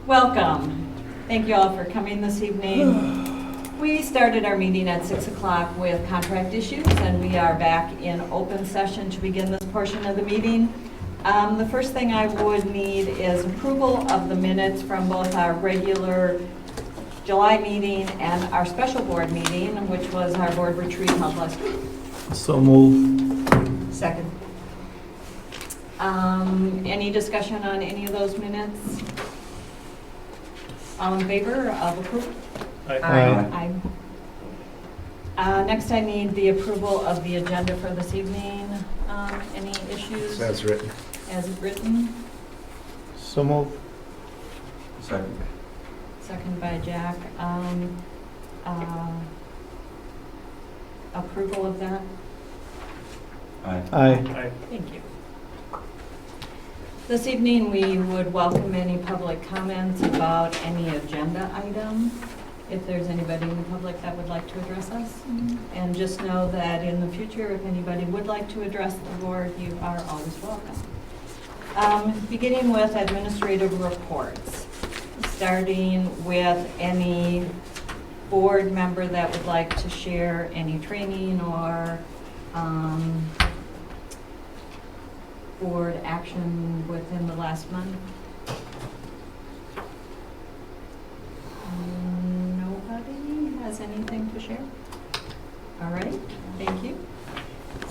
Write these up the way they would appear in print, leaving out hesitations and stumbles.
Welcome. Thank you all for coming this evening. We started our meeting at 6 o'clock with contract issues, and we are back in open session to begin this portion of the meeting. The first thing I would need is approval of the minutes from both our regular July meeting and our special board meeting, which was our board retreat held last week. So move. Second. Any discussion on any of those minutes? All in favor of approval? Aye. Aye. Next, I need the approval of the agenda for this evening. Any issues? As written. As written. So move. Second. Second by Jack. Approval of that? Aye. Aye. Thank you. This evening, we would welcome any public comments about any agenda item, if there's anybody in the public that would like to address us. And just know that in the future, if anybody would like to address the board, you are always welcome. Beginning with administrative reports, starting with any board member that would like to share any training or board action within the last month? Nobody has anything to share? All right, thank you.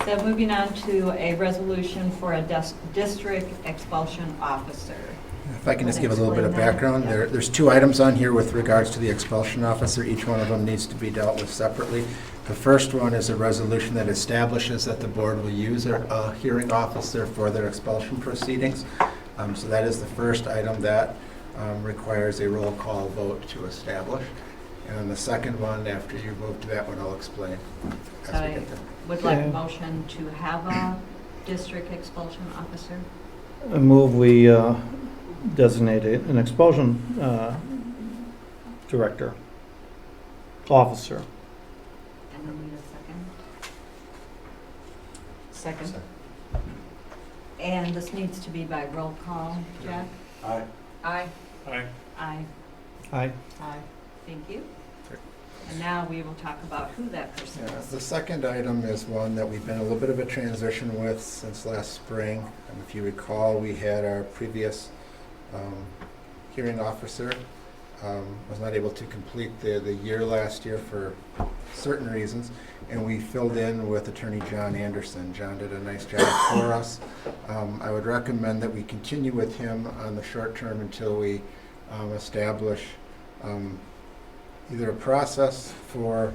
So moving on to a resolution for a district expulsion officer. If I can just give a little bit of background, there's two items on here with regards to the expulsion officer. Each one of them needs to be dealt with separately. The first one is a resolution that establishes that the board will use a hearing officer for their expulsion proceedings. So that is the first item that requires a roll call vote to establish. And the second one, after you move to that one, I'll explain as we get there. Would like a motion to have a district expulsion officer. I move we designate an expulsion director, officer. And then need a second. Second. And this needs to be by roll call. Jack? Aye. Aye. Aye. Aye. Aye. Aye. Thank you. And now we will talk about who that person Yeah, is. the second item is one that we've been a little bit of a transition with since last spring. If you recall, we had our previous hearing officer was not able to complete the year last year for certain reasons, and we filled in with Attorney John Anderson. John did a nice job for us. I would recommend that we continue with him on the short term until we establish either a process for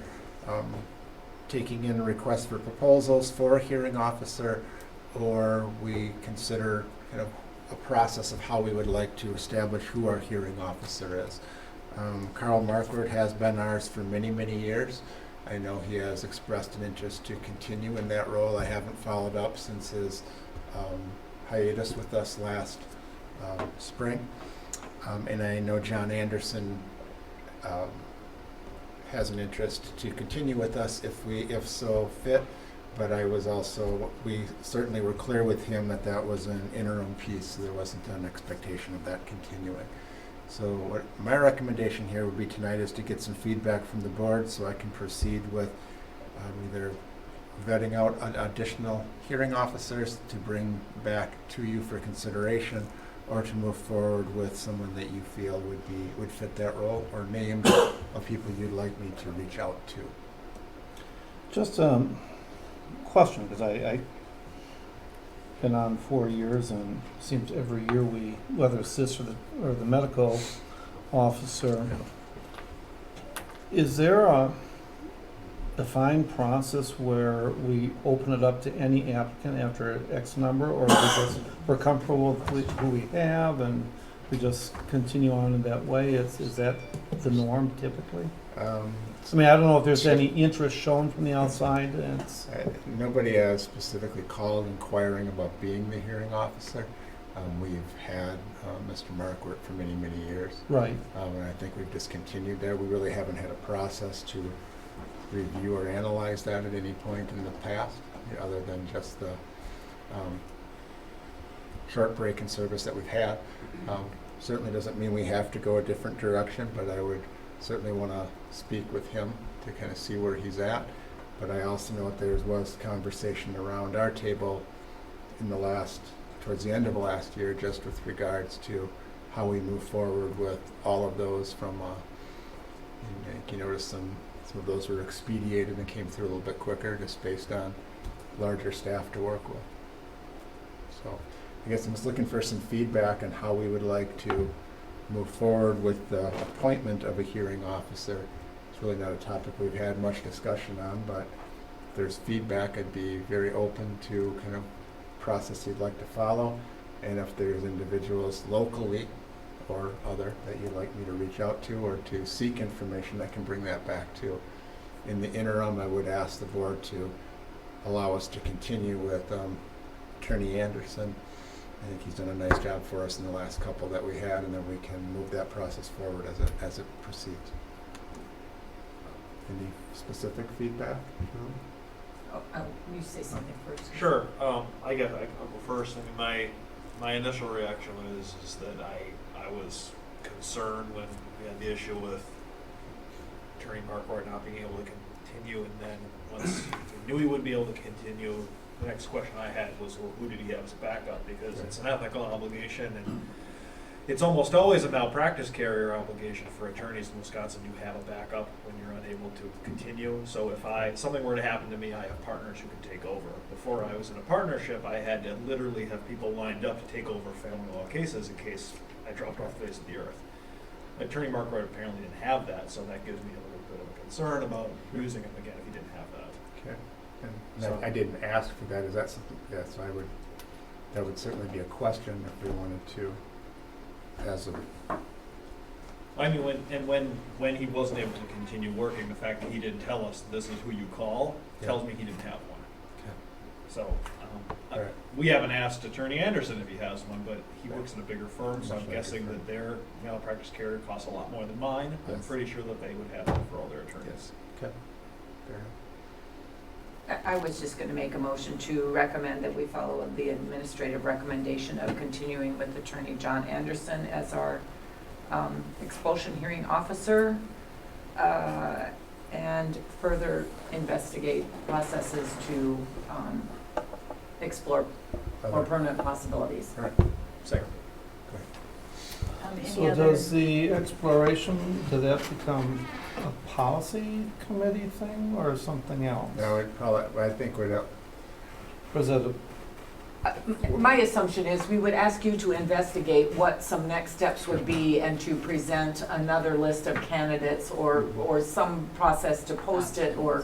taking in requests for proposals for a hearing officer, or we consider kind of a process of how we would like to establish who our hearing officer is. Carl Marquardt has been ours for many, many years. I know he has expressed an interest to continue in that role. I haven't followed up since his hiatus with us last spring. And I know John Anderson has an interest to continue with us if so fit, but we certainly were clear with him that that was an interim piece, so there wasn't an expectation of that continuing. So what my recommendation here would be tonight is to get some feedback from the board so I can proceed with either vetting out additional hearing officers to bring back to you for consideration, or to move forward with someone that you feel would fit that role, or names of people you'd like me to reach out to. Just a question, because I've been on 4 years, and it seems every year whether it's this or the medical officer, is there a defined process where we open it up to any applicant after X number, or we're comfortable with who we have and we just continue on in that way? Is that the norm typically? I mean, I don't know if there's any interest shown from the outside. Nobody has specifically called inquiring about being the hearing officer. We've had Mr. Marquardt for many, many years. Right. And I think we've discontinued there. We really haven't had a process to review or analyze that at any point in the past, other than just the short break in service that we've had. Certainly doesn't mean we have to go a different direction, but I would certainly want to speak with him to kind of see where he's at. But I also know that there was conversation around our table in towards the end of last year, just with regards to how we move forward with all of those from, you notice some of those were expedited and came through a little bit quicker just based on larger staff to work with. So I guess I'm just looking for some feedback on how we would like to move forward with the appointment of a hearing officer. It's really not a topic we've had much discussion on, but if there's feedback, I'd be very open to kind of process you'd like to follow. And if there's individuals locally or other that you'd like me to reach out to or to seek information, I can bring that back to. In the interim, I would ask the board to allow us to continue with Attorney Anderson. I think he's done a nice job for us in the last couple that we had, and then we can move that process forward as it proceeds. Any specific feedback? You say something first. Sure. I guess I'll go first. I mean, my initial reaction is that I was concerned when we had the issue with Attorney Marquardt not being able to continue, and then once we knew he would be able to continue, the next question I had was, well, who did he have as backup? Because it's an ethical obligation, and it's almost always a malpractice carrier obligation for attorneys in Wisconsin to have a backup when you're unable to continue. So if something were to happen to me, I have partners who can take over. Before I was in a partnership, I had to literally have people lined up to take over family law cases in case I dropped off the face of the earth. Attorney Marquardt apparently didn't have that, so that gives me a little bit of a concern about using him again if he didn't have that. Okay. And So- I didn't ask for that. Is that something? Yeah, so that would certainly be a question if we wanted to, as a, I mean, when he wasn't able to continue working, the fact that he didn't tell us this is who you call tells me he didn't have one. okay. So All right. we haven't asked Attorney Anderson if he has one, but he works in a bigger firm, so I'm Much bigger guessing firm. that their malpractice carrier costs a lot more than mine. I'm Yes. pretty sure that they would have one for all their attorneys. Yes. Okay. Fair enough. I was just going to make a motion to recommend that we follow the administrative recommendation of continuing with Attorney John Anderson as our expulsion hearing officer and further investigate processes to explore more Other- permanent possibilities. All right. Second. Any So other? does the exploration, did that become a policy committee thing or something else? No, I think we'd, Was it My assumption is we would ask you to investigate what some next steps would be and to present another list of candidates or some process to post it or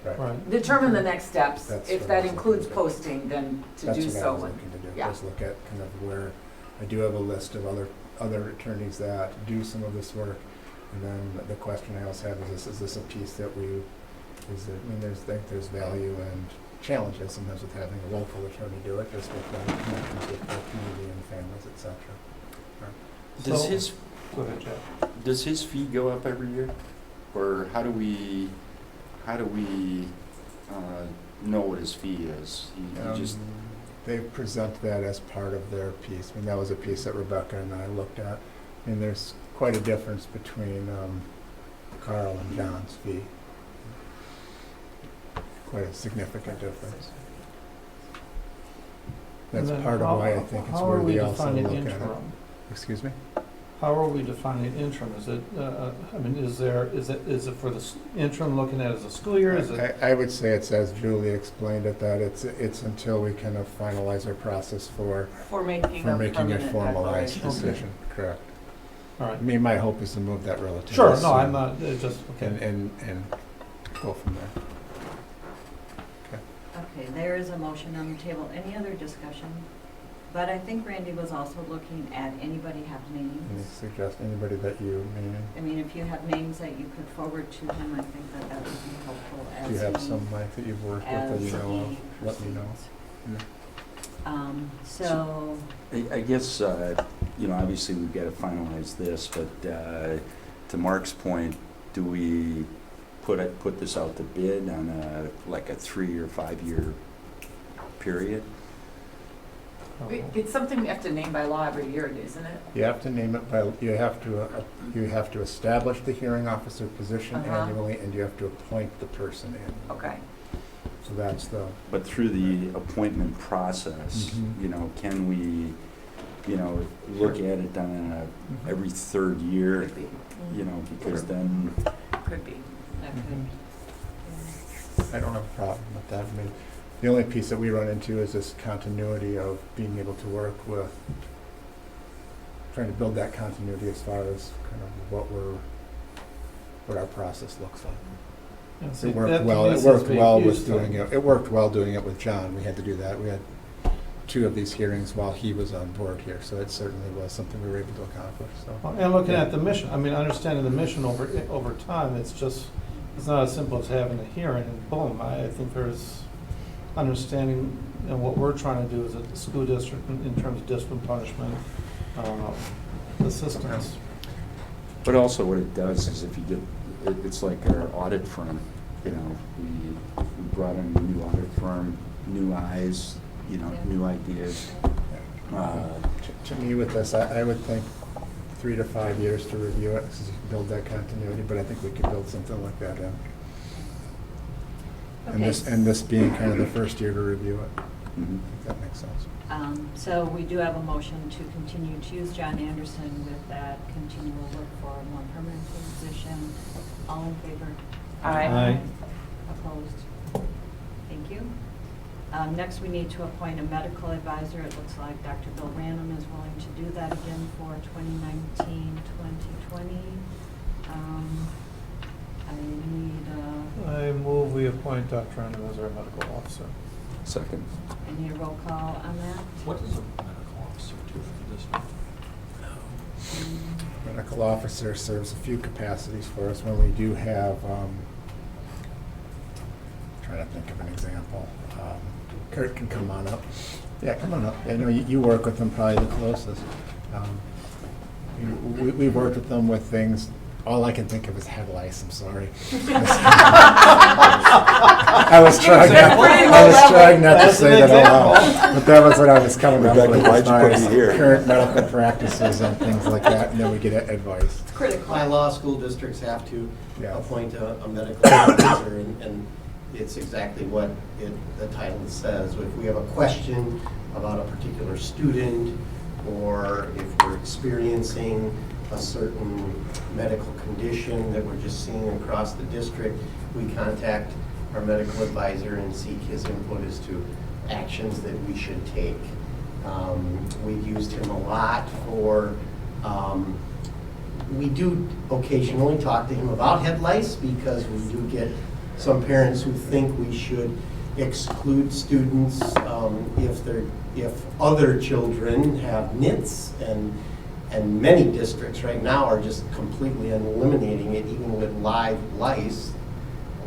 right? determine the next steps. That's If what that I was includes looking for. posting, then to that's do what I so. was And- looking to do, yeah. was look at kind of where, I do have a list of other attorneys that do some of this work. And then the question I also have is this a piece that I mean, there's value and challenges sometimes with having a local attorney do it, just with connections with the community and families, et cetera. Does So- his Go ahead, Jeff. does his fee go up every year, or how do we know what his fee is? He just They present that as part of their piece. I mean, that was a piece that Rebecca and I looked at. I mean, there's quite a difference between Carl and John's fee. Quite a significant difference. And That's then part of why I think it's worthy also to look at it. How are we defining interim? Excuse me? How are we defining interim? Is it, I mean, is it for the interim looking at as a school year? Is it? I would say it's as Julie explained it, that it's until we kind of finalize our process for making a making a permanent formalized declaration. decision, correct. All I right. mean, my hope is to move that relatively Sure, no, soon. I'm not, just, And, okay. and go from there. Okay, there is a motion on the table. Any other discussion? But I think Randy was also looking at anybody have Any names. suggest anybody that you mean? I mean, if you have names that you could forward to him, I think that would be helpful as Do you have he- some, Mike, that you've worked with that as you know he of? Let me know. proceeds. So, I guess obviously we've got to finalize this, but to Mark's point, do we put this out to bid on a 3 or 5 year period? It's something we have to name by law every year, isn't it? You have to name it by, you have to establish the hearing officer position Uh-huh. annually, and you have to appoint the person in. Okay. So that's the, But through the appointment process, Mhm. you know, can we, you know, look at it on a every third year, Could be. you know, because then, Could be. That could, I don't have a problem with that. I mean, the only piece that we run into is this continuity of being able to work with, trying to build that continuity as far as kind of what our process looks like. Yeah, see, It worked that well, to me it seems worked to be well huge with doing thing. it, it worked well doing it with John. We had to do that. We had 2 of these hearings while he was on board here, so it certainly was something we were able to accomplish, so. And looking at the mission, I mean, understanding the mission over time, it's not as simple as having a hearing and boom. I think there's understanding, you know, what we're trying to do as a school district in terms of discipline, punishment, assistance. but also what it does is if you get, it's like our audit firm, you know, we brought in a new audit firm, new eyes, you know, Yeah. new ideas. To me with this, I would think 3 to 5 years to review it, because you can build that continuity, but I think we could build something like that in. And okay. this being kind of the first year to review it, Mhm. if that makes sense. So we do have a motion to continue to use John Anderson with that continual look for a more permanent position. All in favor? Aye. Opposed? Thank you. Next, we need to appoint a medical advisor. It looks like Dr. Bill Random is willing to do that again for 2019-2020. I need, I move we appoint Dr. Random as our medical officer. Second. I need a roll call on that. What does a medical officer do for the district? Medical officer serves a few capacities for us when we do have, trying to think of an example. Kurt can come on up. Yeah, come on up. I know you work with them probably the closest. We've worked with them with things, all I can think of is head lice, I'm sorry. I was trying not to That's say an that out example. loud, but that was what I was coming up Rebecca, with why'd as you far put as me here? current medical practices and things like that, and then we get advice. It's critical. By law, school districts have to Yeah. appoint a medical officer, and it's exactly what the title says. If we have a question about a particular student, or if we're experiencing a certain medical condition that we're just seeing across the district, we contact our medical advisor and seek his input as to actions that we should take. We've used him a lot for, we do occasionally talk to him about head lice, because we do get some parents who think we should exclude students if other children have nits, and many districts right now are just completely eliminating it, even with live lice,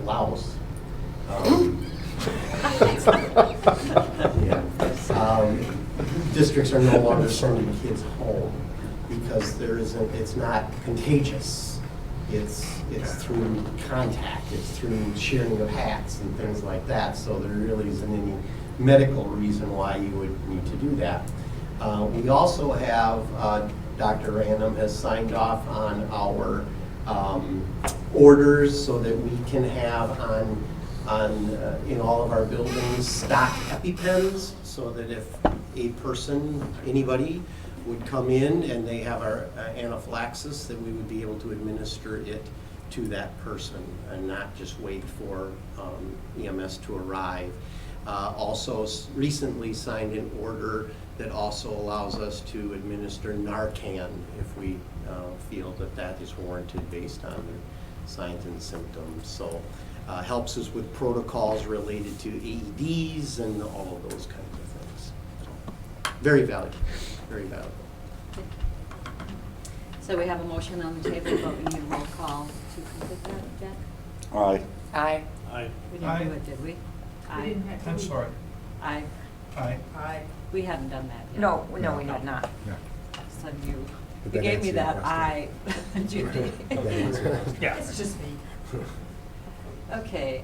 louse. Districts are no longer sending kids home because it's not contagious. It's through contact, it's through sharing of hats and things like that, so there really isn't any medical reason why you would need to do that. We also have, Dr. Random has signed off on our orders so that we can have in all of our buildings stock EpiPens, so that if a person, anybody, would come in and they have our anaphylaxis, that we would be able to administer it to that person and not just wait for EMS to arrive. Also recently signed an order that also allows us to administer Narcan if we feel that that is warranted based on the signs and symptoms. So helps us with protocols related to AEDs and all of those kinds of things. So, very valuable, very valuable. So we have a motion on the table, but we need a roll call to complete that, Jack? Aye. Aye. Aye. We didn't do it, did we? Aye. I'm sorry. Aye. Aye. We haven't done that yet. No, we have not. Yeah. So you Did you that gave me answer your that question? aye, Judy. Did that answer your question? Yeah. It's just me. Okay,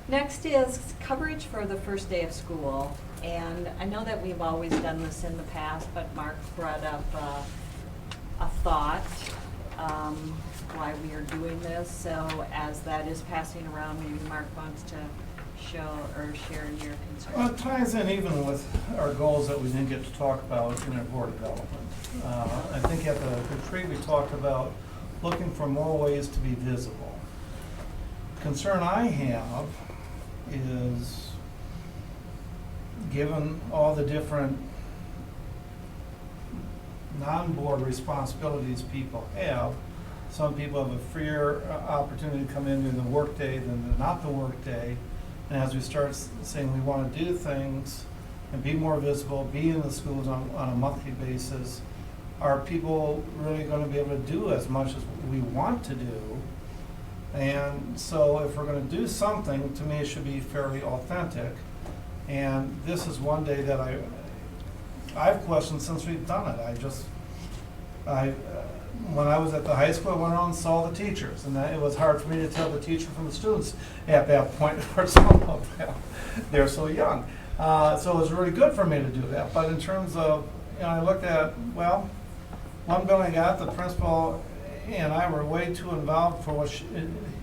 next is coverage for the first day of school. And I know that we've always done this in the past, but Mark brought up a thought why we are doing this. So as that is passing around, maybe Mark wants to show or share your concern. Well, it ties in even with our goals that we didn't get to talk about in our board development. I think at the retreat, we talked about looking for more ways to be visible. Concern I have is, given all the different non-board responsibilities people have, some people have a freer opportunity to come in during the workday than not the workday. And as we start saying we want to do things and be more visible, be in the schools on a monthly basis, are people really going to be able to do as much as we want to do? And so if we're going to do something, to me it should be fairly authentic. And this is one day that I've questioned since we've done it. When I was at the high school, I went around and saw the teachers, and it was hard for me to tell the teacher from the students at that point, or some of them, they're so young. So it was really good for me to do that. But in terms of, I looked at, well, one building I got, the principal and I were way too involved for what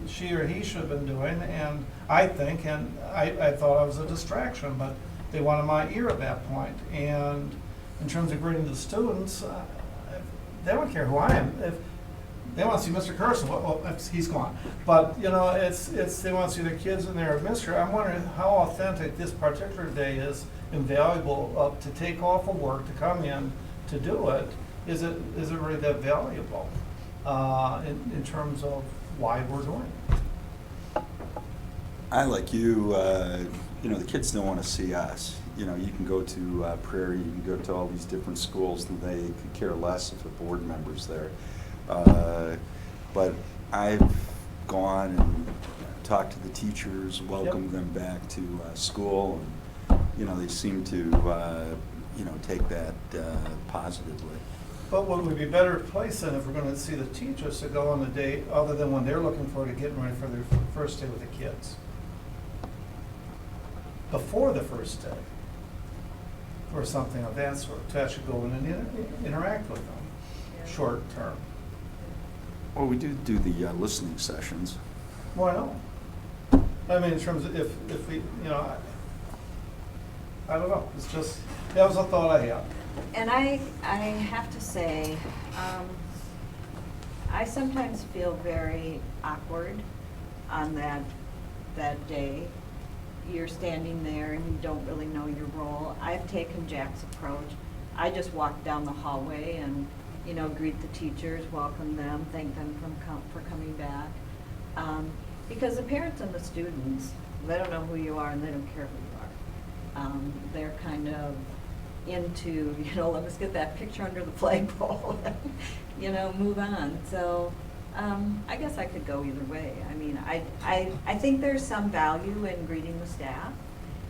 she or he should have been doing, and I think, and I thought I was a distraction, but they wanted my ear at that point. And in terms of greeting the students, they don't care who I am. If they want to see Mr. Carson, well, he's gone. But it's they want to see their kids and their administrator. I'm wondering how authentic this particular day is, and valuable to take off of work to come in to do it. Is it really that valuable in terms of why we're doing it? I, like you, the kids don't want to see us. You can go to Prairie, you can go to all these different schools, and they could care less if a board member's there. But I've gone and talked to the teachers, welcomed them back to school, and they seem to take that positively. But would we be better placed then if we're going to see the teachers to go on the day other than when they're looking forward to getting ready for their first day with the kids? Before the first day, or something of that sort, to actually go in and interact with them, short term. Well, we do the listening sessions. Why not? I mean, in terms of if we, I don't know. It's just, that was a thought I had. And I have to say, I sometimes feel very awkward on that day. You're standing there and you don't really know your role. I've taken Jack's approach. I just walk down the hallway and, greet the teachers, welcome them, thank them for coming back. Because the parents and the students, they don't know who you are and they don't care who you are. They're kind of into, let's get that picture under the flagpole, move on. So I guess I could go either way. I mean, I think there's some value in greeting the staff,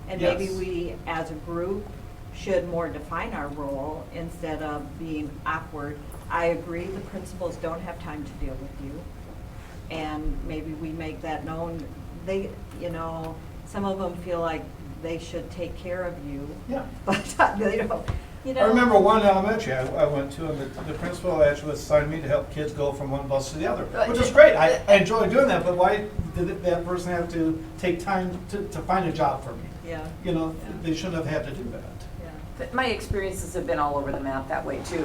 and maybe Yes. we, as a group, should more define our role instead of being awkward. I agree, the principals don't have time to deal with you, and maybe we make that known. They, some of them feel like they should take care of you, Yeah. but they don't. I remember one elementary I went to, and the principal actually assigned me to help kids go from one bus to the other, which is great. I enjoy doing that, but why did that person have to take time to find a job for me? Yeah. They shouldn't have had to do that. But my experiences have been all over the map that way too.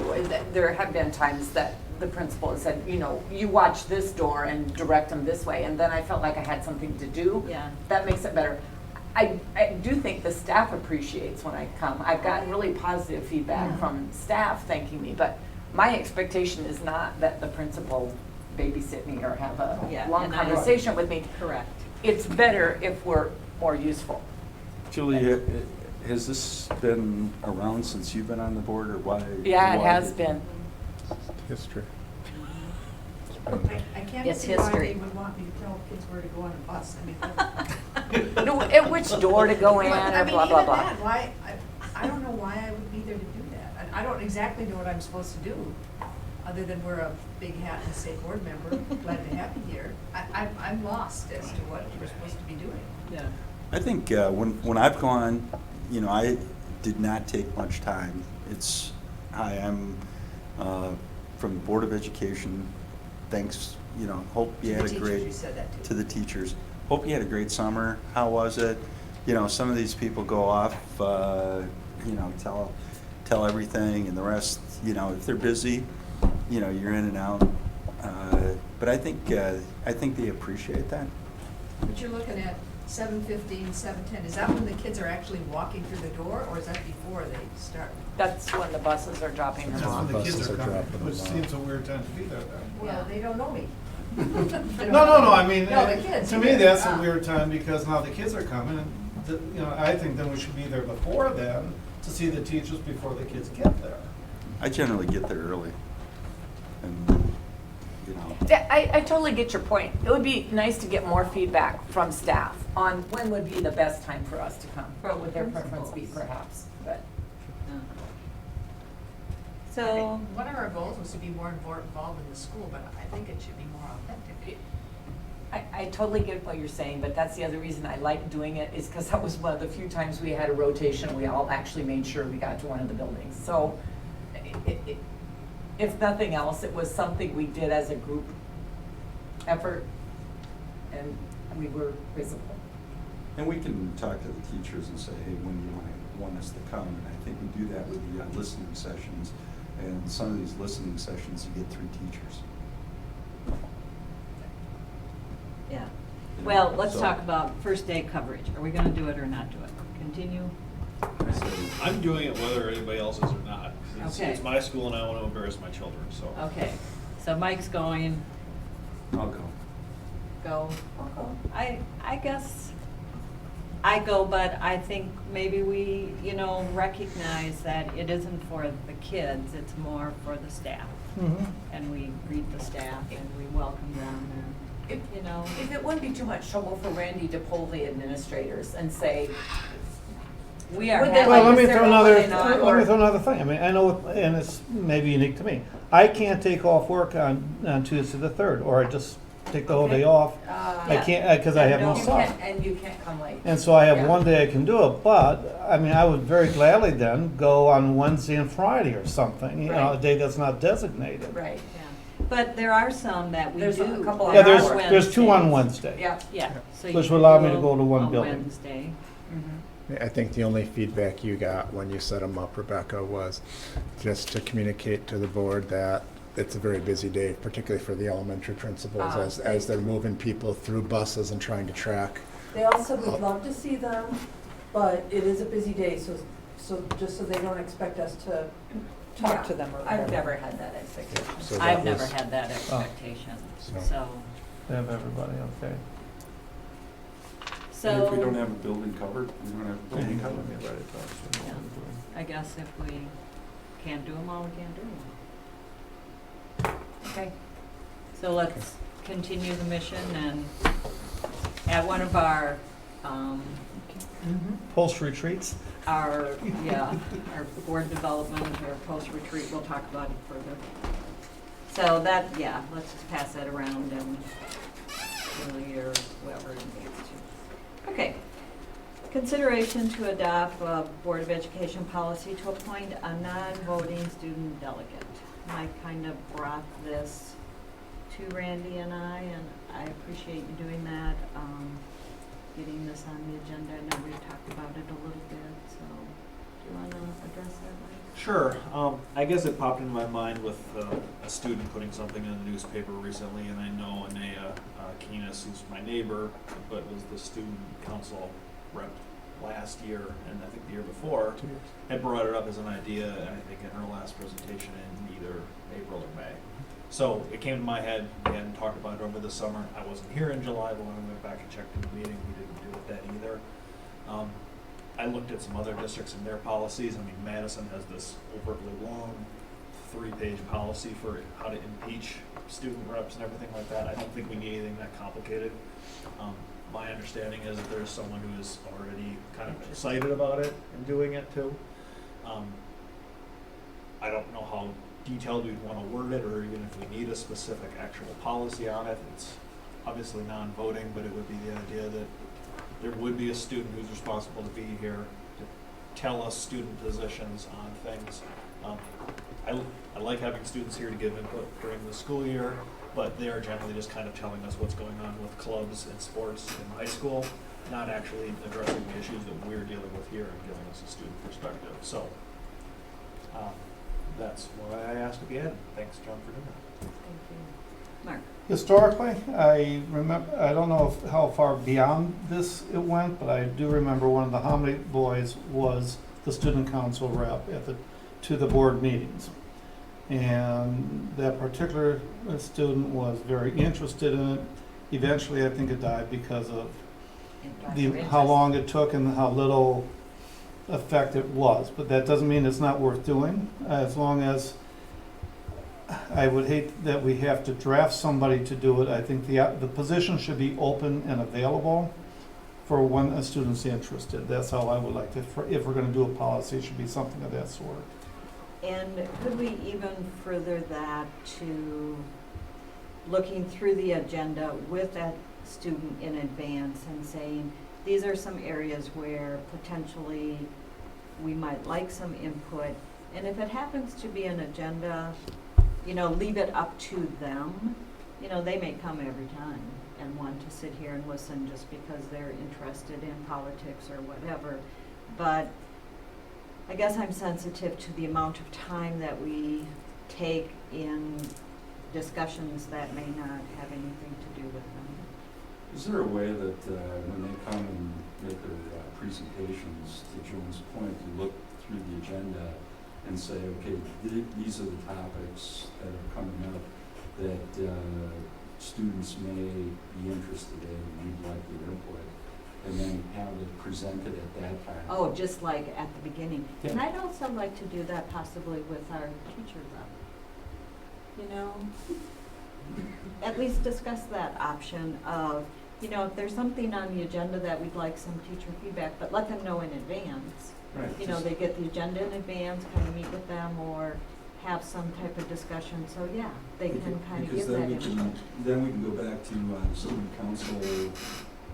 There have been times that the principal has said, you watch this door and direct them this way, and then I felt like I had something to do. Yeah. That makes it better. I do think the staff appreciates when I come. I've gotten really positive feedback from staff thanking me, but my expectation is not that the principal babysit me or have a long conversation with me. Correct. It's better if we're more useful. Julie, has this been around since you've been on the board, or why? Yeah, it has been. History. I can't It's see why history. they would want me to tell kids where to go on a bus. I mean, No, at which door to go in, I or mean, blah, blah, even blah. then, why, I don't know why I would be there to do that. I don't exactly know what I'm supposed to do, other than wear a big hat and say board member, glad to have you here. I'm lost as to what we're supposed to be doing. Yeah. I think when I've gone, did not take much time. It's, hi, I'm from the Board of Education. Thanks, hope you had a great. You said that To too. the teachers. Hope you had a great summer. How was it? Some of these people go off, tell everything, and the rest, if they're busy, you're in and out. But I think they appreciate that. But you're looking at 7:15, 7:10, is that when the kids are actually walking through the door, or is that before they start? That's when the buses are dropping them That's off. when the kids Buses are are coming, dropping them which off. seems a weird time to be there then. Well, they don't know me. No, I mean, No, the kids. to me, that's a Ah. weird time because now the kids are coming and, I think then we should be there before then to see the teachers before the kids get there. I generally get there early. And, Yeah, I totally get your point. It would be nice to get more feedback from staff on when would be the best time for us to come. What would their preference be perhaps, but. So, One of our goals was to be more involved in the school, but I think it should be more authentic. I totally get what you're saying, but that's the other reason I like doing it, is because that was one of the few times we had a rotation, we all actually made sure we got to one of the buildings. So, if nothing else, it was something we did as a group effort, and we were visible. and we can talk to the teachers and say, hey, when do you want us to come? And I think we do that with the listening sessions. And some of these listening sessions, you get 3 teachers. yeah. Well, let's So- talk about first day coverage. Are we gonna do it or not do it? Continue? I'm doing it whether anybody else is or not. Okay. It's my school and I want to embarrass my children, so. Okay, so Mike's going, I'll go. go. I guess I go, but I think maybe we, recognize that it isn't for the kids, it's more for the staff. And we greet the staff and we welcome them and, If it wouldn't be too much trouble for Randy to poll the administrators and say, we are Would they happy. Well, let like me to throw say, another, "Would they not," let or- me throw another thing. I mean, I know, and it's maybe unique to me. I can't take off work on Tuesday the 3rd, or I just take the whole day Okay. off. I Yeah. can't, because I have no And You son. can't, and you can't come late. And so I have Yeah. one day I can do it, but, I mean, I would very gladly then go on Wednesday and Friday or something, a Right. day that's not designated. Right, Yeah. But there are some that we do. There's a couple Yeah, on there's, our there's 2 on Wednesdays. Wednesday. yeah. Yeah. So Which you would allow do me to go to one on building. Wednesday. Mhm. I think the only feedback you got when you set them up, Rebecca, was just to communicate to the board that it's a very busy day, particularly for the elementary principals, Ah, as they're moving people through buses and trying to track. They also would love to see them, but it is a busy day, so just so they don't expect us to Yeah. talk to them or I've whatever. never had that expectation. So I've that never was- had that expectation, So- so. They have everybody, okay. And if we So, don't have a building covered, we don't have a building covered. Yeah. I guess if we can't do them all, we can't do them all. Okay, so let's continue the mission and at one of our, Post retreats? our board development or post retreat, we'll talk about it further. So that, let's just pass that around and Julie or whoever it needs to. Okay. Consideration to adopt a Board of Education policy to appoint a non-voting student delegate. Mike kind of brought this to Randy and and I appreciate you doing that, getting this on the agenda. I know we talked about it a little bit, so do you want to address that, Mike? Sure. I guess it popped into my mind with a student putting something in the newspaper recently, and I know Anea Keenis, who's my neighbor, but was the student council rep last year, and I think the year before, 2 years. had brought it up as an idea, I think in her last presentation in either April or May. So it came to my head, we hadn't talked about it over the summer. I wasn't here in July, but when I went back and checked in the meeting, we didn't do it then either. I looked at some other districts and their policies. I mean, Madison has this overtly long 3-page policy for how to impeach student reps and everything like that. I don't think we need anything that complicated. My understanding is that there's someone who is already kind of excited about it and doing it too. I don't know how detailed we'd want to word it, or even if we need a specific actual policy on it. It's obviously non-voting, but it would be the idea that there would be a student who's responsible to be here to tell us student positions on things. I like having students here to give input during the school year, but they are generally just kind of telling us what's going on with clubs and sports in high school, not actually addressing the issues that we're dealing with here and giving us a student perspective. So that's why I asked to be added. Thanks, John, for doing that. Thank you. Mark? Historically, I remember, I don't know how far beyond this it went, but I do remember one of the Hominy boys was the student council rep to the board meetings. And that particular student was very interested in it. Eventually, I think it died because of how long it took and how little effect it was. But that doesn't mean it's not worth doing, as long as I would hate that we have to draft somebody to do it. I think the position should be open and available for when a student's interested. That's how I would like to, if we're gonna do a policy, it should be something of that sort. And could we even further that to looking through the agenda with that student in advance and saying, these are some areas where potentially we might like some input. And if it happens to be an agenda, leave it up to them. They may come every time and want to sit here and listen just because they're interested in politics or whatever. But I guess I'm sensitive to the amount of time that we take in discussions that may not have anything to do with them. Is there a way that when they come and make their presentations, to Joan's point, you look through the agenda and say, okay, these are the topics that are coming up that students may be interested in and you'd like their input, and then have it presented at that time? Oh, just like at the beginning. Yeah. And I'd also like to do that possibly with our teacher rep. At least discuss that option of, if there's something on the agenda that we'd like some teacher feedback, but let them know in advance. Right. They get the agenda in advance, kind of meet with them or have some type of discussion. So yeah, they can kind of give that input. Then we can go back to student council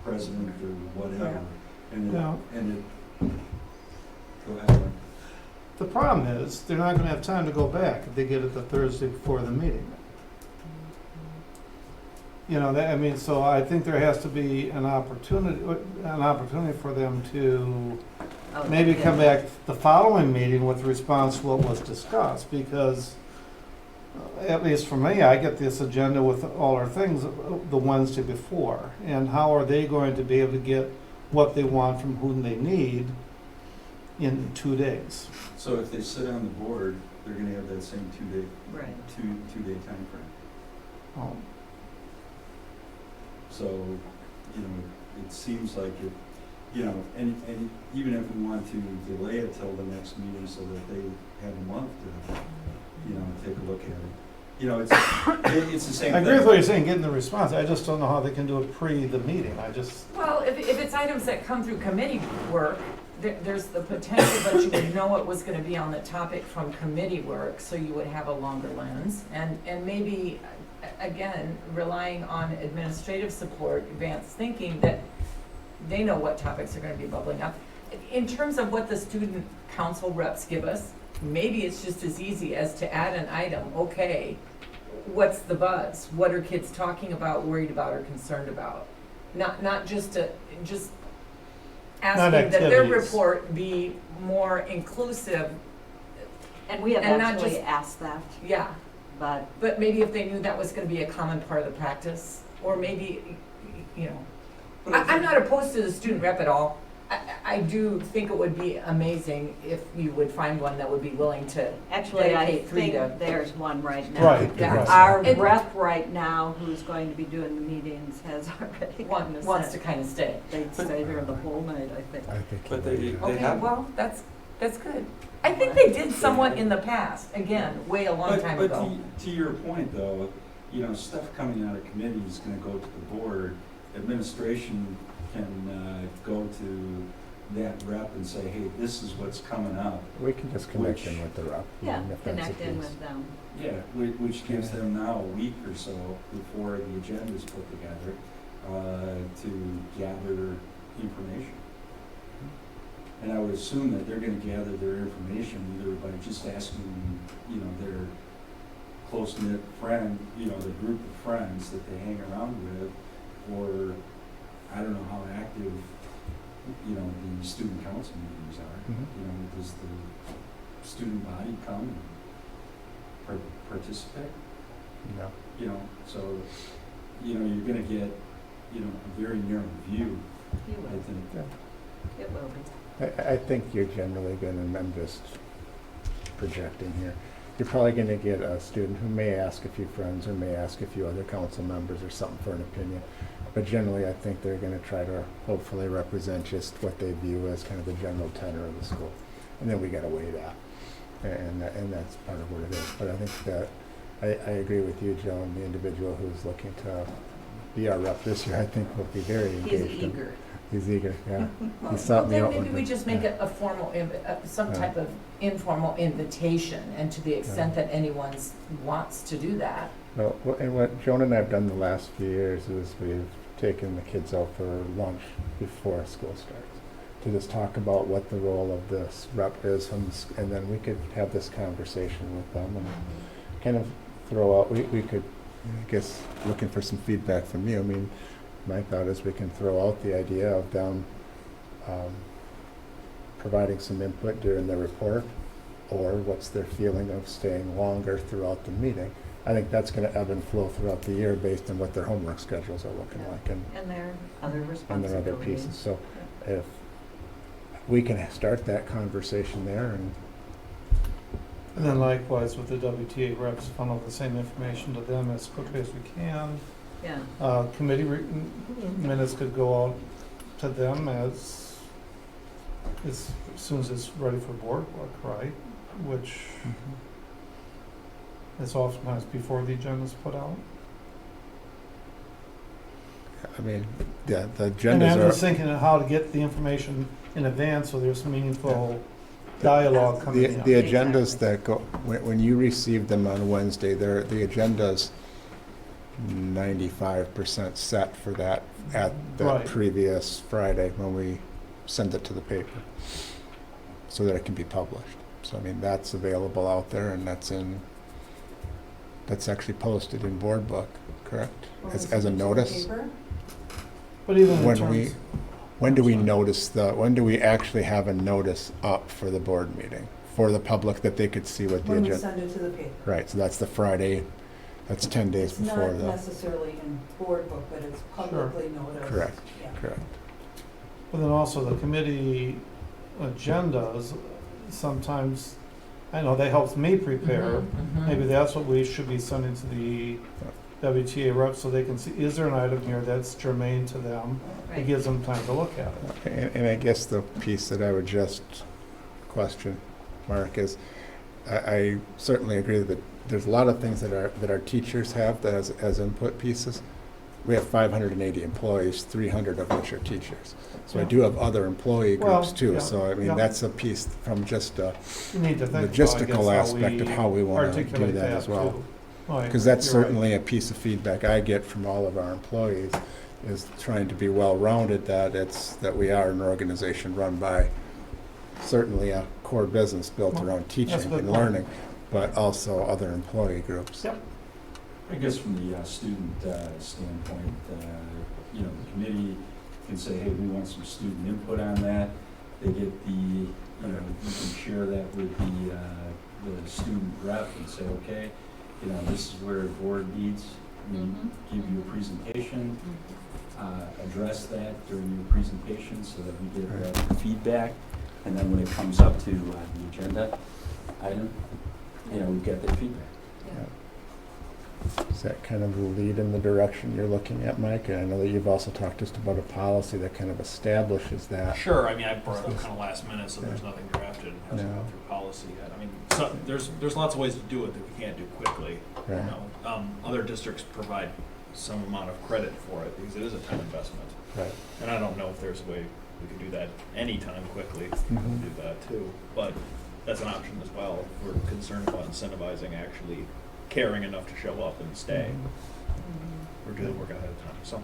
president or whatever, Yeah. and it, go ahead. The problem is, they're not gonna have time to go back if they get it the Thursday before the meeting. So I think there has to be an opportunity for them to Oh, maybe yeah. come back the following meeting with a response to what was discussed, because at least for me, I get this agenda with all our things the Wednesday before, and how are they going to be able to get what they want from whom they need in 2 days? So if they sit on the board, they're gonna have that same Right. two-day time frame. Um, So, it seems like it, and even if we want to delay it till the next meeting so that they have a month to, take a look at it. It's the same I thing. agree with what you're saying, getting the response. I just don't know how they can do it pre the meeting. Well, if it's items that come through committee work, there's the potential that you would know what was gonna be on the topic from committee work, so you would have a longer lens. And maybe, again, relying on administrative support, advanced thinking, that they know what topics are gonna be bubbling up. In terms of what the student council reps give us, maybe it's just as easy as to add an item. Okay, what's the buzz? What are kids talking about, worried about, or concerned about? Not just asking that their activities. report be more inclusive. And we have And not actually just- asked that, Yeah, but but maybe if they knew that was gonna be a common part of the practice, or maybe, I'm not opposed to the student rep at all. I do think it would be amazing if you would find one that would be willing to actually I dedicate 3 think to. there's one right now. Right, Yeah. right. Our And- rep right now, who's going to be doing the meetings, has already kind of Wants to said kind of stay. they'd stay there the whole night, I think. But they Okay, have. well, that's good. I think they did somewhat in the past, again, way a long time ago. But to your point, though, stuff coming out of committee is gonna go to the board. Administration can go to that rep and say, hey, this is what's coming up. We can just connect Which- them with the rep. Yeah, if that's the connect in case. with them. Yeah, which gives them now a week or so before the agenda is put together to gather information. And I would assume that they're gonna gather their information either by just asking, you know, their close-knit friend, you know, the group of friends that they hang around with, or I don't know how active, you know, the student council meetings are. Mhm. You know, does the student body come and participate? Yeah. You know, so, you know, you're gonna get, you know, a very narrow view, You I will. think. It will be. I think you're generally going to, and I'm just projecting here, you're probably going to get a student who may ask a few friends or may ask a few other council members or something for an opinion. But generally, I think they're going to try to hopefully represent just what they view as kind of the general tenor of the school. And then we got to weigh that. And that's part of what it is. But I think that I agree with you, Joe, and the individual who's looking to be our rep this year, I think will be very He's engaged. eager. He's eager, yeah. Well, He sought me then out maybe one we day. just make Yeah. it a formal, some Yeah. type of informal invitation, and to the extent Yeah. that anyone wants to do that. Well, and what Joan and I have done the last few years is we've taken the kids out for lunch before school starts to just talk about what the role of this rep is, and then we could have this conversation with them and kind of throw out, we could, I guess, looking for some feedback from you. I mean, my thought is we can throw out the idea of them providing some input during the report, or what's their feeling of staying longer throughout the meeting. I think that's going to ebb and flow throughout the year based on what their homework schedules are looking like And their other and their responsibilities. other pieces. So if we can start that conversation there, and And then likewise with the WTA reps, funnel the same information to them as quickly as we can. Yeah. Committee minutes could go out to them as soon as it's ready for board work, right? Which is oftentimes before the agenda's put out. I mean, the And I'm agendas just are, thinking of how to get the information in advance so there's meaningful dialogue coming up. the agendas that go, when you receive them on Wednesday, the agenda's 95% set for that at the Right. previous Friday when we send it to the paper, so that it can be published. So I mean, that's available out there, and that's actually posted in board book, correct? As a notice? But even in When we, terms, when do we when do we actually have a notice up for the board meeting, for the public that they could see what the When we agenda? send it to the paper. Right, so that's the Friday, that's 10 days It's before not the, necessarily in board book, but it's publicly noticed. Correct. Yeah. correct. but then also the committee agendas, sometimes, I know they help me prepare. Mhm. Maybe that's what we should be sending to the WTA reps so they can see, is there an item here that's germane to them? It Right. gives them time to look at it. And I guess the piece that I would just question, Mark, is I certainly agree that there's a lot of things that our teachers have that as input pieces. We have 580 employees, 300 of which are teachers. So I do have other employee Well, groups too. yeah, So I mean, yeah. that's a piece from just a You need to think about, I logistical guess, aspect of how we want to do articulate that as well. too. Right, Because that's you're right. certainly a piece of feedback I get from all of our employees, is trying to be well-rounded, that we are an organization run by certainly a core business built Well, around that's a teaching good and point. learning, but also other employee groups. Yep. I guess from the student standpoint, you know, the committee can say, hey, we want some student input on that. They get you know, you can share that with the student rep and say, okay, you know, this is where the board meets. We Mhm. give you a presentation, address that during your presentation so that we get feedback. And then when it comes up to the agenda item, you know, we've got that feedback. Does that kind of lead in the direction you're looking at, Mike? And I know that you've also talked just about a policy that kind of establishes that. Sure, I mean, I brought it up kind of last minute, so there's Yeah. nothing drafted, and hasn't No. gone through policy yet. I mean, so, there's lots of ways to do it that we can't do quickly, you Right. know. Other districts provide some amount of credit for it, because it is a time investment. Right. And I don't know if there's a way we could do that anytime quickly, Mhm. do that too. But that's an option as well, if we're concerned about incentivizing actually caring enough to show up and stay, Mm-hmm. or do the work ahead of time, so.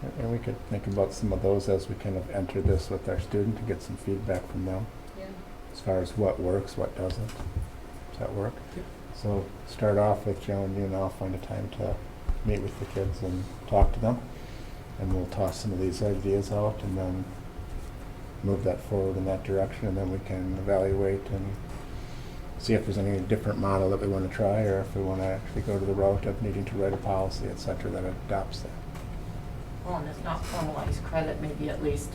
And we could think about some of those as we kind of enter this with our student to get some feedback from them Yeah. as far as what works, what doesn't. Does that work? Yep. So start off with Joan, you and I'll find a time to meet with the kids and talk to them. And we'll toss some of these ideas out and then move that forward in that direction, and then we can evaluate and see if there's any different model that we want to try, or if we want to actually go to the route of needing to write a policy, et cetera, that adopts that. Well, and if not formalized credit, maybe at least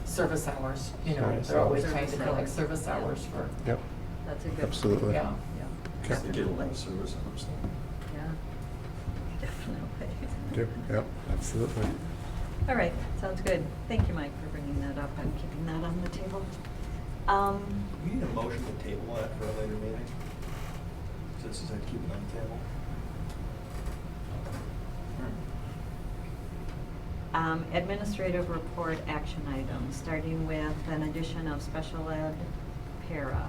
service hours, you know, Service they're always hours. trying to collect service Yeah. hours for, Yep, That's a good. absolutely. yeah. Yeah, Just to get a little service hours. yeah, definitely. Yep, absolutely. All right, sounds good. Thank you, Mike, for bringing that up and keeping that on the table. We need a motion to table that for a later meeting, since it's keep it on the table. Administrative report action items, starting with an addition of special ed para.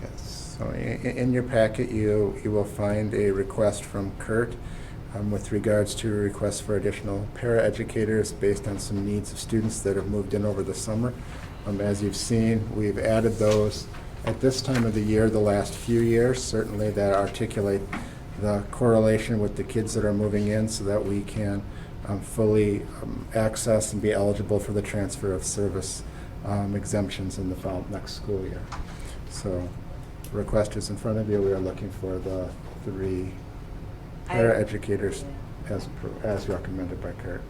Yes, so in your packet, you will find a request from Kurt with regards to a request for additional paraeducators based on some needs of students that have moved in over the summer. As you've seen, we've added those at this time of the year, the last few years, certainly that articulate the correlation with the kids that are moving in so that we can fully access and be eligible for the transfer of service exemptions in the next school year. So the request is in front of you. We are looking for the 3 paraeducators as recommended by Kurt.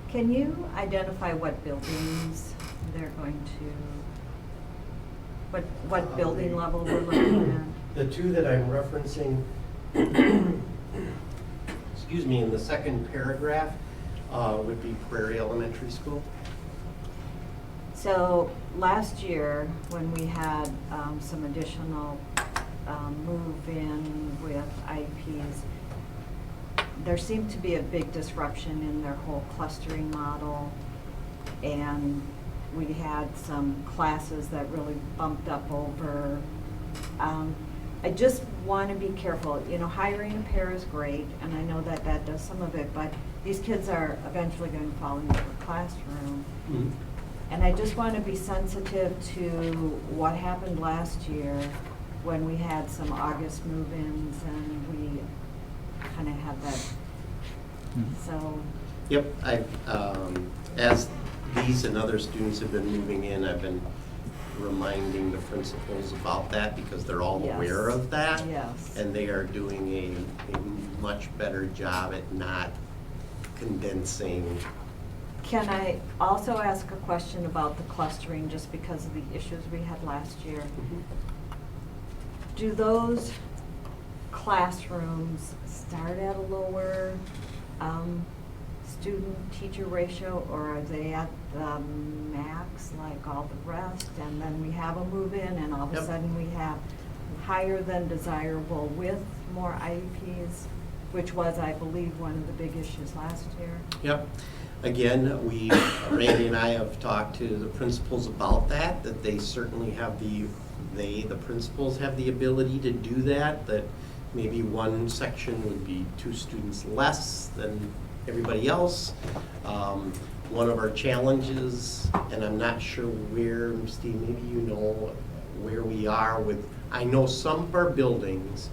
Can you identify what buildings they're going to, what building level we're looking The two that I'm referencing, excuse me, in the second paragraph, would be Prairie Elementary School. at? So last year, when we had some additional move-in with IEPs, there seemed to be a big disruption in their whole clustering model, and we had some classes that really bumped up over. I just want to be careful, you know, hiring a pair is great, and I know that that does some of it, but these kids are eventually going to fall into a classroom. And I just want to be sensitive to what happened last year when we had some August move-ins and we kind of had that, so. Yep, as these and other students have been moving in, I've been reminding the principals about that because they're all Yes. aware of that. Yes. And they are doing a much better job at not condensing. Can I also ask a question about the clustering, just because of the issues we had last year? Do those classrooms start at a lower student-teacher ratio, or are they at the max like all the rest? And then we have a move-in and all of a Yep. sudden we have higher than desirable with more IEPs, which was, I believe, one of the big issues last year. Yep. Again, Randy and I have talked to the principals about that they certainly have the principals have the ability to do that maybe one section would be 2 students less than everybody else. One of our challenges, and I'm not sure where, Steve, maybe you know where we are with, I know some of our buildings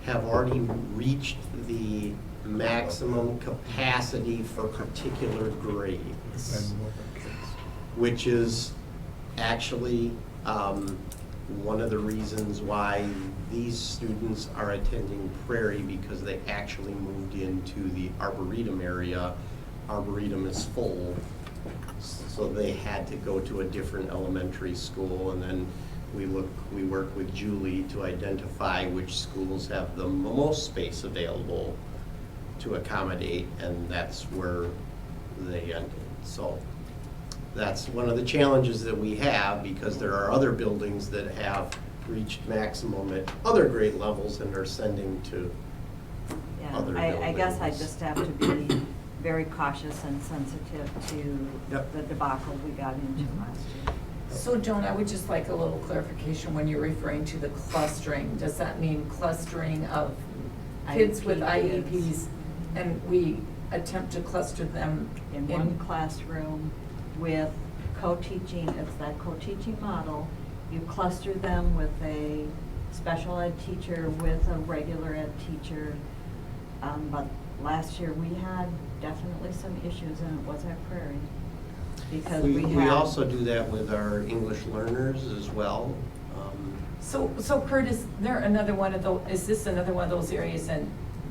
have already reached the maximum capacity for particular grades, which is actually one of the reasons why these students are attending Prairie, because they actually moved into the Arboretum area. Arboretum is full, so they had to go to a different elementary school, and then we work with Julie to identify which schools have the most space available to accommodate, and that's where they ended. So that's one of the challenges that we have, because there are other buildings that have reached maximum at other grade levels and are sending to Yeah, other I guess I buildings. just have to be very cautious and sensitive to Yep. the debacle we got into last year. So Joan, I would just like a little clarification when you're referring to the clustering. Does that mean clustering of kids with IEP kids. IEPs? And we attempt to cluster them in one classroom with co-teaching, it's that co-teaching model. You cluster them with a special ed teacher with a regular ed teacher. But last year, we had definitely some issues, and it was at Prairie. Because we We had. also do that with our English learners as well. So Kurt, is there another one of those, is this another one of those areas and,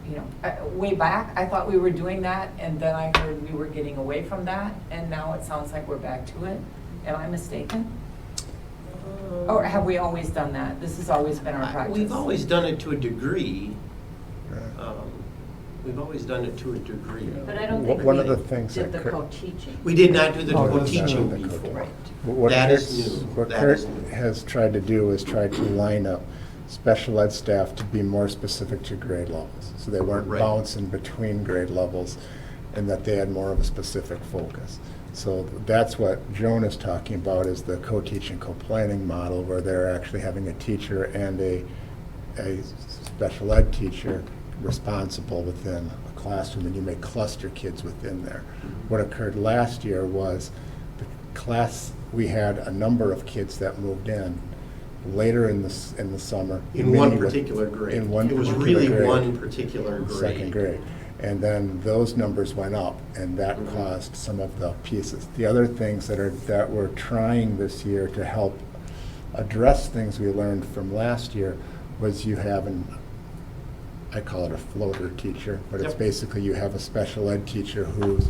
you know, way back, I thought we were doing that, and then I heard we were getting away from that, and now it sounds like we're back to it. Am I mistaken? Or have we always done that? This has always been our practice? We've always done it to a degree. Right. We've always done it to a degree. But I don't think One we of the things did that the Kurt- co-teaching. We did not do the Oh, that's co-teaching not the before. Right. What That is Kurt's- new. What That Kurt is new. has tried to do is try to line up special ed staff to be more specific to grade levels. So they weren't Right. bouncing between grade levels, and that they had more of a specific focus. So that's what Joan is talking about, is the co-teaching, co-planning model, where they're actually having a teacher and a special ed teacher responsible within a classroom, and you may cluster kids within there. What occurred last year was the class, we had a number of kids that moved in later in the summer. In many one with- particular grade. In one It was particular really grade. one particular grade. Second grade. And then those numbers went up, and that Mhm. caused some of the pieces. The other things that we're trying this year to help address things we learned from last year was you have I call it a floater teacher, but it's Yep. basically you have a special ed teacher who's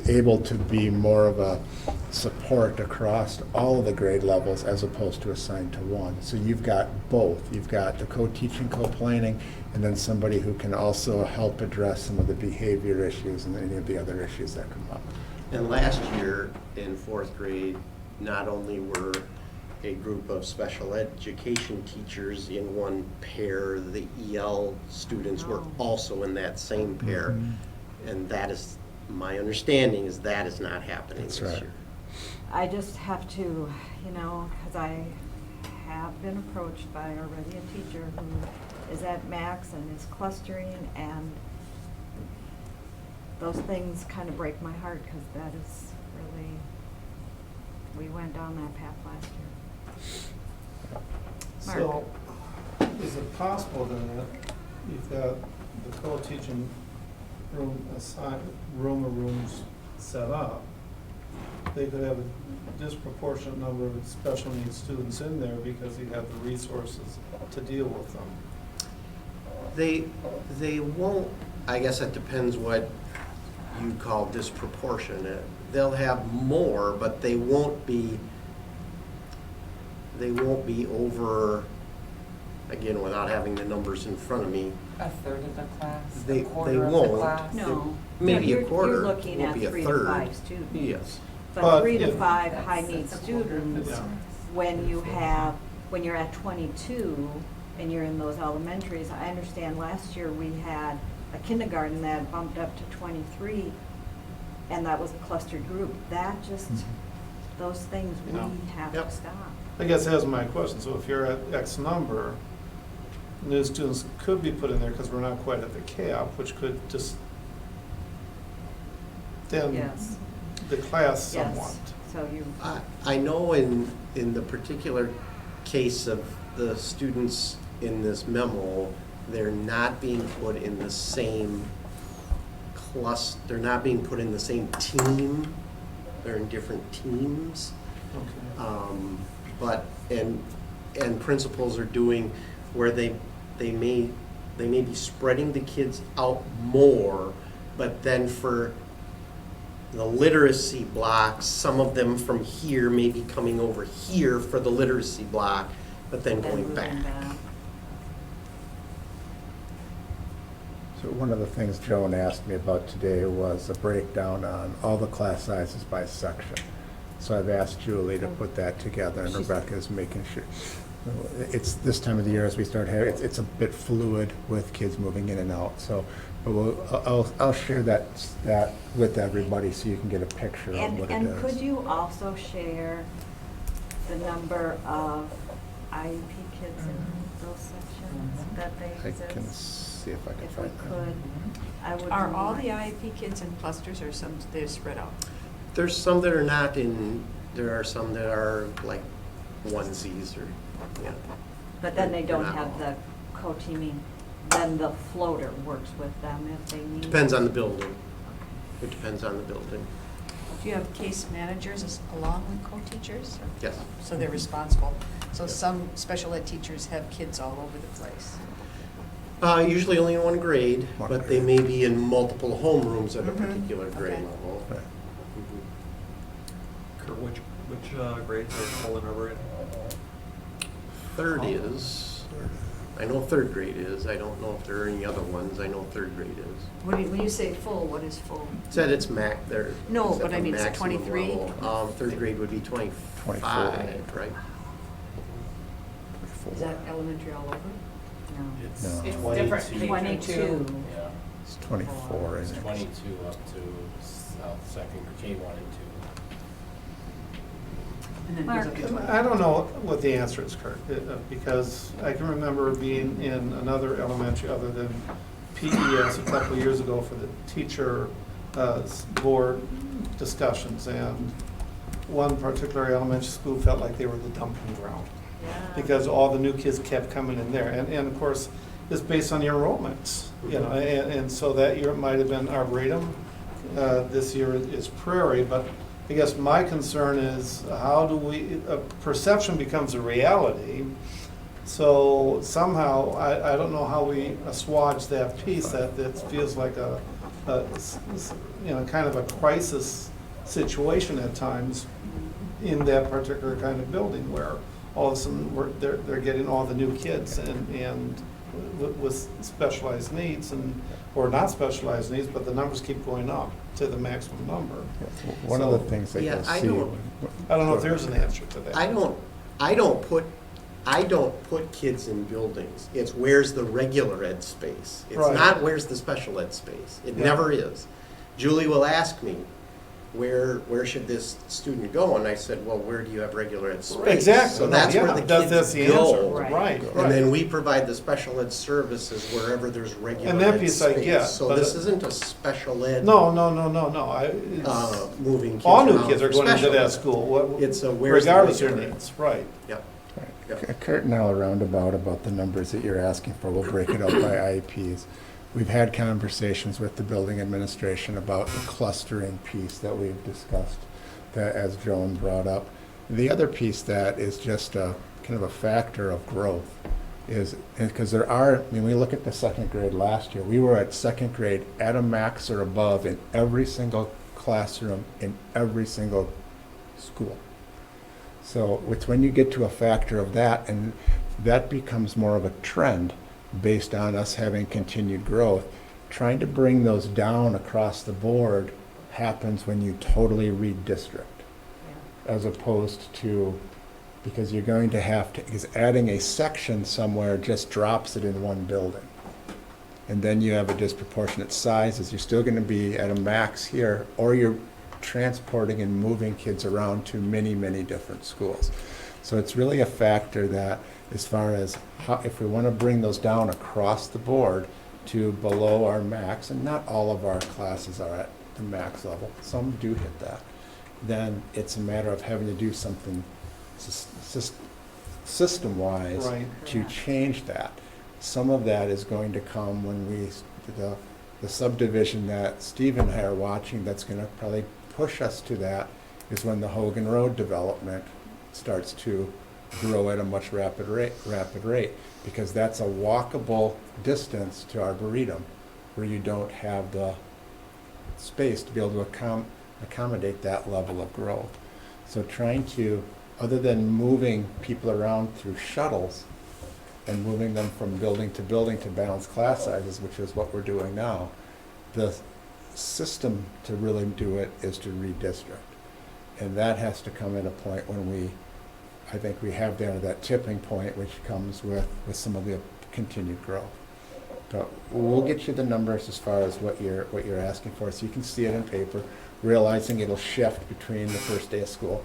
able to be more of a support across all of the grade levels as opposed to assigned to one. So you've got both. You've got the co-teaching, co-planning, and then somebody who can also help address some of the behavior issues and any of the other issues that come up. And last year, in fourth grade, not only were a group of special education teachers in one pair, the EL students were Oh. also in that same pair. And that is, my understanding is that is not happening That's this right. year. I just have to, you know, because I have been approached by already a teacher who is at max and is clustering, and those things kind of break my heart, because that is really, we went down that path last year. So, is it possible then that you've got the co-teaching room assigned, room or rooms set up? They could have a disproportionate number of special needs students in there because you have the resources to deal with them. They won't, I guess it depends what you call disproportionate. They'll have more, but they won't be over, again, without having the numbers in front of me, A third of the class, They- a quarter they of the won't. class? No. maybe You're- a quarter, You're looking won't at be a 3 to third. 5 students. Yes. But But 3 to if- 5 high-need That's a quarter of the students, Yeah. when you're at 22 and you're in those elementaries, I understand last year we had a kindergarten that bumped up to 23, and that was a clustered group. That just, those things we Yeah. have Yep. to stop. I guess that's my question. So if you're at X number, new students could be put in there because we're not quite at the cap, which could just thin Yes, the class somewhat. yes. So you, I know in the particular case of the students in this memo, they're not being put in the same they're not being put in the same team. They're in different teams. Okay. But, and principals are doing where they may be spreading the kids out more, but then for the literacy blocks, some of them from here may be coming over here for the literacy block, but then going moving back. So one of the things Joan asked me about today was a breakdown on all the class sizes by section. So I've asked Julie to put that together, and Rebecca is making sure. It's this time of the year as we start having, it's a bit fluid with kids moving in and out. So, but I'll share that with everybody so you can get a picture of what it is. And could you also share the number of IEP kids in those sections that they I can exist? see if I can If we find that. could, I would Are you all like? the IEP kids in clusters or some, they're spread out? There's some that are not in, there are some that are like onesies or, yeah. But then they don't Not have all. the co-teaming, then the floater works with them if they need. Depends on the building. It depends on the building. Do you have case managers along with co-teachers? or- Yes. So they're responsible. So Yep. some special ed teachers have kids all over the place. Usually only in one grade, One but they grade. may be in multiple homerooms at a Mhm. particular grade Okay. level. Right. Mhm. Kurt, which grades are Full and River in? Third is, I know third grade is, I don't know if there are any other ones, I know third grade is. When you say full, what is full? Said it's there. No, it's at but I the mean, is it maximum 23? level. Third grade would be 25, 24. right? Is that elementary all over? No. No. It's 22. different. 22. Yeah, It's 24, it's isn't it? 22 up to second, K1 and 2. And then Mark. goes up to I don't know what the answer is, Kurt, because I can remember being in another elementary other than PES a couple of years ago for the teacher board discussions, and one particular elementary school felt like they were the dumping ground because all the new kids kept coming in there. And of course, it's based on your enrollments, you know, and so that year it might have been Arboretum. This year is Prairie, but I guess my concern is how do we, perception becomes a reality. So somehow, I don't know how we assuage that piece that feels like you know, kind of a crisis situation at times in that particular kind of building where all of a sudden they're getting all the new kids and with specialized needs or not specialized needs, but the numbers keep going up to the maximum number. One of the things that Yeah, you'll I see. don't- I don't know if there's an answer to that. I don't put kids in buildings. It's where's the regular ed space. It's Right. not where's the special ed space. It Yeah. never is. Julie will ask me, where should this student go? And I said, well, where do you have regular ed space? Exactly. So that's Yeah, where the that's kids the go. answer. Right. Right, And then right. we provide the special ed services wherever there's regular And that ed piece I space. get, So but this it- isn't a special ed. No. Moving kids All new around kids are for going into special that ed. school, It's a where's the regardless of their regular ed. needs, right. Yep. Right. Yep. Kurt and I'll roundabout about the numbers that you're asking for. We'll break it up by IEPs. We've had conversations with the building administration about the clustering piece that we've discussed, that as Joan brought up. The other piece that is just a kind of a factor of growth is, because when we look at the second grade last year, we were at second grade at a max or above in every single classroom in every single school. So it's when you get to a factor of that, and that becomes more of a trend based on us having continued growth. Trying to bring those down across the board happens when you totally redistrict, as opposed to, because you're going to have to, because adding a section somewhere just drops it in one building. And then you have a disproportionate sizes. You're still going to be at a max here, or you're transporting and moving kids around to many, many different schools. So it's really a factor that, as far as how, if we want to bring those down across the board to below our max, and not all of our classes are at the max level, some do hit that, then it's a matter of having to do something system-wise Right. to Correct. change that. Some of that is going to come when the subdivision that Steve and I are watching that's going to probably push us to that is when the Hogan Road development starts to grow at a much rapid rate, because that's a walkable distance to Arboretum where you don't have the space to be able to accommodate that level of growth. So trying to, other than moving people around through shuttles and moving them from building to balance class sizes, which is what we're doing now, the system to really do it is to redistrict. And that has to come at a point when I think we have down to that tipping point, which comes with some of the continued growth. But we'll get you the numbers as far as what you're asking for, so you can see it in paper, realizing it'll shift between the first day of school.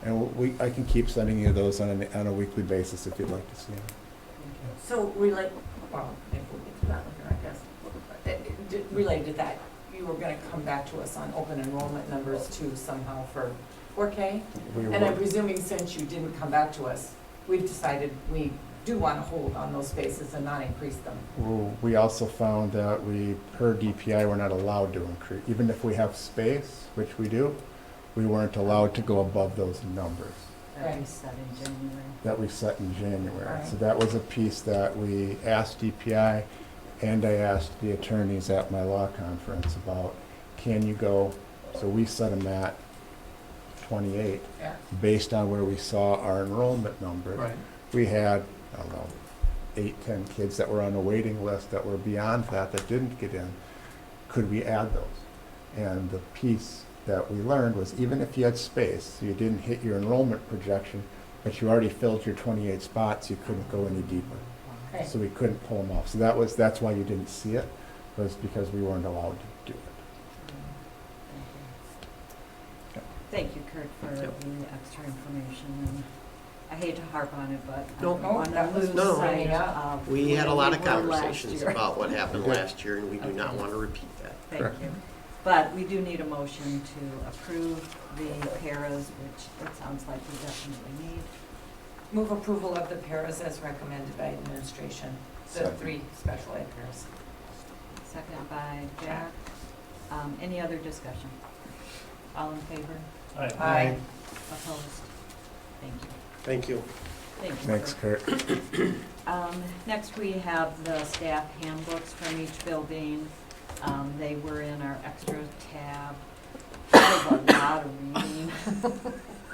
And I can keep sending you those on a weekly basis if you'd like to see them. So well, if we get to that later, I guess. related to that, you were gonna come back to us on open enrollment numbers too somehow for 4K? We And I'm were- presuming since you didn't come back to us, we've decided we do want to hold on those spaces and not increase them. We also found that we, per DPI, we're not allowed to increase, even if we have space, which we do, we weren't allowed to go above those numbers That we set in January. that we set in January. Right. So that was a piece that we asked DPI, and I asked the attorneys at my law conference about, can you go, so we set them at 28, Yeah. based on where we saw our enrollment numbers. We had, I don't know, 8, 10 kids that were on a waiting list that were beyond that didn't get in. Could we add those? And the piece that we learned was even if you had space, so you didn't hit your enrollment projection, but you already filled your 28 spots, you couldn't go any deeper. Okay. So we couldn't pull them off. So that's why you didn't see it, was because we weren't allowed to do it. Thank you, Kurt, for the extra information, and I hate to harp on it, but I No. don't want to That was lose no. sight Yeah. of We had a where lot we of were last conversations year. about what happened We did. last year, and we do not Okay. want to repeat that. Thank Correct. you. But we do need a motion to approve the paras, which it sounds like we definitely need. Move approval of the paras as recommended by administration, the Second. 3 special ed paras. Second by Jack. Any other discussion? All in favor? Aye. Opposed? Thank you. Thank you. Thank you. Thanks, Kurt. Next, we have the staff handbooks from each building. They were in our extra tab. That was a lot of reading.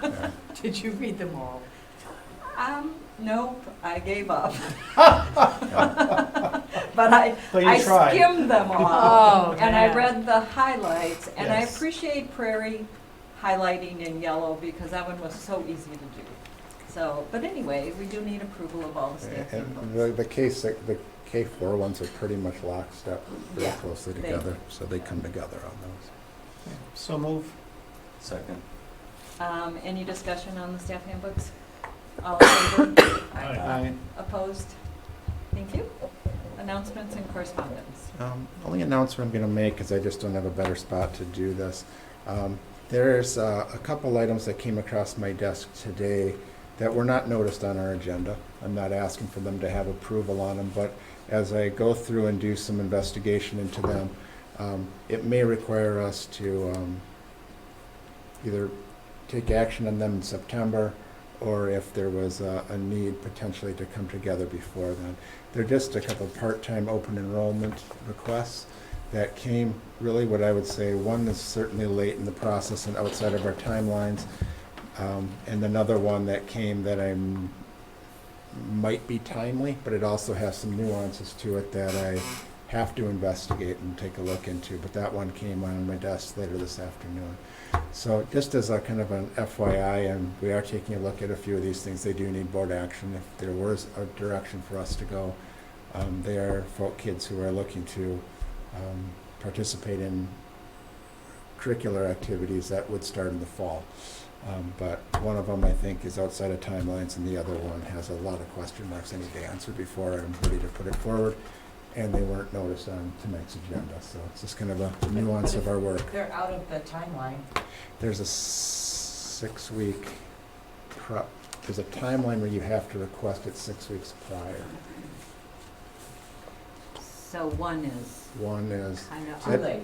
Yeah. Did you read them all? Nope, I gave up. But I you tried. skimmed them all. Oh, And I man. read the highlights, and I Yes. appreciate Prairie highlighting in yellow because that one was so easy to do. So, but anyway, we do need approval of all the staff And handbooks. the K4 ones are pretty much lockstep, very Yeah, closely they- together, so they come together on those. So move. Second. Any discussion on the staff handbooks? All in favor? Aye. Opposed? Thank you. Announcements and correspondence. Only announcement I'm going to make, because I just don't have a better spot to do this. There's a couple items that came across my desk today that were not noticed on our agenda. I'm not asking for them to have approval on them, but as I go through and do some investigation into them, it may require us to either take action on them in September, or if there was a need potentially to come together before then. They're just a couple part-time open enrollment requests that came, really what I would say, one is certainly late in the process and outside of our timelines, and another one that came that might be timely, but it also has some nuances to it that I have to investigate and take a look into, but that one came on my desk later this afternoon. So just as a kind of an FYI, and we are taking a look at a few of these things, they do need board action. If there was a direction for us to go, they are for kids who are looking to participate in curricular activities that would start in the fall. But one of them, I think, is outside of timelines, and the other one has a lot of question marks I need to answer before I'm ready to put it forward. And they weren't noticed on tonight's agenda, so it's just kind of a nuance of our work. They're out of the timeline. There's a 6-week there's a timeline where you have to request it 6 weeks prior. So one is One is, kind of. Too late.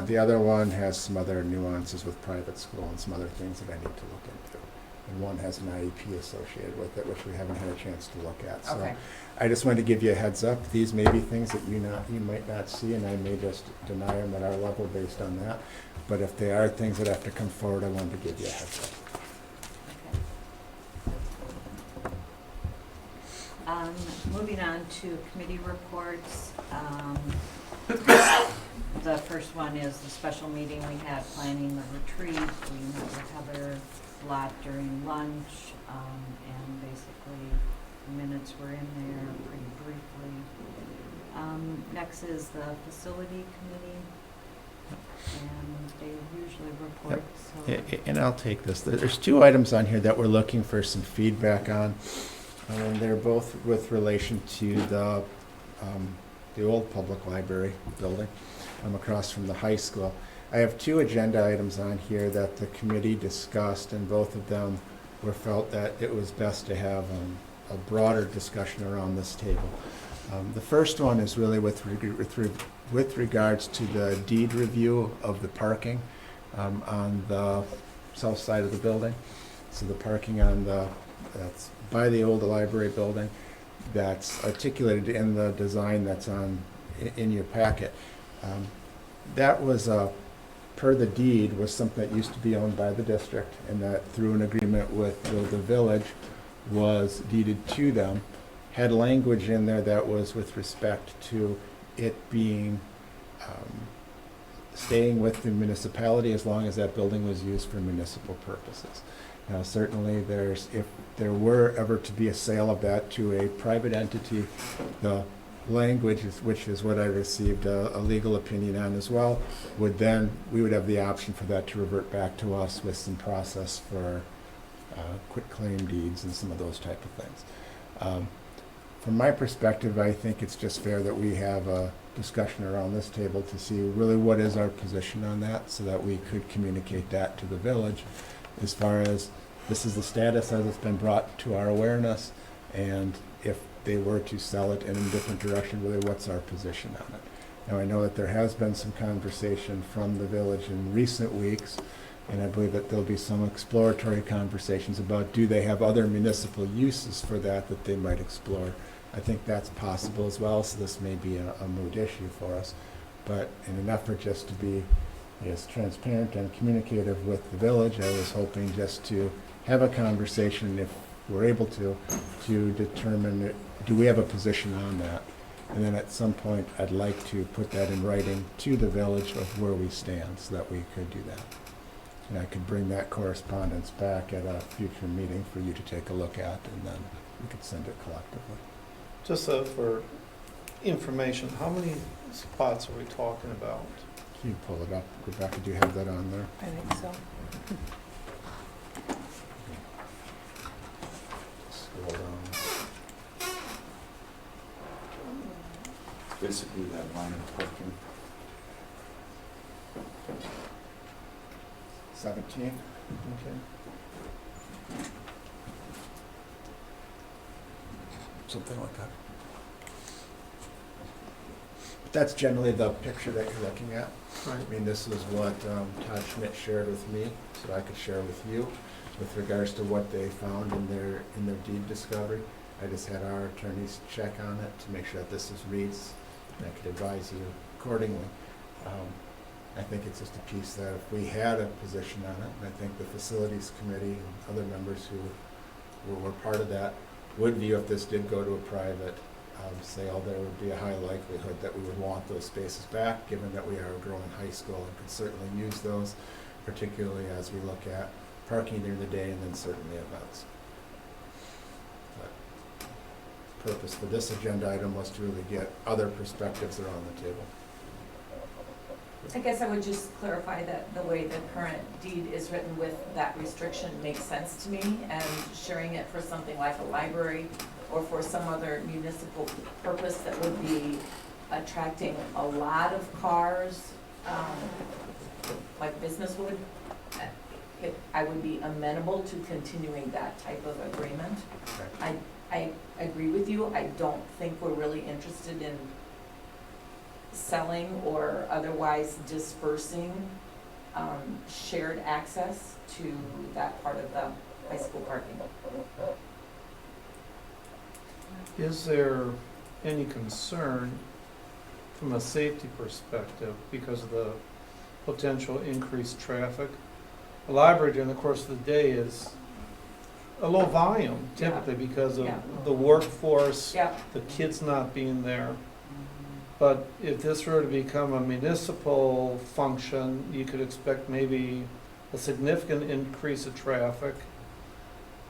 the other one has some other nuances with private school and some other things that I need to look into. And one has an IEP associated with it, which we haven't had a chance to look at. So Okay. I just wanted to give you a heads up. These may be things that you might not see, and I may just deny them at our level based on that. But if they are things that have to come forward, I wanted to give you a heads up. Moving on to committee reports. The first one is the special meeting we had planning the retreat. We met with Heather a lot during lunch, and basically the minutes were in there pretty briefly. Next is the facility committee, and they usually report, so. And I'll take this. There's 2 items on here that we're looking for some feedback on. And they're both with relation to the the old public library building, across from the high school. I have 2 agenda items on here that the committee discussed, and both of them were felt that it was best to have a broader discussion around this table. The first one is really with regards to the deed review of the parking on the south side of the building. So the parking that's by the old library building, that's articulated in the design that's in your packet. That was per the deed, was something that used to be owned by the district, and that through an agreement with the village was deeded to them. Had language in there that was with respect to it being staying with the municipality as long as that building was used for municipal purposes. Now, certainly, if there were ever to be a sale of that to a private entity, the language, which is what I received a legal opinion on as well, we would have the option for that to revert back to us with some process for quitclaim deeds and some of those type of things. From my perspective, I think it's just fair that we have a discussion around this table to see really what is our position on that, so that we could communicate that to the village as far as this is the status as it's been brought to our awareness, and if they were to sell it in a different direction, really what's our position on it. Now, I know that there has been some conversation from the village in recent weeks, and I believe that there'll be some exploratory conversations about do they have other municipal uses for that they might explore. I think that's possible as well, so this may be a moot issue for us. But in an effort just to be as transparent and communicative with the village, I was hoping just to have a conversation, if we're able to determine, do we have a position on that? And then at some point, I'd like to put that in writing to the village of where we stand, so that we could do that. And I could bring that correspondence back at a future meeting for you to take a look at, and then we could send it collectively. Just for information, how many spots are we talking about? Can you pull it up? Rebecca, do you have that on there? I think so. Scroll down. Basically, that line of parking. 17? Okay. Something like that. But that's generally the picture that you're looking at. Right. I mean, this is what Todd Schmidt shared with me, so I could share with you with regards to what they found in their deed discovery. I just had our attorneys check on it to make sure that this reads, and I could advise you accordingly. I think it's just a piece that if we had a position on it, and I think the facilities committee and other members who were part of that would view, if this did go to a private sale, there would be a high likelihood that we would want those spaces back, given that we are a growing high school and could certainly use those, particularly as we look at parking during the day and then certainly events. But the purpose for this agenda item was to really get other perspectives around the table. I guess I would just clarify that the way the current deed is written with that restriction makes sense to me, and sharing it for something like a library or for some other municipal purpose that would be attracting a lot of cars, like business would, I would be amenable to continuing that type of agreement. I agree with you. I don't think we're really interested in selling or otherwise dispersing shared access to that part of the high school parking. Is there any concern from a safety perspective because of the potential increased traffic? A library during the course of the day is a low volume typically because of the workforce, the kids not being there. But if this were to become a municipal function, you could expect maybe a significant increase of traffic.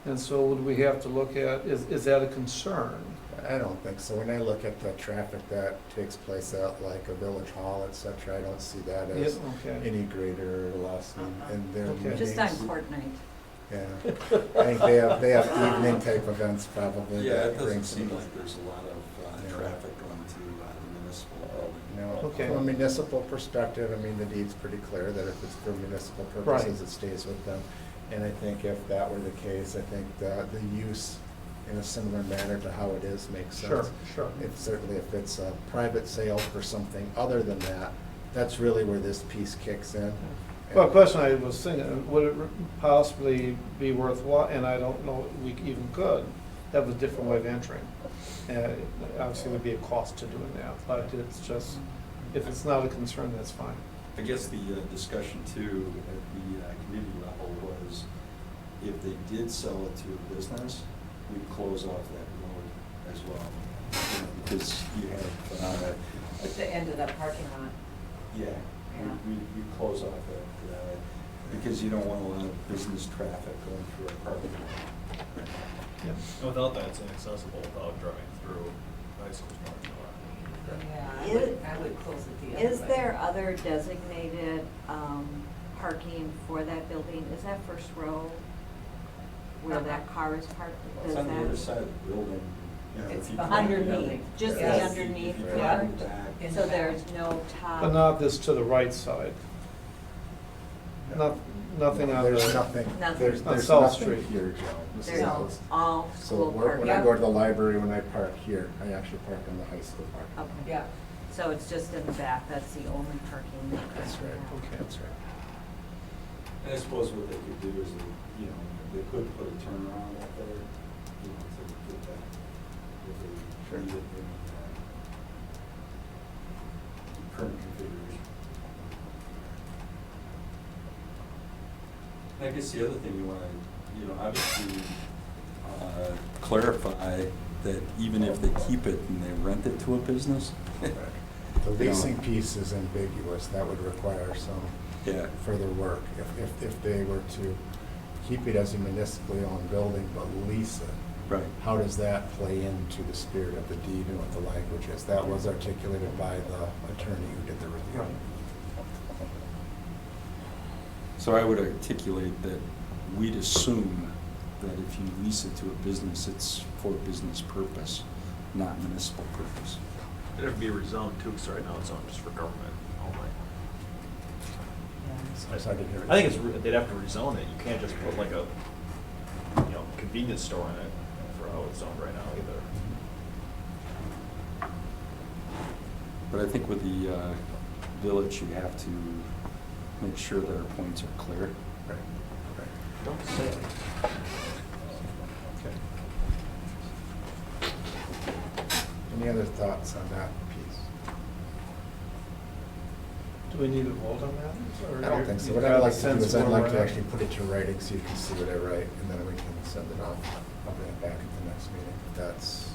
And so would we have to look at, is that a concern? I don't think so. When I look at the traffic that takes place at like a village hall, et cetera, I don't see that as any greater or less in their meetings. Just on court night. Yeah, I think they have evening type events probably. Yeah, that it doesn't bring seem some- like there's a lot of traffic going to the municipal building. You know, Okay. from a municipal perspective, I mean, the deed's pretty clear that if it's for municipal purposes, it stays with them. And I think if that were the case, I think the use in a similar manner to how it is makes sense. Sure, sure. If, certainly if it's a private sale for something other than that, that's really where this piece kicks in. Well, a question I was thinking, would it possibly be worthwhile, and I don't know if we even could, have a different way of entering? Obviously, there'd be a cost to doing that, but it's just, if it's not a concern, that's fine. I guess the discussion too at the committee level was if they did sell it to a business, we'd close off that road as well. You know, because you have, At the end of that parking lot. yeah, Yeah. we close off that, because you don't want a lot of business traffic going through a parking lot. Yep. And without that, it's inaccessible without driving through high school's parking lot. Yeah, I would close it the other way. Is there other designated parking for that building? Is that first row where that car is parked? It's Does on the that- other side of the building. You know, It's if you behind come- the Underneath, building. just the Yes. underneath If you part? come back, In So the back. there's no top? But not this to the right side? Nothing on There's the, nothing, Nothing. there's On there's South nothing Street. here, Joe. This is There's all- all So school when parking? I go to the library, when I park here, I actually park in the high school park. Okay. Yeah. So it's just in the back, that's the only parking? that That's we right, have. Okay. that's right. And I suppose what they could do is, you know, they could put a turnaround up there, you know, to get that, if they need it in current configuration. And I guess the other thing you want to, you know, obviously clarify that even if they keep it and they rent it to a business. The leasing piece is ambiguous, that would require some Yeah. further work. If they were to keep it as a municipally owned building but lease it, Right. how does that play into the spirit of the deed and what the language is? That was articulated by the attorney who did the review. Right. So I would articulate that we'd assume that if you lease it to a business, it's for business purpose, not municipal purpose. It'd have to be rezoned too, because right now it's zoned just for government only. I'm sorry, I didn't hear. I think it's, they'd have to rezone it. You can't just put like a, you know, convenience store in it for how it's zoned right now either. But I think with the village, you have to make sure that our points are clear. Right, right. Don't say it. Okay. Any other thoughts on that piece? do we need to vote on that? Or I don't think so. you What got I'd a like to do sense is I'd where like to we're at? actually put it to writing so you can see what I write, and then we can send it off. I'll bring it back at the next meeting, if that's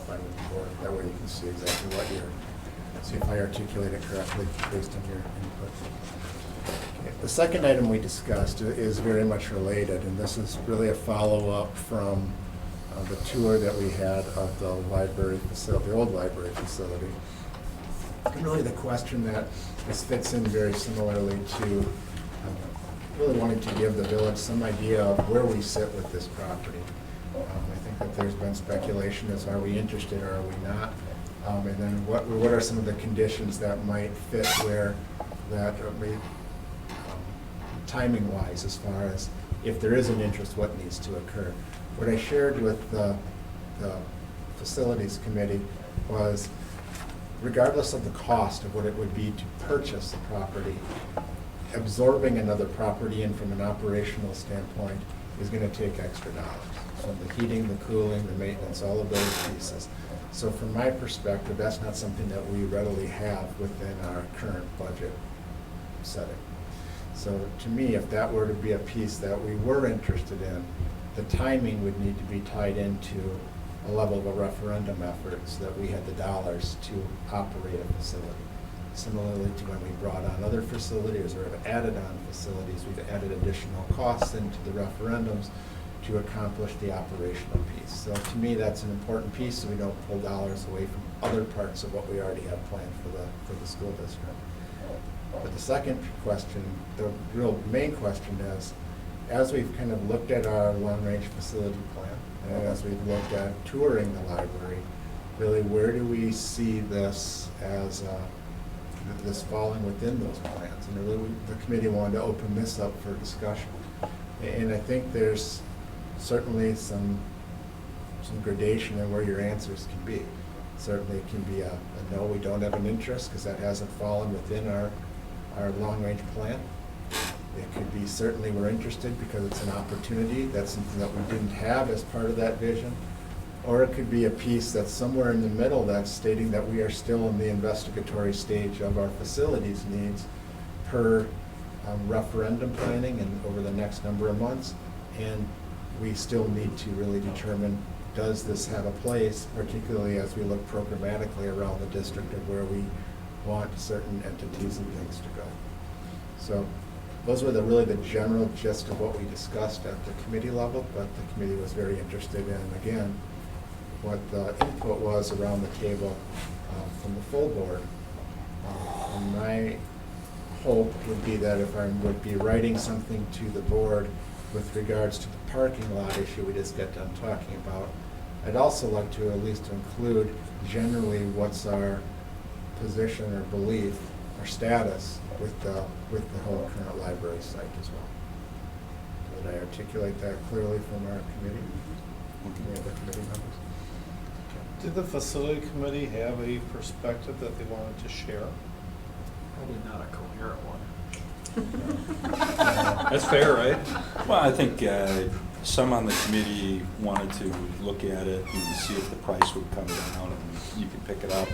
fine with the board. That way you can see exactly what you're, see if I articulate it correctly based on your input. Okay, the second item we discussed is very much related, and this is really a follow-up from the tour that we had of the library facility, the old library facility. And really the question that this fits in very similarly to really wanting to give the village some idea of where we sit with this property. I think that there's been speculation as are we interested or are we not? And then what are some of the conditions that might fit where that may, timing-wise, as far as if there is an interest, what needs to occur. What I shared with the facilities committee was regardless of the cost of what it would be to purchase the property, absorbing another property in from an operational standpoint is going to take extra dollars. So the heating, the cooling, the maintenance, all of those pieces. So from my perspective, that's not something that we readily have within our current budget setting. So to me, if that were to be a piece that we were interested in, the timing would need to be tied into a level of a referendum effort so that we had the dollars to operate a facility. Similarly to when we brought on other facilities or have added on facilities, we've added additional costs into the referendums to accomplish the operational piece. So to me, that's an important piece so we don't pull dollars away from other parts of what we already have planned for the school district. But the second question, the real main question is, as we've kind of looked at our long-range facility plan, and as we've looked at touring the library, really, where do we see this as, this falling within those plans? And really, the committee wanted to open this up for discussion. And I think there's certainly some gradation in where your answers can be. Certainly it can be a no, we don't have an interest, because that hasn't fallen within our long-range plan. It could be certainly we're interested because it's an opportunity, that's something that we didn't have as part of that vision. Or it could be a piece that's somewhere in the middle that's stating that we are still in the investigatory stage of our facilities needs per referendum planning and over the next number of months. And we still need to really determine, does this have a place, particularly as we look programmatically around the district of where we want certain entities and things to go. So those were really the general gist of what we discussed at the committee level, but the committee was very interested in, again, what the input was around the table from the full board. And my hope would be that if I would be writing something to the board with regards to the parking lot issue we just got done talking about, I'd also like to at least include generally what's our position or belief or status with the whole current library site as well. Did I articulate that clearly from our committee? Any other committee members? Did the facility committee have a perspective that they wanted to share? Probably not a coherent one. That's fair, right? Well, I think some on the committee wanted to look at it and see if the price would come down and you could pick it up,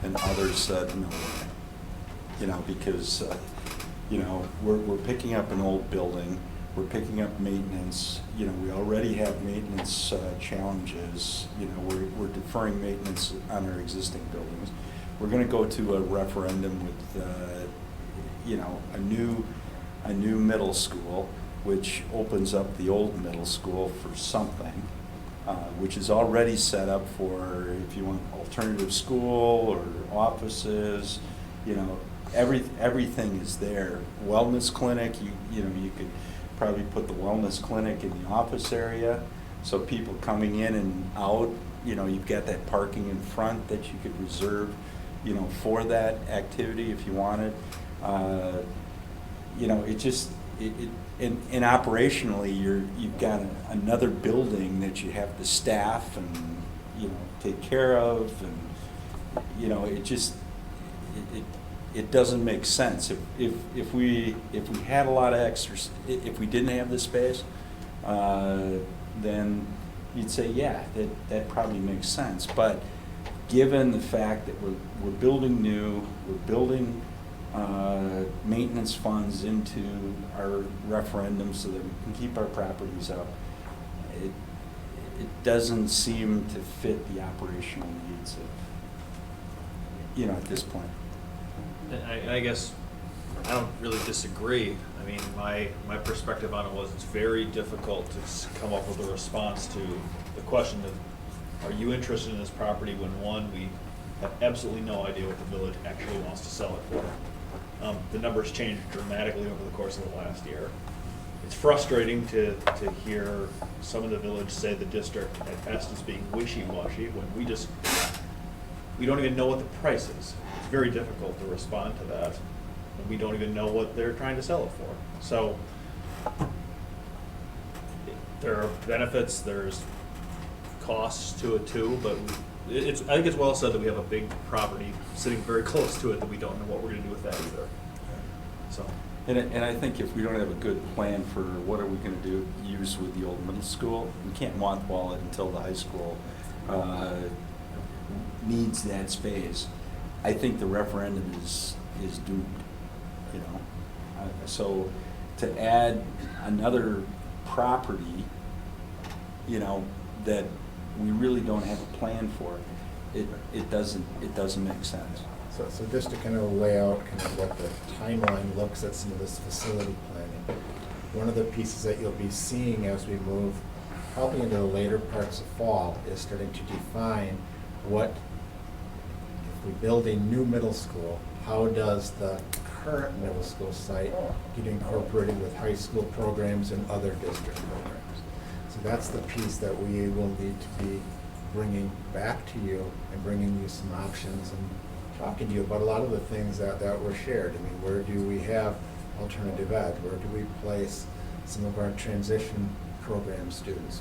and others said no. You know, because we're picking up an old building, we're picking up maintenance. You know, we already have maintenance challenges. You know, we're deferring maintenance on our existing buildings. We're going to go to a referendum with a new middle school, which opens up the old middle school for something, which is already set up for, if you want, alternative school or offices. You know, everything is there. Wellness clinic, you could probably put the wellness clinic in the office area, so people coming in and out, you've got that parking in front that you could reserve, for that activity if you wanted. And operationally, you've got another building that you have to staff and, take care of, and, it doesn't make sense. If we had a lot of extra, if we didn't have this space, then you'd say, yeah, that probably makes sense. But given the fact that we're building new, we're building maintenance funds into our referendum so that we can keep our properties up, it doesn't seem to fit the operational needs of, at this point. I guess I don't really disagree. I mean, my perspective on it was it's very difficult to come up with a response to the question of, are you interested in this property when, one, we have absolutely no idea what the village actually wants to sell it for. The numbers changed dramatically over the course of the last year. It's frustrating to hear some of the village say the district at best is being wishy-washy when we don't even know what the price is. It's very difficult to respond to that, and we don't even know what they're trying to sell it for. So there are benefits, there's costs to it too, but I think it's well said that we have a big property sitting very close to it that we don't know what we're going to do with that either. So. And I think if we don't have a good plan for what are we going to use with the old middle school, we can't mothball it until the high school needs that space. I think the referendum is doomed, so to add another property, that we really don't have a plan for, it doesn't make sense. So just to kind of lay out kind of what the timeline looks at some of this facility planning, one of the pieces that you'll be seeing as we move probably into the later parts of fall is starting to define what, if we build a new middle school, how does the current middle school site get incorporated with high school programs and other district programs? So that's the piece that we will need to be bringing back to you and bringing you some options and talking to you about a lot of the things that were shared. I mean, where do we have alternative ed? Where do we place some of our transition program students?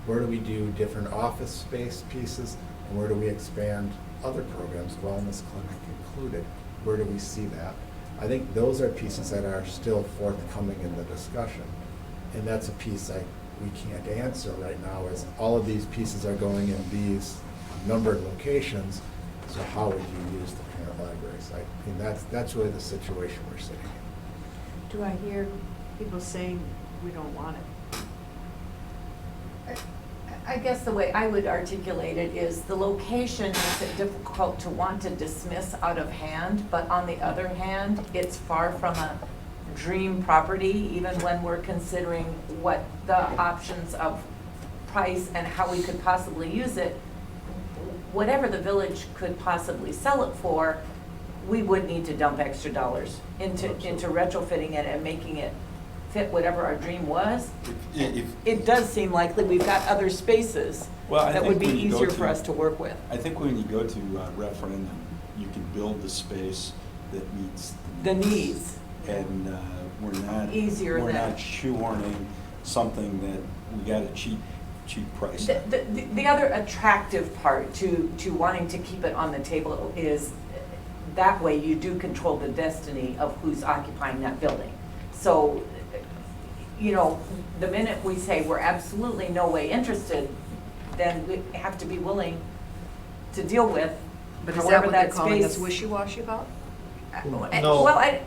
Where do we do different office space pieces? And where do we expand other programs, wellness clinic included? Where do we see that? I think those are pieces that are still forthcoming in the discussion. And that's a piece we can't answer right now, is all of these pieces are going in these numbered locations, so how would you use the parent libraries? I mean, that's really the situation we're sitting in. Do I hear people saying we don't want it? I guess the way I would articulate it is the location makes it difficult to want to dismiss out of hand, but on the other hand, it's far from a dream property, even when we're considering what the options of price and how we could possibly use it. Whatever the village could possibly sell it for, we would need to dump extra dollars into retrofitting it and making it fit whatever our dream was. It does seem likely we've got other spaces that would be easier for us to work with. I think when you go to referendum, you can build the space that meets the needs. And we're not shoehorning something that we got a cheap price. The other attractive part to wanting to keep it on the table is that way you do control the destiny of who's occupying that building. So, you know, the minute we say we're absolutely no way interested, then we have to be willing to deal with But is that however what they're that calling us space. wishy-washy about? No. Well,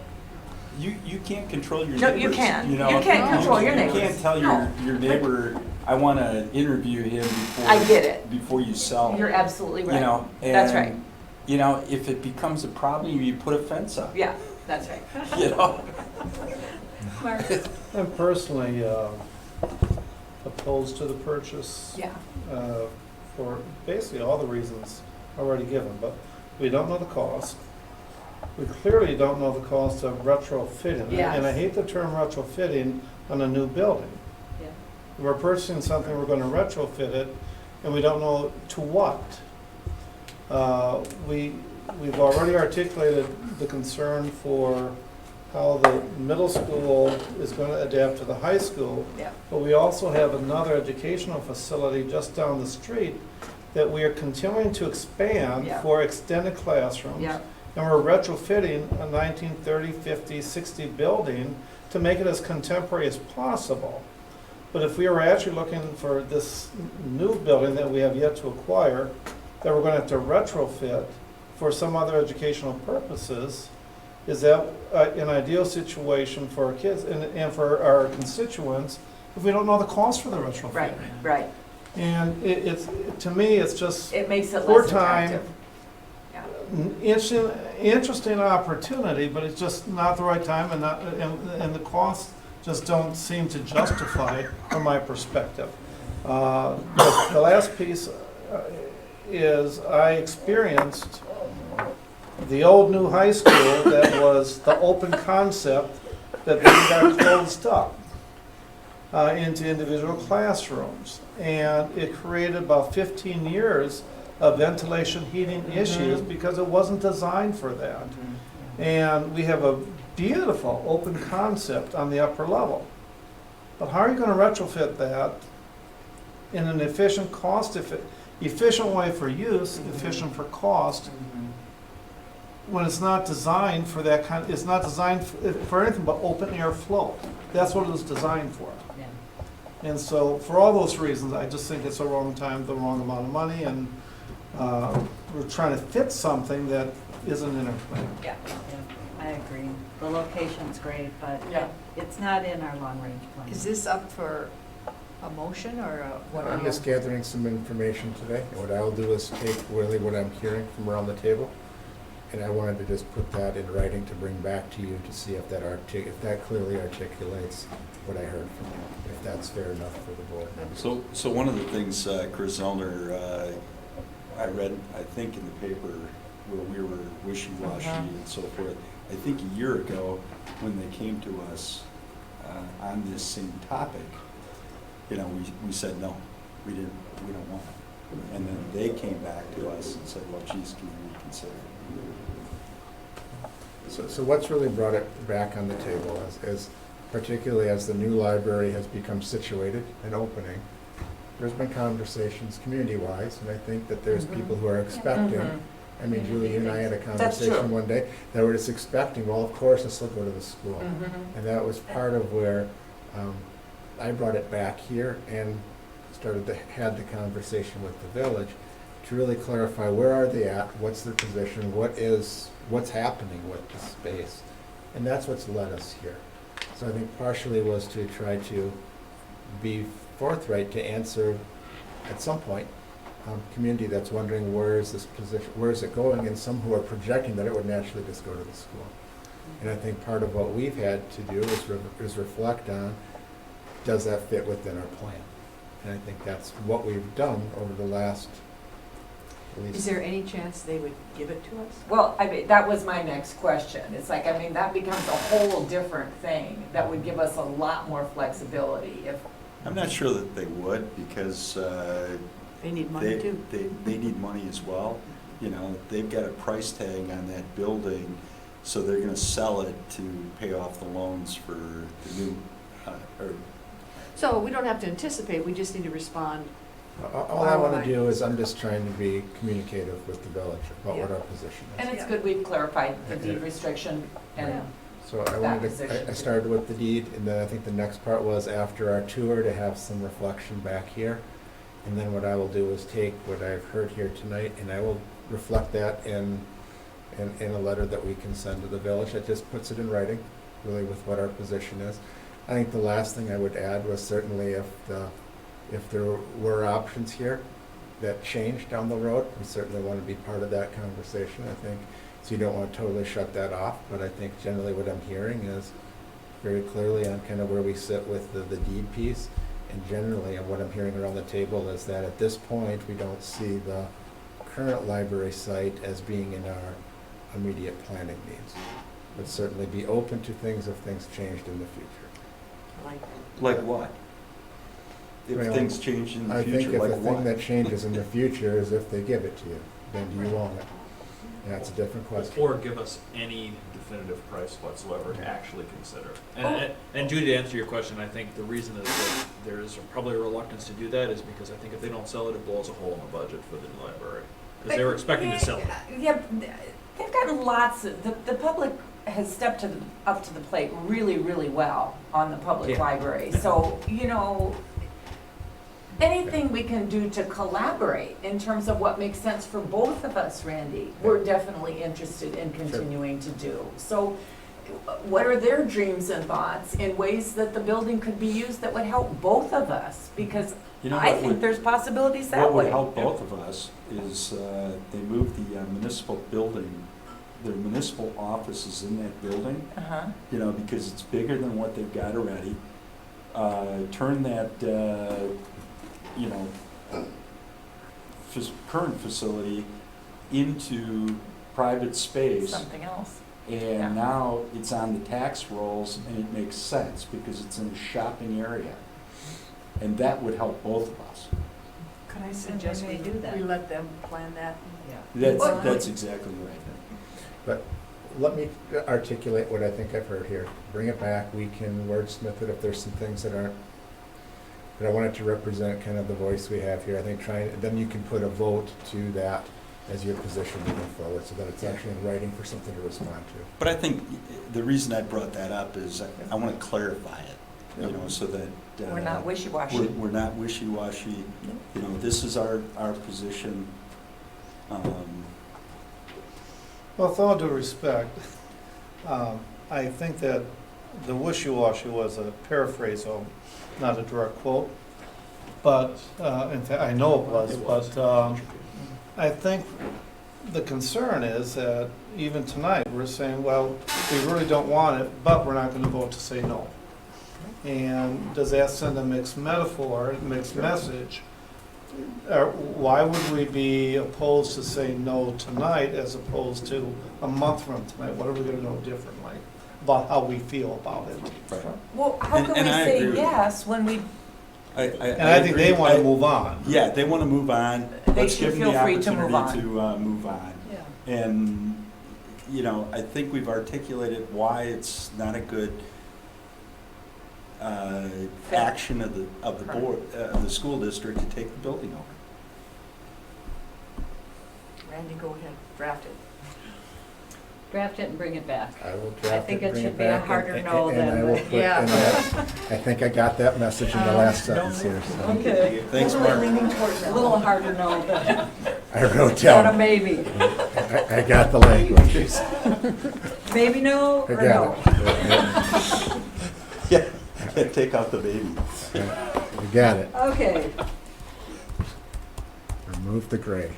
You can't control your No, neighbors. you can't. know? You can't control your neighbors. You can't tell No. your neighbor, I want to interview him before. I get it. Before you sell. You're absolutely right. You know, That's and, right. You know, if it becomes a problem, you put a fence up. Yeah, that's right. You know. Mark? I'm personally opposed to the purchase. Yeah. For basically all the reasons already given, but we don't know the cost. We clearly don't know the cost of retrofitting. Yes. And I hate the term retrofitting on a new building. Yeah. We're purchasing something, we're gonna retrofit it, and we don't know to what. We've already articulated the concern for how the middle school is going to adapt to the high school. Yeah. But we also have another educational facility just down the street that we are continuing to expand Yeah. for extended classrooms. Yeah. And we're retrofitting a 1930, 50, 60 building to make it as contemporary as possible. But if we were actually looking for this new building that we have yet to acquire, that we're going to have to retrofit for some other educational purposes, is that an ideal situation for our kids and for our constituents if we don't know the cost for the retrofit? Right, right. And to me, it's just It makes it poor less time, attractive. Yeah. interesting opportunity, but it's just not the right time, and the costs just don't seem to justify it from my perspective. The last piece is I experienced the old new high school that was the open concept that then got closed up into individual classrooms. And it created about 15 years of ventilation, heating issues because it wasn't designed for that. And we have a beautiful open concept on the upper level. But how are you going to retrofit that in an efficient, efficient way for use, efficient for cost, when it's not designed for that kind, it's not designed for anything but open air flow. That's what it was designed for. Yeah. And so for all those reasons, I just think it's the wrong time, the wrong amount of money, and we're trying to fit something that isn't in our plan. Yeah, I agree. The location's great, but Yeah. it's not in our long-range plan. Is this up for a motion or what? I'm just gathering some information today, and what I'll do is take really what I'm hearing from around the table, and I wanted to just put that in writing to bring back to you to see if that clearly articulates what I heard from you, if that's fair enough for the board. So one of the things, Chris Zellner, I read, I think in the paper where we were wishy-washy and so forth, I think a year ago when they came to us on this same topic, you know, we said no, we don't want it. And then they came back to us and said, well, geez, can you reconsider? So what's really brought it back on the table is particularly as the new library has become situated and opening, there's been conversations community-wise, and I think that there's people who are expecting. Mhm. I mean, Julie, you and I had a That's true. conversation one day that we're just expecting, well, of course, this will go to the school. Mhm. And that was part of where I brought it back here and had the conversation with the village to really clarify where are they at, what's their position, what's happening with the space. And that's what's led us here. So I think partially was to try to be forthright to answer at some point community that's wondering where is this position, where is it going, and some who are projecting that it would naturally just go to the school. And I think part of what we've had to do is reflect on, does that fit within our plan? And I think that's what we've done over the last, at least. Is there any chance they would give it to us? Well, I mean, that was my next question. It's like, I mean, that becomes a whole different thing that would give us a lot more flexibility if, I'm not sure that they would, because They need money they, too. they need money as well. You know, they've got a price tag on that building, so they're gonna sell it to pay off the loans for the new, or So we don't have to anticipate, we just need to respond. All I want to do is I'm just trying to be communicative with the village about what Yeah. our position and is. it's good we've clarified the deed restriction and, So I that wanted position. I started with the deed, and then I think the next part was after our tour to have some reflection back here. And then what I will do is take what I've heard here tonight, and I will reflect that in a letter that we can send to the village that just puts it in writing, really with what our position is. I think the last thing I would add was certainly if there were options here that change down the road, we certainly want to be part of that conversation, I think. So you don't want to totally shut that off, but I think generally what I'm hearing is very clearly on kind of where we sit with the deed piece. And generally, and what I'm hearing around the table is that at this point, we don't see the current library site as being in our immediate planning needs. But certainly be open to things if things changed in the future. like what? If Well, things change in the I think future, if like the thing what? that changes in the future is if they give it to you, then do you own it? That's a different question. Or give us any definitive price whatsoever to actually consider. And Judy, to answer your question, I think the reason is that there is probably a reluctance to do that is because I think if they don't sell it, it blows a hole in the budget for the new library. Because they were expecting to sell it. yeah, they've got lots of, the public has stepped up to the plate really, really well on the public Yeah. library. So, you know, anything we can do to collaborate in terms of what makes sense for both of us, Randy, we're definitely interested in continuing to do. So what are their dreams and thoughts in ways that the building could be used that would help both of us? Because You know I what think would- there's possibilities that What would way. help both of us is they moved the municipal building, the municipal offices in that building, Uh-huh. you know, because it's bigger than what they've got already. Turn that, you know, current facility into private space. Something else. And Yeah. now it's on the tax rolls and it makes sense because it's in a shopping area. And that would help both of us. Could I suggest may do that. we let them plan that? That's exactly right. But let me articulate what I think I've heard here. Bring it back, we can wordsmith it if there's some things that aren't, but I want it to represent kind of the voice we have here. I think then you can put a vote to that as your position moving forward, so that it's actually in writing for something to respond to. But I think the reason I brought that up is I want to clarify it, you know, so that. We're not wishy-washy. We're not wishy-washy, you know, this is our position. Well, with all due respect, I think that the wishy-washy was a paraphrase, not a direct quote. But, in fact, I know it was, but I think the concern is that even tonight, we're saying, well, we really don't want it, but we're not going to vote to say no. And does that send a mixed metaphor, mixed message? Why would we be opposed to saying no tonight as opposed to a month from tonight? What are we going to know differently about how we feel about it? Right. Well, how And- can and we I say agree with you. yes when we And I think they want to move on. Yeah, they want to move on. They Let's should give them the feel free to move opportunity to move on. Yeah. And, you know, I think we've articulated why it's not a good action of the board, of the school district to take the building over. Randy, go ahead, draft it. Draft it and bring it back. I will I draft think it, it bring should it be a back, harder and- no and I than will the- put Yeah. in that- I think I got that message in the last sentence here, so Okay. Thanks, Totally Mark. leaning towards A that. little harder no than, I wrote not a down, maybe. I got the language. Maybe no I or got no. it. Yeah, take out the baby. I got it. Okay. Remove the gray.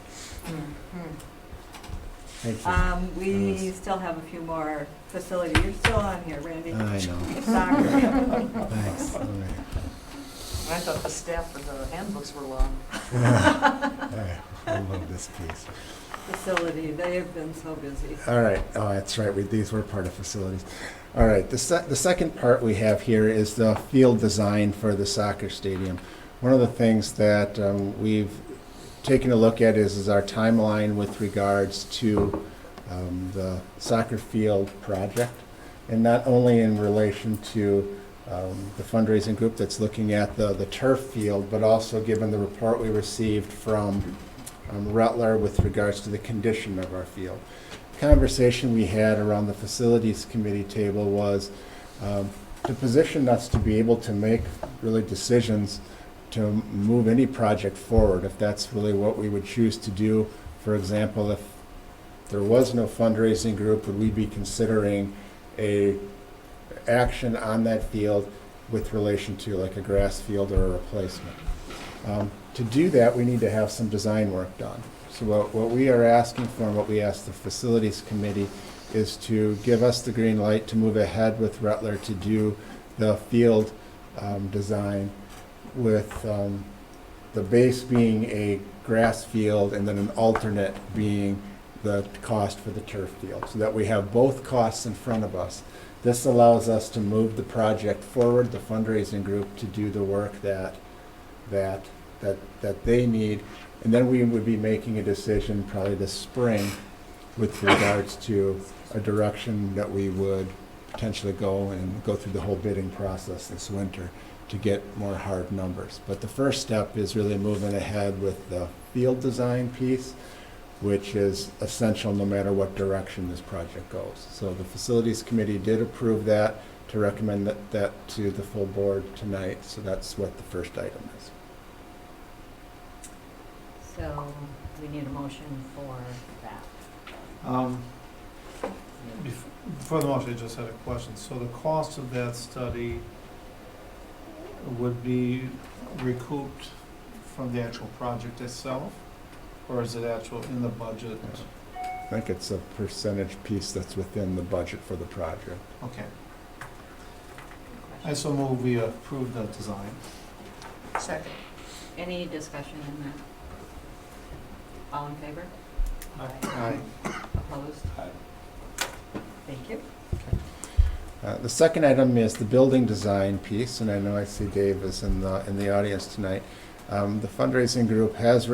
Thank you. We still have a few more facilities. You're still on here, Randy. I know. Soccer, Thanks. All right. I thought the staff for the handbooks were long. I love this piece. facility, they have been so busy. All right, oh, that's right, these were part of facilities. All right, the second part we have here is the field design for the soccer stadium. One of the things that we've taken a look at is our timeline with regards to the soccer field project, and not only in relation to the fundraising group that's looking at the turf field, but also given the report we received from Rutler with regards to the condition of our field. Conversation we had around the facilities committee table was to position us to be able to make really decisions to move any project forward, if that's really what we would choose to do. For example, if there was no fundraising group, would we be considering a action on that field with relation to like a grass field or a replacement? To do that, we need to have some design work done. So what we are asking for, and what we asked the facilities committee, is to give us the green light to move ahead with Rutler to do the field design, with the base being a grass field and then an alternate being the cost for the turf field, so that we have both costs in front of us. This allows us to move the project forward, the fundraising group to do the work that they need, and then we would be making a decision probably this spring with regards to a direction that we would potentially go through the whole bidding process this winter to get more hard numbers. But the first step is really moving ahead with the field design piece, which is essential no matter what direction this project goes. So the facilities committee did approve that, to recommend that to the full board tonight. So that's what the first item is. So we need a motion for that. Before the motion, I just had a question. So the cost of that study would be recouped from the actual project itself? Or is it actual in the budget? I think it's a percentage piece that's within the budget for the project. Okay. I so move we approve the design. Second. Any discussion in that? All in favor? Aye. Opposed? Thank you. The second item is the building design piece, and I know I see Dave is in the audience tonight. The fundraising group has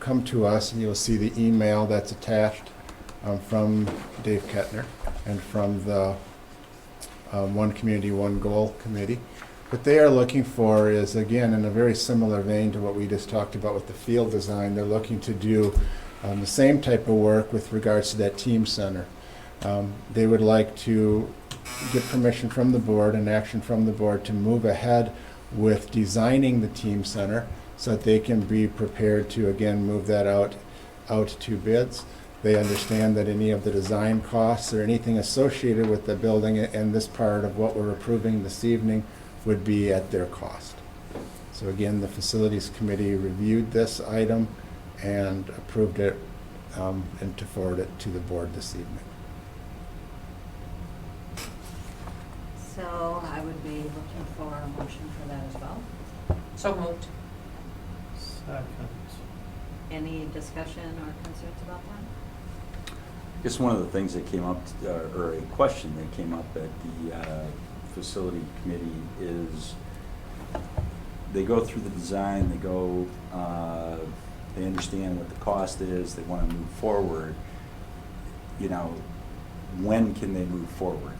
come to us, and you'll see the email that's attached from Dave Kettner and from the One Community, One Goal Committee. What they are looking for is, again, in a very similar vein to what we just talked about with the field design, they're looking to do the same type of work with regards to that team center. They would like to get permission from the board and action from the board to move ahead with designing the team center so that they can be prepared to, again, move that out to bids. They understand that any of the design costs or anything associated with the building and this part of what we're approving this evening would be at their cost. So again, the facilities committee reviewed this item and approved it and to forward it to the board this evening. So I would be looking for a motion for that as well. So moved. Second. Any discussion or concerns about that? I guess one of the things that came up, or a question that came up at the facility committee is, they go through the design, they understand what the cost is, they want to move forward, you know, when can they move forward?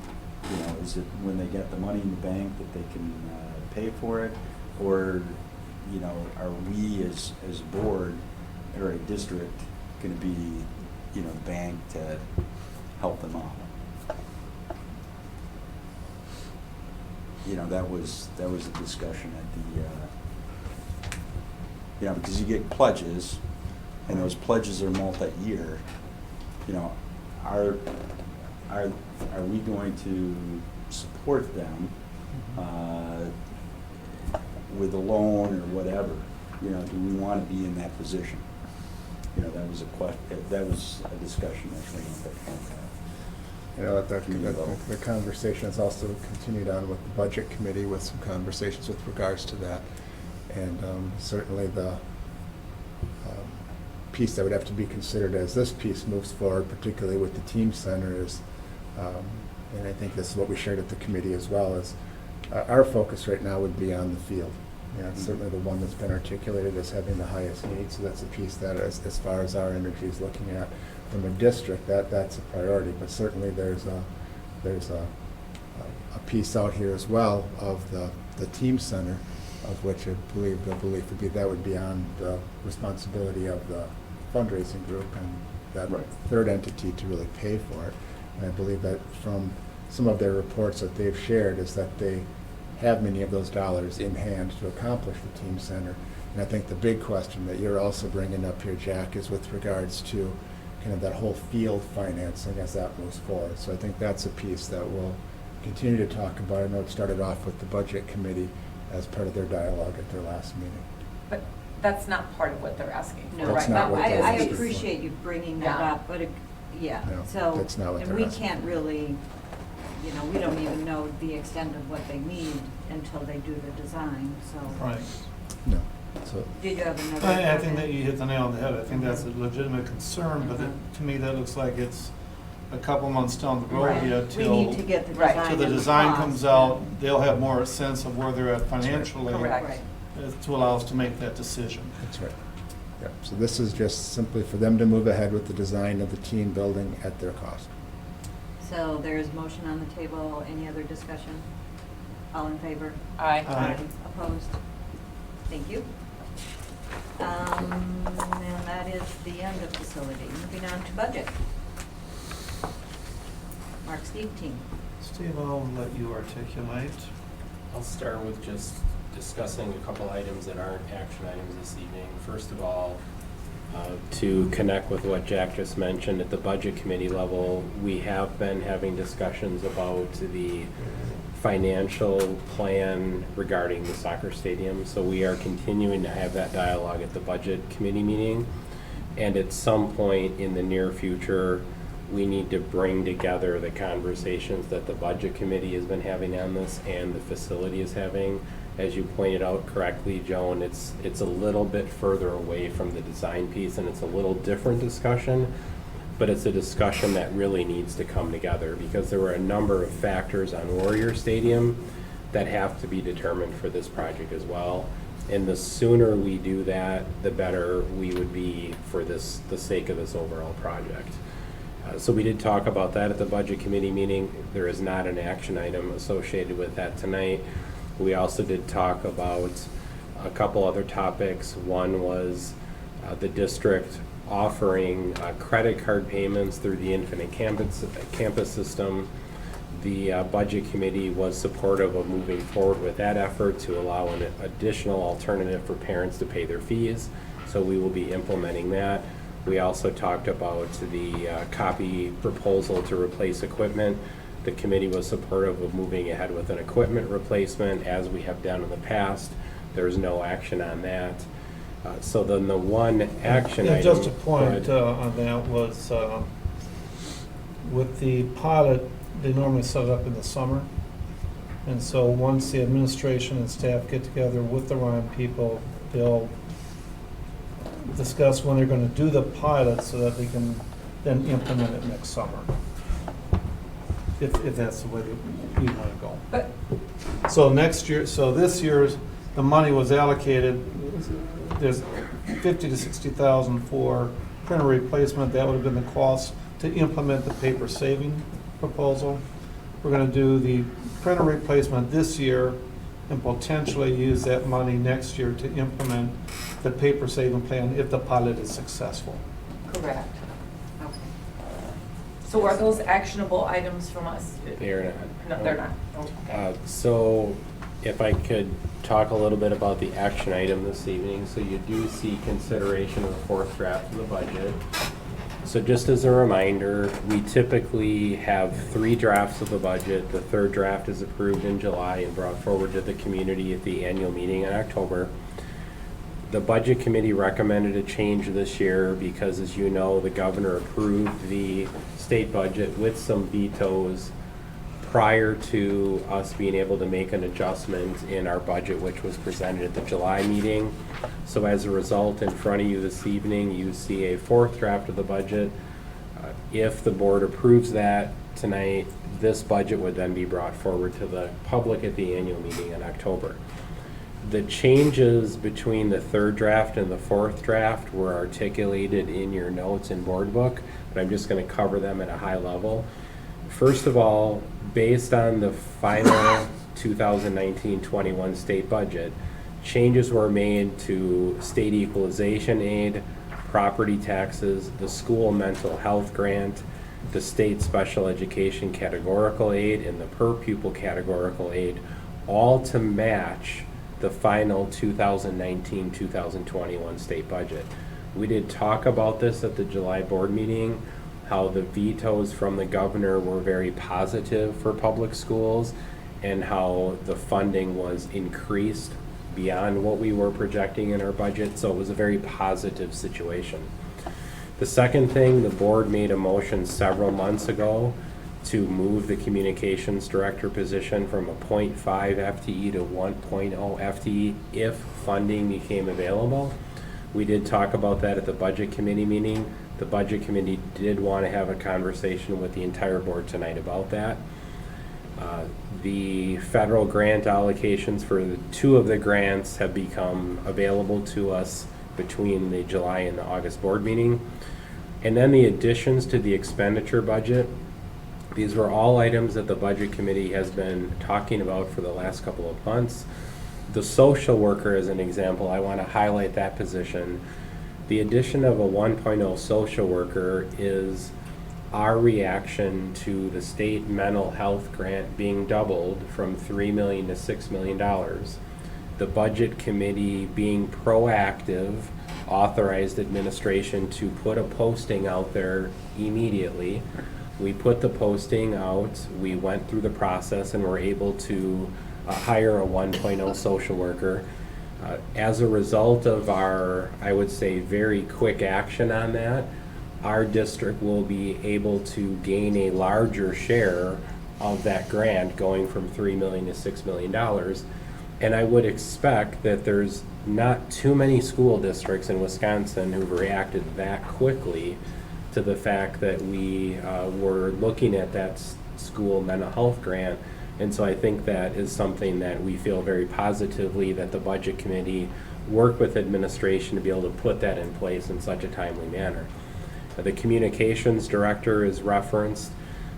You know, is it when they get the money in the bank that they can pay for it? Or, you know, are we as a board or a district going to be, you know, the bank to help them out? You know, that was a discussion at the, you know, because you get pledges, and those pledges are multi-year. You know, are we going to support them with a loan or whatever? You know, do we want to be in that position? You know, that was a discussion that came up at Concord. You know, the conversation has also continued on with the budget committee with some conversations with regards to that. And certainly the piece that would have to be considered as this piece moves forward, particularly with the team center, is, and I think this is what we shared at the committee as well, is our focus right now would be on the field. You know, it's certainly the one that's been articulated as having the highest need, so that's a piece that, as far as our energy is looking at from a district, that's a priority. But certainly there's a piece out here as well of the team center, of which I believe the belief would be that would be on the responsibility of the fundraising group and that third entity to really pay for it. And I believe that from some of their reports that they've shared is that they have many of those dollars in hand to accomplish the team center. And I think the big question that you're also bringing up here, Jack, is with regards to kind of that whole field financing as that moves forward. So I think that's a piece that we'll continue to talk about. I know it started off with the budget committee as part of their dialogue at their last meeting. But that's not part of what they're asking for No, That's right not now. what I they're asking for. appreciate you bringing that Yeah. up, but, yeah, No, so, that's not what and they're we asking can't for. really, you know, we don't even know the extent of what they need until they do the design, so. Right. No. So Did you have another I think comment? that you hit the nail on the head. I think that's a legitimate concern, but to me, that looks like it's a couple months down the road Right. yet We till, need to get the Right. design till the and design cost, comes yeah. out. They'll have more sense of where they're at financially Correct. Right. to allow us to make that decision. that's right. Yep. So this is just simply for them to move ahead with the design of the team building at their cost. So there is motion on the table. Any other discussion? All in favor? Aye. Aye. Opposed? Thank you. And that is the end of facility. Moving on to budget. Mark Steve team. Steve, I'll let you articulate. I'll start with just discussing a couple items that aren't action items this evening. First of all, to connect with what Jack just mentioned, at the budget committee level, we have been having discussions about the financial plan regarding the soccer stadium. So we are continuing to have that dialogue at the budget committee meeting. And at some point in the near future, we need to bring together the conversations that the budget committee has been having on this and the facility is having. As you pointed out correctly, Joan, it's a little bit further away from the design piece and it's a little different discussion, but it's a discussion that really needs to come together because there were a number of factors on Warrior Stadium that have to be determined for this project as well. And the sooner we do that, the better we would be for the sake of this overall project. So we did talk about that at the budget committee meeting. There is not an action item associated with that tonight. We also did talk about a couple other topics. One was the district offering credit card payments through the Infinite Campus system. The budget committee was supportive of moving forward with that effort to allow an additional alternative for parents to pay their fees. So we will be implementing that. We also talked about the copy proposal to replace equipment. The committee was supportive of moving ahead with an equipment replacement as we have done in the past. There's no action on that. So then the one action Yeah, item. just a point on that was, with the pilot, they normally set it up in the summer. And so once the administration and staff get together with the Ryan people, they'll discuss when they're going to do the pilot so that they can then implement it next summer. If that's the way that we want to go. But So next year, so this year's, the money was allocated, there's 50 to 60,000 for printer replacement. That would have been the cost to implement the paper saving proposal. We're gonna do the printer replacement this year and potentially use that money next year to implement the paper saving plan if the pilot is successful. Correct. Okay. So are those actionable items from us? They're not. No, they're not. Okay. So if I could talk a little bit about the action item this evening. So you do see consideration of the fourth draft of the budget. So just as a reminder, we typically have 3 drafts of the budget. The third draft is approved in July and brought forward to the community at the annual meeting in October. The Budget Committee recommended a change this year because, as you know, the governor approved the state budget with some vetoes prior to us being able to make an adjustment in our budget, which was presented at the July meeting. So as a result, in front of you this evening, you see a fourth draft of the budget. If the board approves that tonight, this budget would then be brought forward to the public at the annual meeting in October. The changes between the third draft and the fourth draft were articulated in your notes and board book, but I'm just going to cover them at a high level. First of all, based on the final 2019-21 state budget, changes were made to state equalization aid, property taxes, the school mental health grant, the state special education categorical aid, and the per pupil categorical aid, all to match the final 2019-2021 state budget. We did talk about this at the July board meeting, how the vetoes from the governor were very positive for public schools and how the funding was increased beyond what we were projecting in our budget. So it was a very positive situation. The second thing, the board made a motion several months ago to move the communications director position from a 0.5 FTE to 1.0 FTE if funding became available. We did talk about that at the budget committee meeting. The budget committee did want to have a conversation with the entire board tonight about that. The federal grant allocations for the 2 of the grants have become available to us between the July and the August board meeting. And then the additions to the expenditure budget. These were all items that the budget committee has been talking about for the last couple of months. The social worker, as an example, I want to highlight that position. The addition of a 1.0 social worker is our reaction to the state mental health grant being doubled from $3 million to $6 million. The budget committee being proactive authorized administration to put a posting out there immediately. We put the posting out, we went through the process and were able to hire a 1.0 social worker. As a result of our, I would say, very quick action on that, our district will be able to gain a larger share of that grant, going from $3 million to $6 million. And I would expect that there's not too many school districts in Wisconsin who've reacted that quickly to the fact that we were looking at that school mental health grant. And so I think that is something that we feel very positively that the budget committee worked with administration to be able to put that in place in such a timely manner. The communications director is referenced.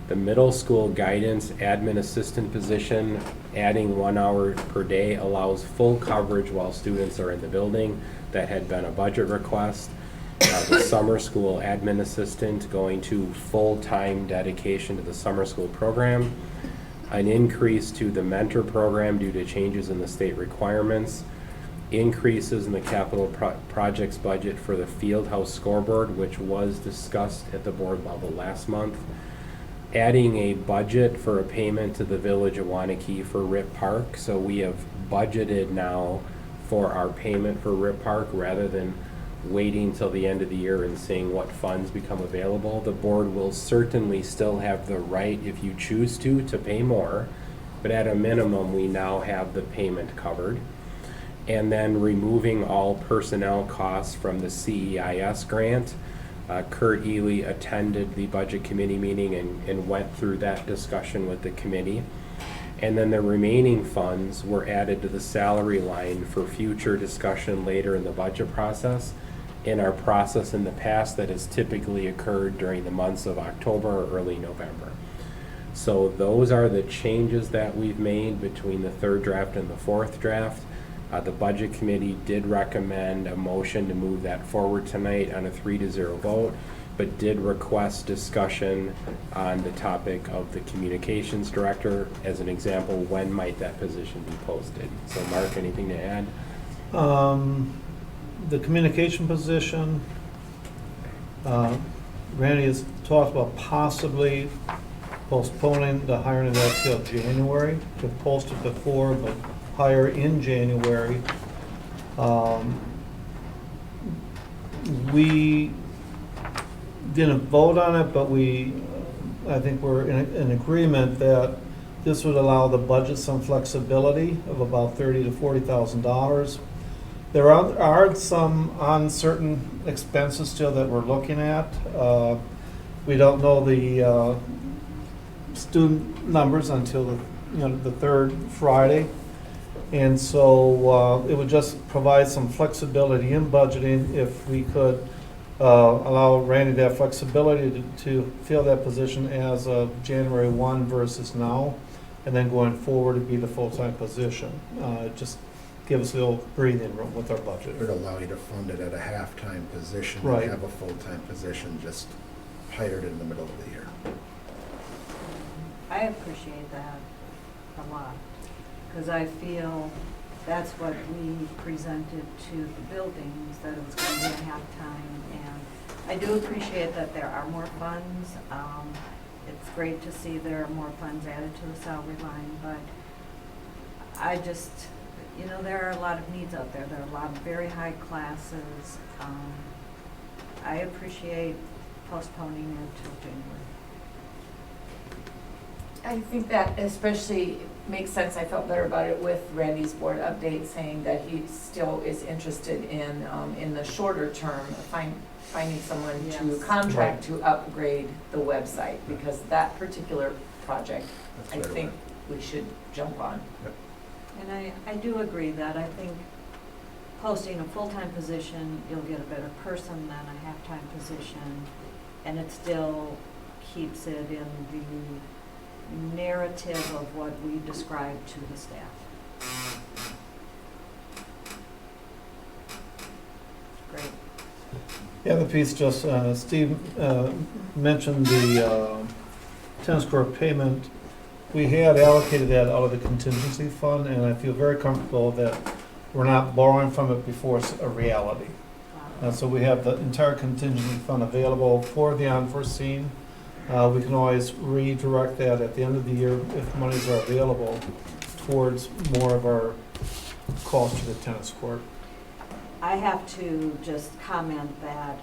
The middle school guidance admin assistant position, adding 1 hour per day allows full coverage while students are in the building. That had been a budget request. The summer school admin assistant going to full-time dedication to the summer school program. An increase to the mentor program due to changes in the state requirements. Increases in the capital projects budget for the field house scoreboard, which was discussed at the board level last month. Adding a budget for a payment to the Village of Wanakee for Rip Park. So we have budgeted now for our payment for Rip Park rather than waiting till the end of the year and seeing what funds become available. The board will certainly still have the right, if you choose to pay more, but at a minimum, we now have the payment covered. And then removing all personnel costs from the CEIS grant. Kurt Ely attended the budget committee meeting and went through that discussion with the committee. And then the remaining funds were added to the salary line for future discussion later in the budget process. In our process in the past, that has typically occurred during the months of October or early November. So those are the changes that we've made between the third draft and the fourth draft. The Budget Committee did recommend a motion to move that forward tonight on a 3-0 vote, but did request discussion on the topic of the Communications Director. As an example, when might that position be posted? So Mark, anything to add? The communication position, Randy has talked about possibly postponing the hiring of that till January. We've posted before, but hire in January. We didn't vote on it, but I think we're in agreement that this would allow the budget some flexibility of about $30,000 to $40,000. There are some uncertain expenses still that we're looking at. We don't know the student numbers until the third Friday. And so it would just provide some flexibility in budgeting if we could allow Randy that flexibility to fill that position as of January 1 versus now, and then going forward to be the full-time position. Just give us a little breathing room with our budget. It would allow you to fund it at a half-time position Right. and have a full-time position just hired in the middle of the year. I appreciate that a lot, because I feel that's what we presented to the buildings, that it was going to be a half-time, and I do appreciate that there are more funds. It's great to see there are more funds added to the salary line, but I just, there are a lot of needs out there. There are a lot of very high classes. I appreciate postponing it till January. I think that especially makes sense. I felt better about it with Randy's board update saying that he still is interested in the shorter term, finding someone to Yes. contract to upgrade the website, because that particular project, That's I right think away. we should jump on. And I do agree that I think posting a full-time position, you'll get a better person than a half-time position, and it still keeps it in the narrative of what we describe to the staff. Great. The other piece, just Steve mentioned the tennis court payment. We had allocated that out of the contingency fund, and I feel very comfortable that we're not borrowing from it before it's a reality. So we have the entire contingency fund available for the unforeseen. We can always redirect that at the end of the year if monies are available towards more of our cost to the tennis court. I have to just comment that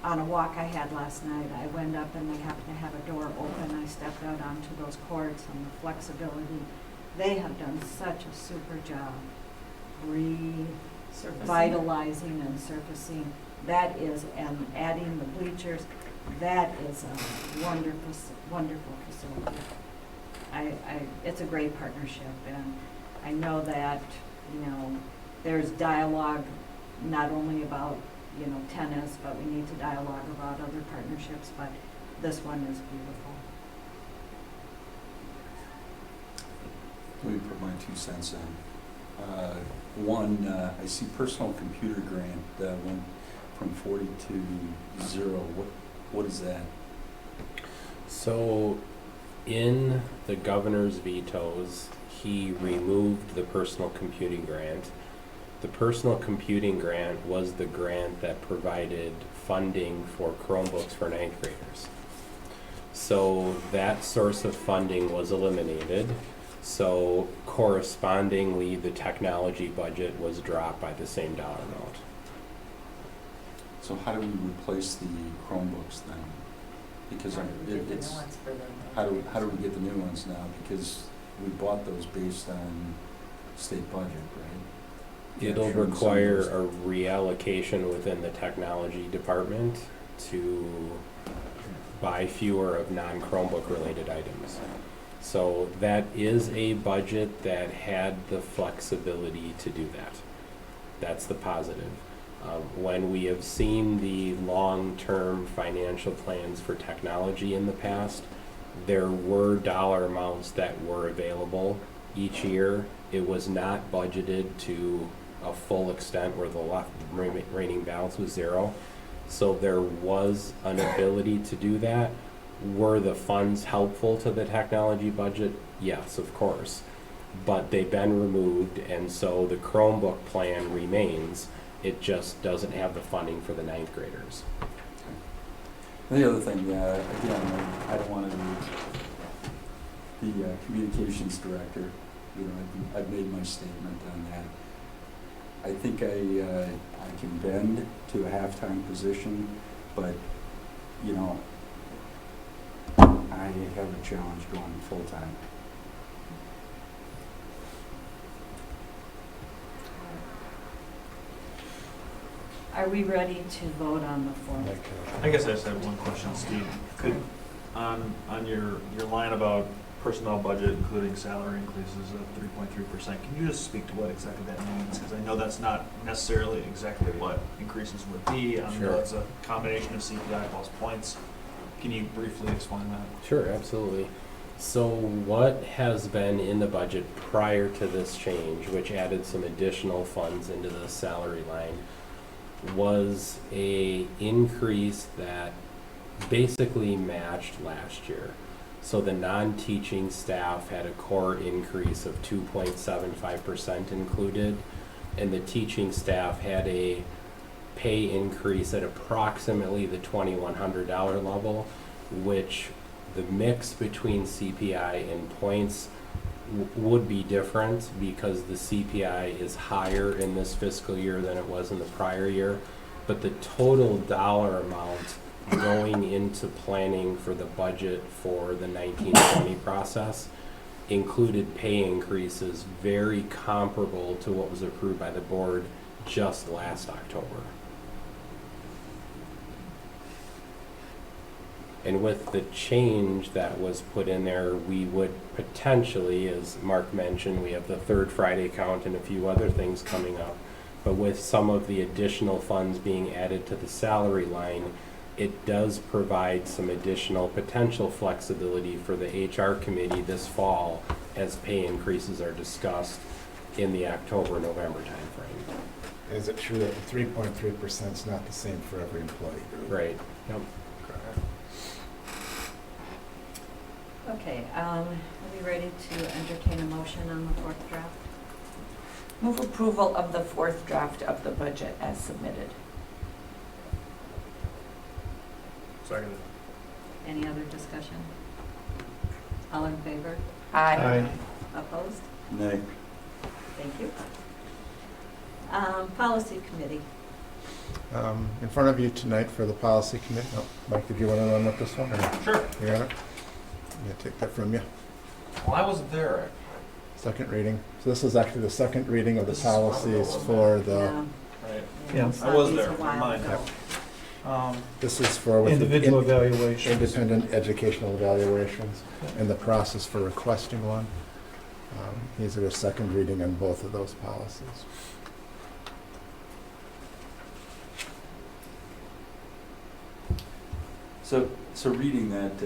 on a walk I had last night, I went up and they happened to have a door open. I stepped out onto those courts and the flexibility. They have done such a super job revitalizing and surfacing. That is, and adding the bleachers, that is a wonderful, wonderful facility. It's a great partnership, and I know that, there's dialogue not only about, tennis, but we need to dialogue about other partnerships, but this one is beautiful. Let me put my 2 cents in. One, I see personal computer grant went from 40 to 0. What is that? So, in the governor's vetoes, he removed the personal computing grant. The personal computing grant was the grant that provided funding for Chromebooks for 9th graders. So that source of funding was eliminated. So correspondingly, the technology budget was dropped by the same dollar amount. So how do we replace the Chromebooks then? Because how do we get the new ones now? Because we bought those based on state budget, right? It'll Sure, require some a reallocation within the technology department to buy fewer of non-Chromebook related items. So that is a budget that had the flexibility to do that. That's the positive. When we have seen the long-term financial plans for technology in the past, there were dollar amounts that were available each year. It was not budgeted to a full extent where the remaining balance was zero. So there was an ability to do that. Were the funds helpful to the technology budget? Yes, of course. But they've been removed, and so the Chromebook plan remains. It just doesn't have the funding for the ninth graders. And the other thing, again, I don't want to be the communications director. You know, I've made my statement on that. I think I can bend to a halftime position, but, you know, I have a challenge going full-time. Are we ready to vote on the form? I guess I just have one question, Steve. Could, on your line about personnel budget, including salary increases of 3.3%, can you just speak to what exactly that means? Because I know that's not necessarily exactly what increases would be. I know it's a combination of CPI plus points. Can you briefly explain that? Sure, absolutely. So what has been in the budget prior to this change, which added some additional funds into the salary line, was a increase that basically matched last year. So the non-teaching staff had a core increase of 2.75% included, and the teaching staff had a pay increase at approximately the $2,100 level, which the mix between CPI and points would be different because the CPI is higher in this fiscal year than it was in the prior year, but the total dollar amount going into planning for the budget for the 1920 process included pay increases very comparable to what was approved by the board just last October. And with the change that was put in there, we would potentially, as Mark mentioned, we have the third Friday count and a few other things coming up. But with some of the additional funds being added to the salary line, it does provide some additional potential flexibility for the HR committee this fall as pay increases are discussed in the October-November timeframe. Is it true that the 3.3% is not the same for every employee? Right. Yep. Okay, are we ready to entertain a motion on the fourth draft? Move approval of the fourth draft of the budget as submitted. Second. Any other discussion? All in favor? Aye. Opposed? Nay. Thank you. Policy committee. In front of you tonight for the policy committee. Oh, Mike, did you want to run with this one? Or Sure. you got it? I'm going to take that from you. Well, I wasn't there. Second reading. So this is actually the second reading of the This is probably policies the for Yeah, the, Right. Yeah. we saw I was these there. a while Never mind. ago. this is for with the Individual evaluation. independent educational evaluations and the process for requesting one. These are a second reading on both of those policies. So reading that,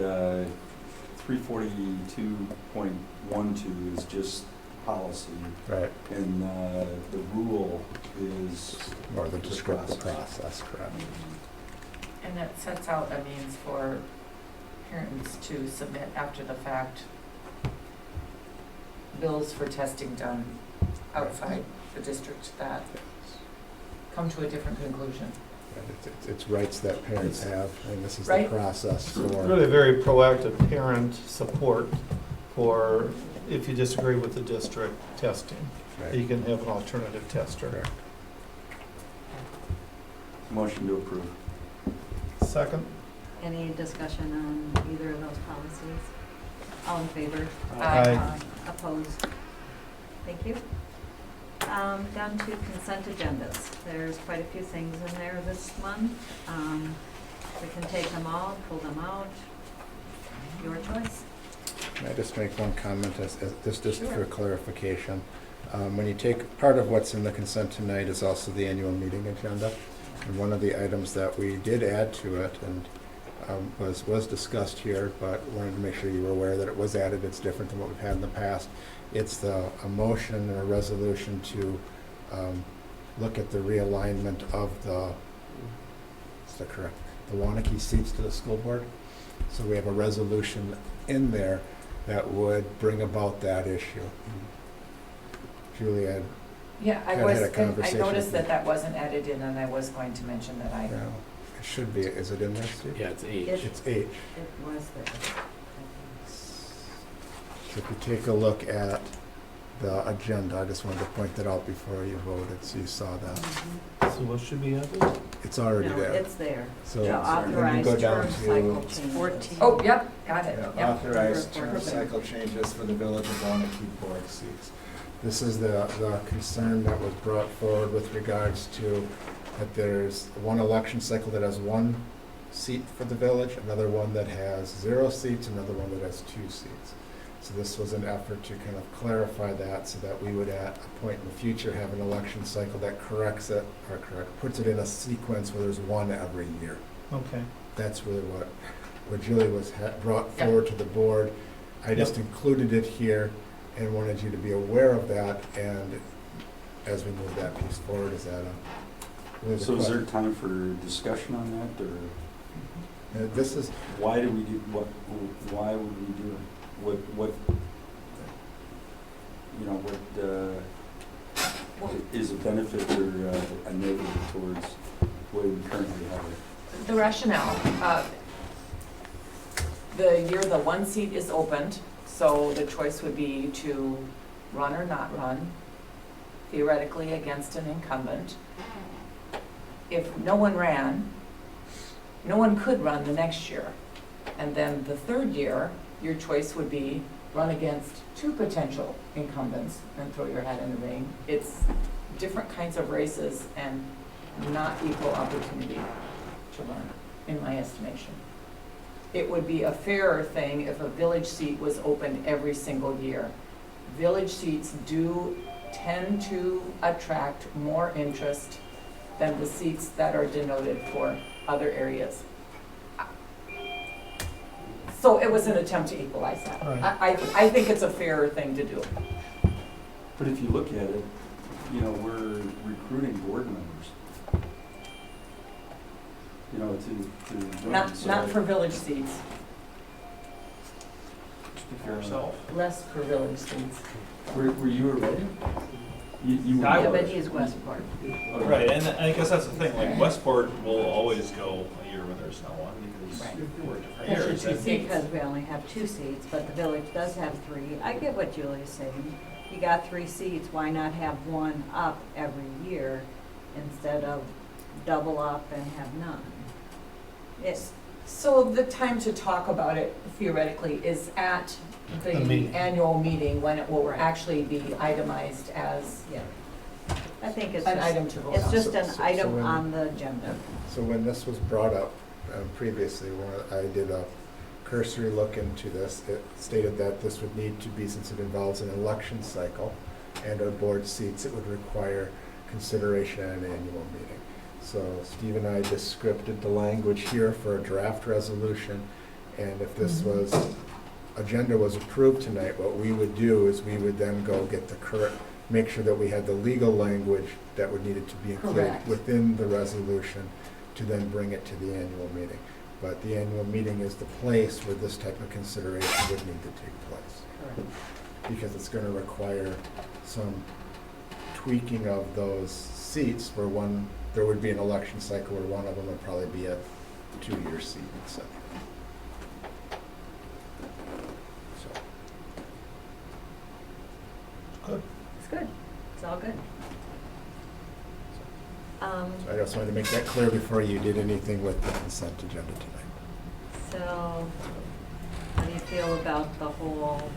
342.12 is just policy, Right. and the rule is Or the descriptive process, correct. And that sets out a means for parents to submit after the fact bills for testing done outside the district that come to a different conclusion. It's rights that parents have, and this is the Right. process for. Really very proactive parent support for, if you disagree with the district testing, Right. you can have an alternative tester. Correct. motion to approve. Second? Any discussion on either of those policies? All in favor? Aye. Opposed? Thank you. Down to consent agendas. There's quite a few things in there this month. We can take them all, pull them out. Your choice. Can I just make one comment just for clarification? When you take, part of what's in the consent tonight is also the annual meeting agenda. And one of the items that we did add to it and was discussed here, but wanted to make sure you were aware that it was added. It's different than what we've had in the past. It's a motion or a resolution to look at the realignment of the Wanakee seats to the school board. So we have a resolution in there that would bring about that issue. Julie, Yeah, I Had was, a I conversation noticed with that you. that wasn't added in, and I was going to mention that it should be, is it in there, Steve? Yeah, it's H. It's H. It was there. So if you take a look at the agenda, I just wanted to point that out before you voted, so you saw that. So what should be added? It's already No, there. it's there. So To then authorize you go down term to cycle changes. 14. Oh, yep, got it, Yeah, yep. authorized term Perfect. cycle changes for the Village of Wanakee board seats. This is the concern that was brought forward with regards to that there's one election cycle that has one seat for the village, another one that has 0 seats, another one that has 2 seats. So this was an effort to kind of clarify that so that we would at a point in the future have an election cycle that corrects it, puts it in a sequence where there's one every year. Okay. That's really what Julie was brought forward to the board. I just included it here and wanted you to be aware of that, and as we move that piece forward, is that a? So is there time for discussion on that, or This is, why do we do, why would we do it? What, you know, what is a benefit or a negative towards the way we currently have it? The rationale, the year the one seat is opened, so the choice would be to run or not run, theoretically against an incumbent. If no one ran, no one could run the next year. And then the third year, your choice would be run against 2 potential incumbents and throw your hat in the ring. It's different kinds of races and not equal opportunity to run, in my estimation. It would be a fairer thing if a village seat was open every single year. Village seats do tend to attract more interest than the seats that are denoted for other areas. So it was an attempt to equalize that. Right. I think it's a fairer thing to do. But if you look at it, you know, we're recruiting board members. You know, to join. Not for village seats, Speak for yourself. less for village seats. Were you already? You were. I Yeah, was. but he's Westport. Okay. Right, and I guess that's the thing, like Westport will always go a year when there's no one because Right. we're different That's years. your And- two Because we only have 2 seats, but the village does have 3. I get what Julie's saying. You got 3 seats, why not have one up every year instead of double up and have none? It's, So the time to talk about it theoretically is at the The meeting. annual meeting when it will Right. actually be itemized as yeah. I think it's an just, item to vote it's on. just an So item when- on the agenda. so when this was brought up previously, when I did a cursory look into this, it stated that this would need to be, since it involves an election cycle and our board seats, it would require consideration at an annual meeting. So Steve and I just scripted the language here for a draft resolution, and if this was, agenda was approved tonight, what we would do is we would then go get the correct, make sure that we had the legal language that would needed to be included Correct. within the resolution to then bring it to the annual meeting. But the annual meeting is the place where this type of consideration would need to take place, Correct. because it's gonna require some tweaking of those seats where there would be an election cycle where one of them would probably be a 2-year seat, etc. So, Good. It's good. It's all good. so I just wanted to make that clear before you did anything with the consent agenda tonight. So, how do you feel about the whole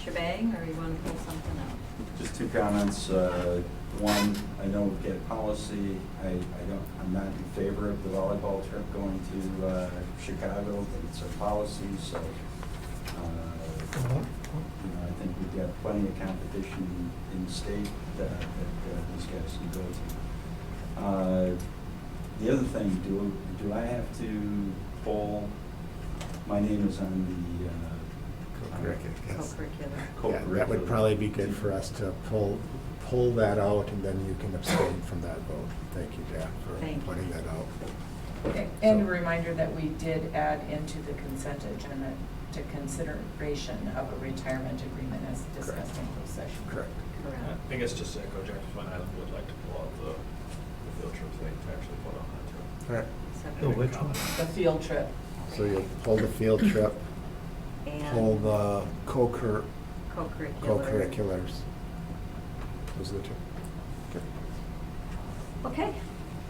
shebang, or you want to pull something out? Just 2 comments. One, I know we get policy. I'm not in favor of the volleyball trip going to Chicago, but it's a policy, so You know, I think we've got plenty of competition in state that these guys can go to. The other thing, do I have to poll, my name is on the Co-curricular, yes. Co-curricular. Yeah, that would probably be good for us to pull that out, and then you can abstain from that vote. Thank you, Jack, for Thank you. pointing that out. Okay, and a reminder that we did add into the consent agenda to consideration of a retirement agreement as discussed in closed session. Correct. Correct. I guess just to echo Jack's point, I would like to pull out the field trip thing to actually put on that too. All right, The which one? The field trip. so you'll pull the field trip, pull And the co-curriculars. co-curricular. Those are the two. Okay,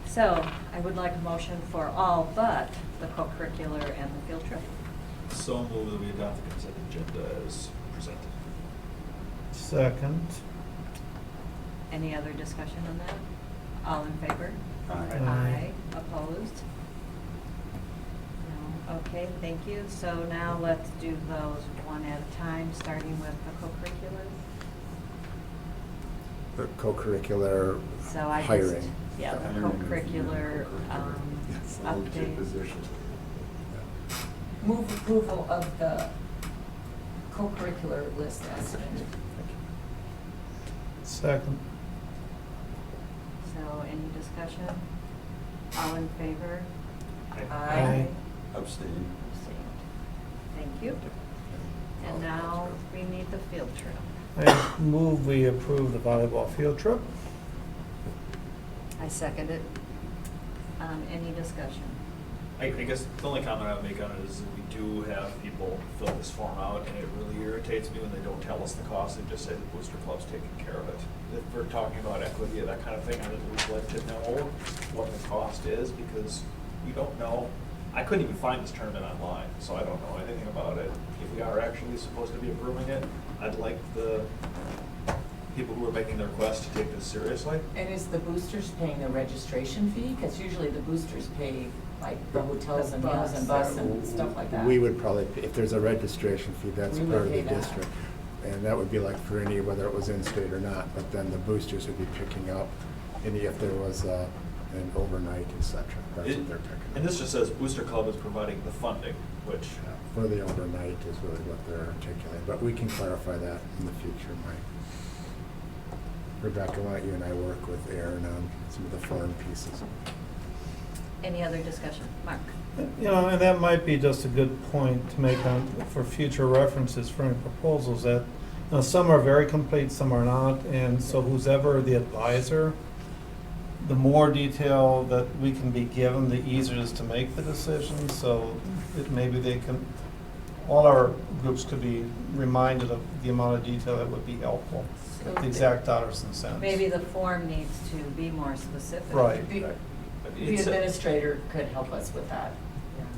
so I would like a motion for all but the co-curricular and the field trip. So move that we adopt the consent agenda as presented. Second. Any other discussion on that? All in favor? Aye. Opposed? No, okay, thank you. So now let's do those one at a time, starting with the co-curriculars. The co-curricular So I just, hiring. yeah, the Hiring. co-curricular, It's a legit update. position. Move approval of the co-curricular list as submitted. Second. So any discussion? All in favor? Aye. Abstain. Abstained. Thank you. And now we need the field trip. I move we approve the volleyball field trip. I second it. Any discussion? I guess the only comment I would make on it is that we do have people fill this form out, and it really irritates me when they don't tell us the cost, they just say the booster club's taking care of it. If we're talking about equity or that kind of thing, I'd at least like to know what the cost is, because we don't know. I couldn't even find this tournament online, so I don't know anything about it. If we are actually supposed to be approving it, I'd like the people who are making the request to take this seriously. And is the boosters paying the registration fee? Because usually the boosters pay like the hotels and meals and bus and stuff like that. We would probably, if there's a registration fee, that's We would part of the pay that. district. And that would be like for any, whether it was in-state or not, but then the boosters would be picking up any, if there was an overnight, et cetera. That's what they're picking up. And this just says Booster Club is providing the funding, which, Yeah, for the overnight is really what they're articulating, but we can clarify that in the future, Mike. Rebecca, why don't you and I work with Aaron on some of the form pieces? Any other discussion? Mark? You know, and that might be just a good point to make on, for future references for any proposals, that, you know, some are very complete, some are not, and so who's ever the advisor, the more detail that we can be given, the easier it is to make the decision, so it, maybe they can, all our groups could be reminded of the amount of detail that would be helpful, the exact dollars and cents. Maybe the form needs to be more specific. Right. The it's, administrator could help us with that.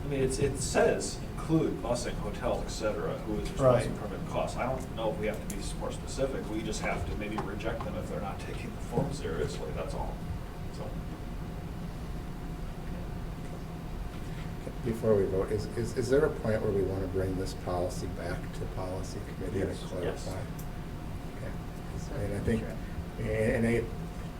I mean, it says include busing, hotel, et cetera, who is Right. responsible for permit costs. I don't know if we have to be more specific, we just have to maybe reject them if they're not taking the form seriously, that's all. So, Before we vote, is there a point where we want to bring this policy back to policy committee and Yes. clarify? Yes. Okay. And I think,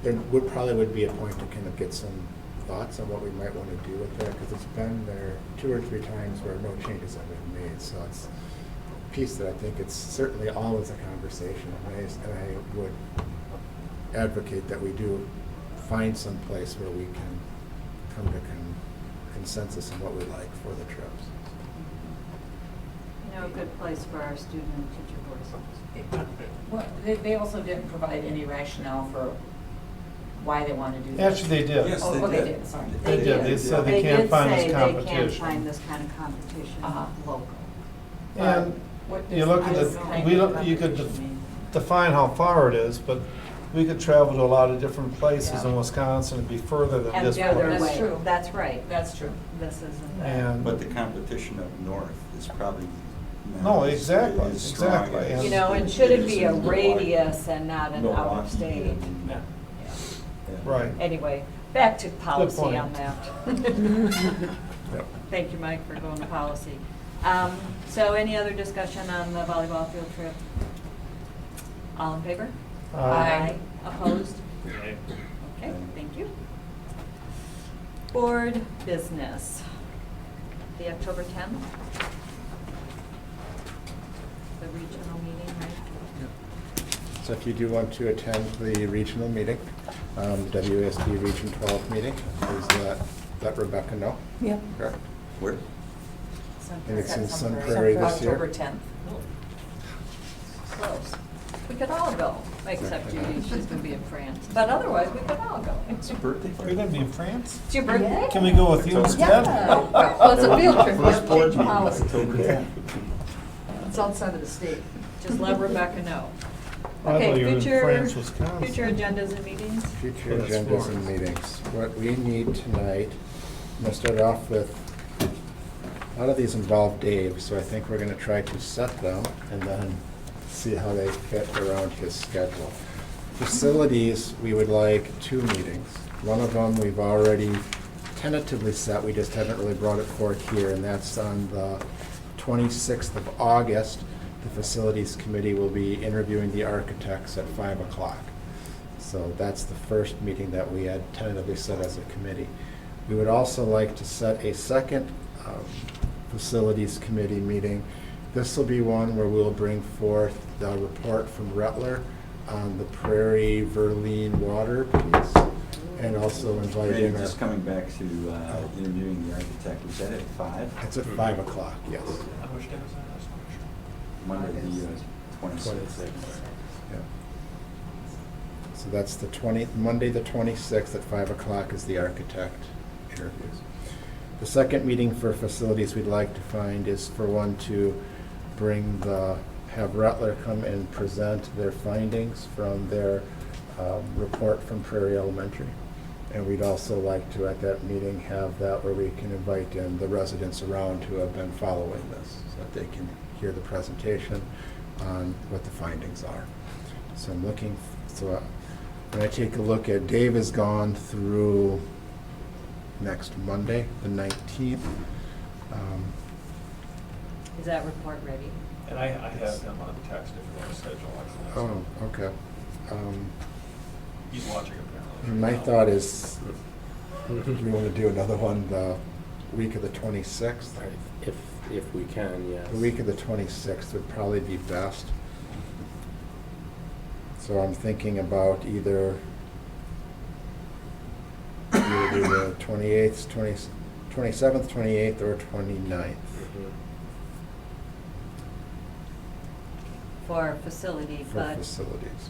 there would be a point to kind of get some thoughts on what we might want to do with that, because it's been there 2 or 3 times where no changes have been made, so it's a piece that I think it's certainly always a conversation, and I would advocate that we do find some place where we can come to consensus on what we like for the trips. You know, a good place for our student and teacher voices. Well, they also didn't provide any rationale for why they want to do this. Actually, they did. Yes, Oh, they they did. did, sorry. They did. They said they can't find this They did say they can't competition. find this kind of competition Uh-huh. local. And What you does look at this the, kind we of don't, you could competition mean? define how far it is, but we could travel to a lot of different places in Yeah. Wisconsin and be further than And this yeah, place. that's That's true. true. That's right. That's true. This isn't that. And, But the competition up north is probably No, not exactly, as strong exactly, as You know, and it should it is be a in Milwaukee. radius and not an out of Milwaukee state? and- yeah. yeah. right. Anyway, back to policy point. on that. Yep. Thank you, Mike, for going to policy. So any other discussion on the volleyball field trip? All in favor? Aye. Opposed? Okay. Okay, thank you. Board business. The October 10th? The regional meeting, right? So if you do want to attend the regional meeting, WSD Region 12 meeting, please let Rebecca know. Yep. Correct. Where? And it's in Sun Sun Prairie this year. October 10th. Close. We could all go, except Judy, she's gonna be in France. But otherwise, we could all go. It's a birthday You're party. gonna be in France? It's your birthday? Can we go with you instead? Well, it's a field trip, we First have board change meeting, policy. October 10th. It's outside of the state. Just let Rebecca know. I Okay, thought you were in future- France, Wisconsin. Future agendas and meetings? Future Oh, that's agendas Florida. and meetings. What we need tonight, I'm gonna start off with, a lot of these involve Dave, so I think we're gonna try to set them and then see how they fit around his schedule. Facilities, we would like 2 meetings. One of them we've already tentatively set, we just haven't really brought it forth here, and that's on the 26th of August. The Facilities Committee will be interviewing the architects at 5 o'clock. So that's the first meeting that we had tentatively set as a committee. We would also like to set a second Facilities Committee meeting. This will be one where we'll bring forth the report from Rutler on the Prairie Verleen water piece, and also invite Randy, in our, just coming back to interviewing the architect, was that at 5? it's at 5 o'clock, yes. How much time is that? That's not Monday, the 26th. Yeah. So that's Monday, the 26th at 5 o'clock is the architect interviews. The second meeting for facilities we'd like to find is for one to have Rutler come and present their findings from their report from Prairie Elementary. And we'd also like to, at that meeting, have that where we can invite in the residents around who have been following this, so that they can hear the presentation on what the findings are. So I'm looking, when I take a look at, Dave has gone through next Monday, the 19th. Is that report ready? bad. And I have him on text if you want to schedule like that. Oh, okay. He's watching apparently. My thought is, do we want to do another one the week of the 26th? If we can, yes. The week of the 26th would probably be best. So I'm thinking about either do the 28th, 27th, 28th, or 29th. Mhm. For facility, For but facilities.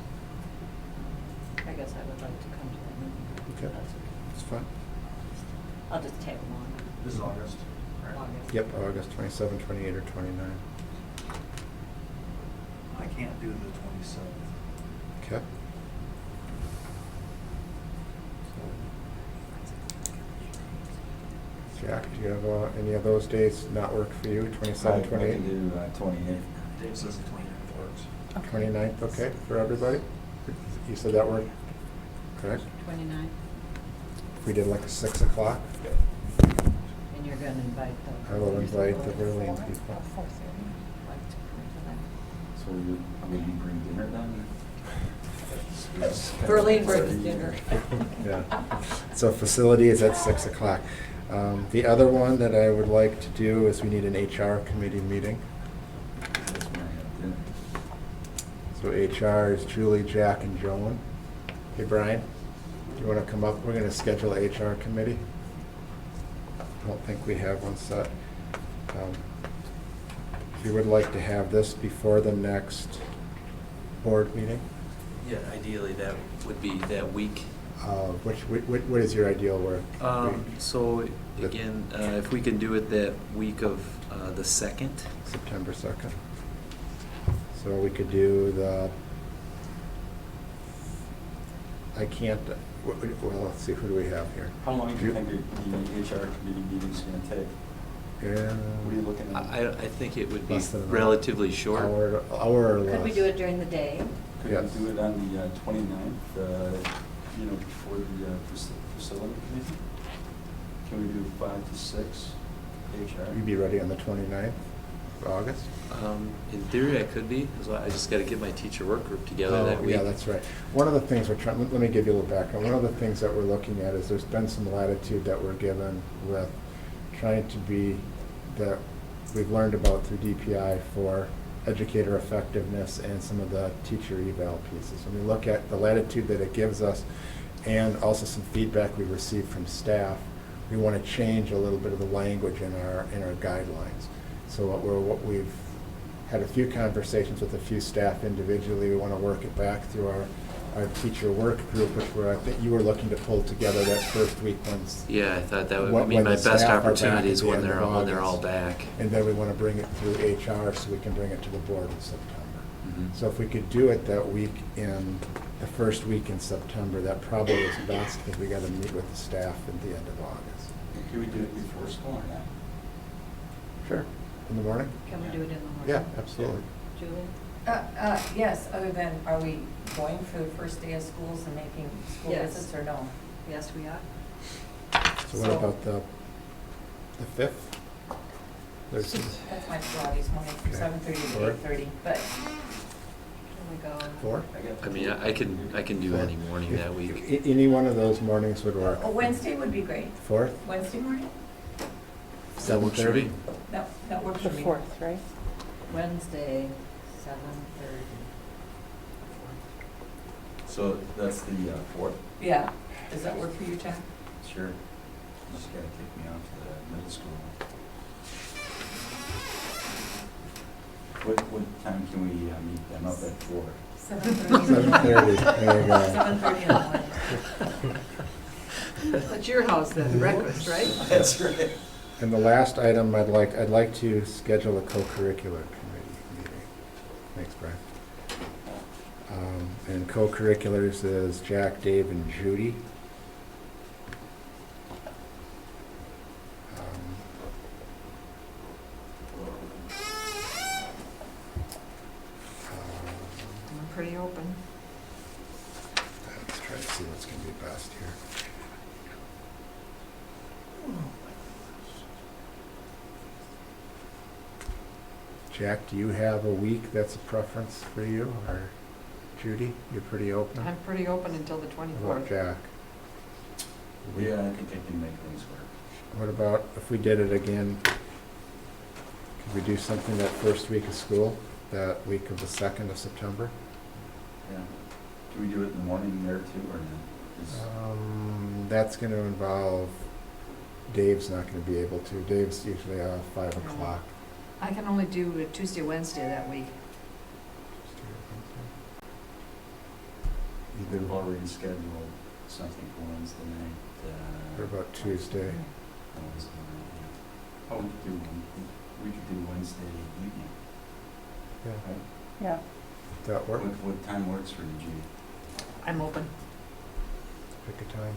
I guess I would like to come to that meeting. Okay. That's It's fine. I'll just tag them on. This is August. right? August. Yep, August 27, 28, or 29. I can't do the 27th. Okay. Jack, do you have any of those days not work for you, 27, I 28? can do 28th. Dave says the 29th works. 29th, okay, for everybody? You said that worked, correct? 29, If we did like a 6 o'clock, and you're gonna invite the. I will invite the Berlin people. Like to come So will you bring dinner then? Berlin brings dinner. Yeah. So facility is at 6 o'clock. The other one that I would like to do is we need an HR committee meeting. That's when I have dinner. So HR is Julie, Jack, and Joan. Hey, Brian, do you want to come up? We're going to schedule a HR committee. I don't think we have one set. If you would like to have this before the next board meeting, Yeah, ideally, that would be that week. what is your ideal work? So The- again, if we can do it that week of the 2nd. September 2nd. So we could do I can't, well, let's see, who do we have here? How long do you think the HR committee meeting's going to take? Yeah. What are you looking at? I think it would be Less than an hour. relatively short. Hour or less. Could we do it during the day? Could Yes. we do it on the 29th, before the facility committee? Can we do 5 to 6 HR? You'd be ready on the 29th? of August? In theory, I could be, as well. I just gotta get my teacher work group together that week. Yeah, that's right. One of the things we're trying, let me give you a little background. One of the things that we're looking at is there's been some latitude that we're given with trying to be, that we've learned about through DPI for educator effectiveness and some of the teacher eval pieces. When we look at the latitude that it gives us and also some feedback we received from staff, we want to change a little bit of the language in our guidelines. So what we've had a few conversations with a few staff individually. We want to work it back through our teacher work group, which I think you were looking to pull together that first week once. Yeah, I thought that would, When- I mean, when my the best staff are back opportunity at is the when end they're, of when they're all August. back. And then we want to bring it through HR so we can bring it to the board in September. Mhm. So if we could do it that week in, the first week in September, that probably is best because we got to meet with the staff at the end of August. Can we do it before school or not? Sure. In the morning? Can we do it in the morning? Yeah, absolutely. Julie? Yes, other than, are we going for the first day of schools and making school Yes. visits or no? Yes, we are. So what about the 5th? There's, That's my Pilates morning from Okay. 7:30 to Or- 8:30, but Can we go? 4? I mean, I can do any morning that week. Any one of those mornings would work. Wednesday would be great. 4th? Wednesday morning? That works for me. That works The for me. 4th, right? Wednesday, 7:30. So that's the 4th? Yeah. Does that work for you, Jack? Sure. You just gotta take me out to the middle school. What time can we meet them up at 4? 7:30. 7:30, there you go. 7:30 in the morning. That's your house then, breakfast, right? That's right. And the last item, I'd like to schedule a co-curricular committee meeting. Thanks, Brian. And co-curriculars is Jack, Dave, and Judy. I'm pretty open. Let's try to see what's going to be best here. Jack, do you have a week that's a preference for you, or Judy, you're pretty open? I'm pretty open until the What about 24th. Jack? Yeah, I think I can make things work. What about if we did it again, could we do something that first week of school, that week of the 2nd of September? Yeah. Can we do it in the morning there too, or not? That's going to involve, Dave's not going to be able to. Dave's usually 5 o'clock. I can only do a Tuesday, Wednesday that week. We've already scheduled something for Wednesday night. What about Tuesday? Wednesday night, yeah. Oh, we could do Wednesday evening, Yeah. right? Yeah. Does that work? What time works for you, Judy? I'm open. Pick a time.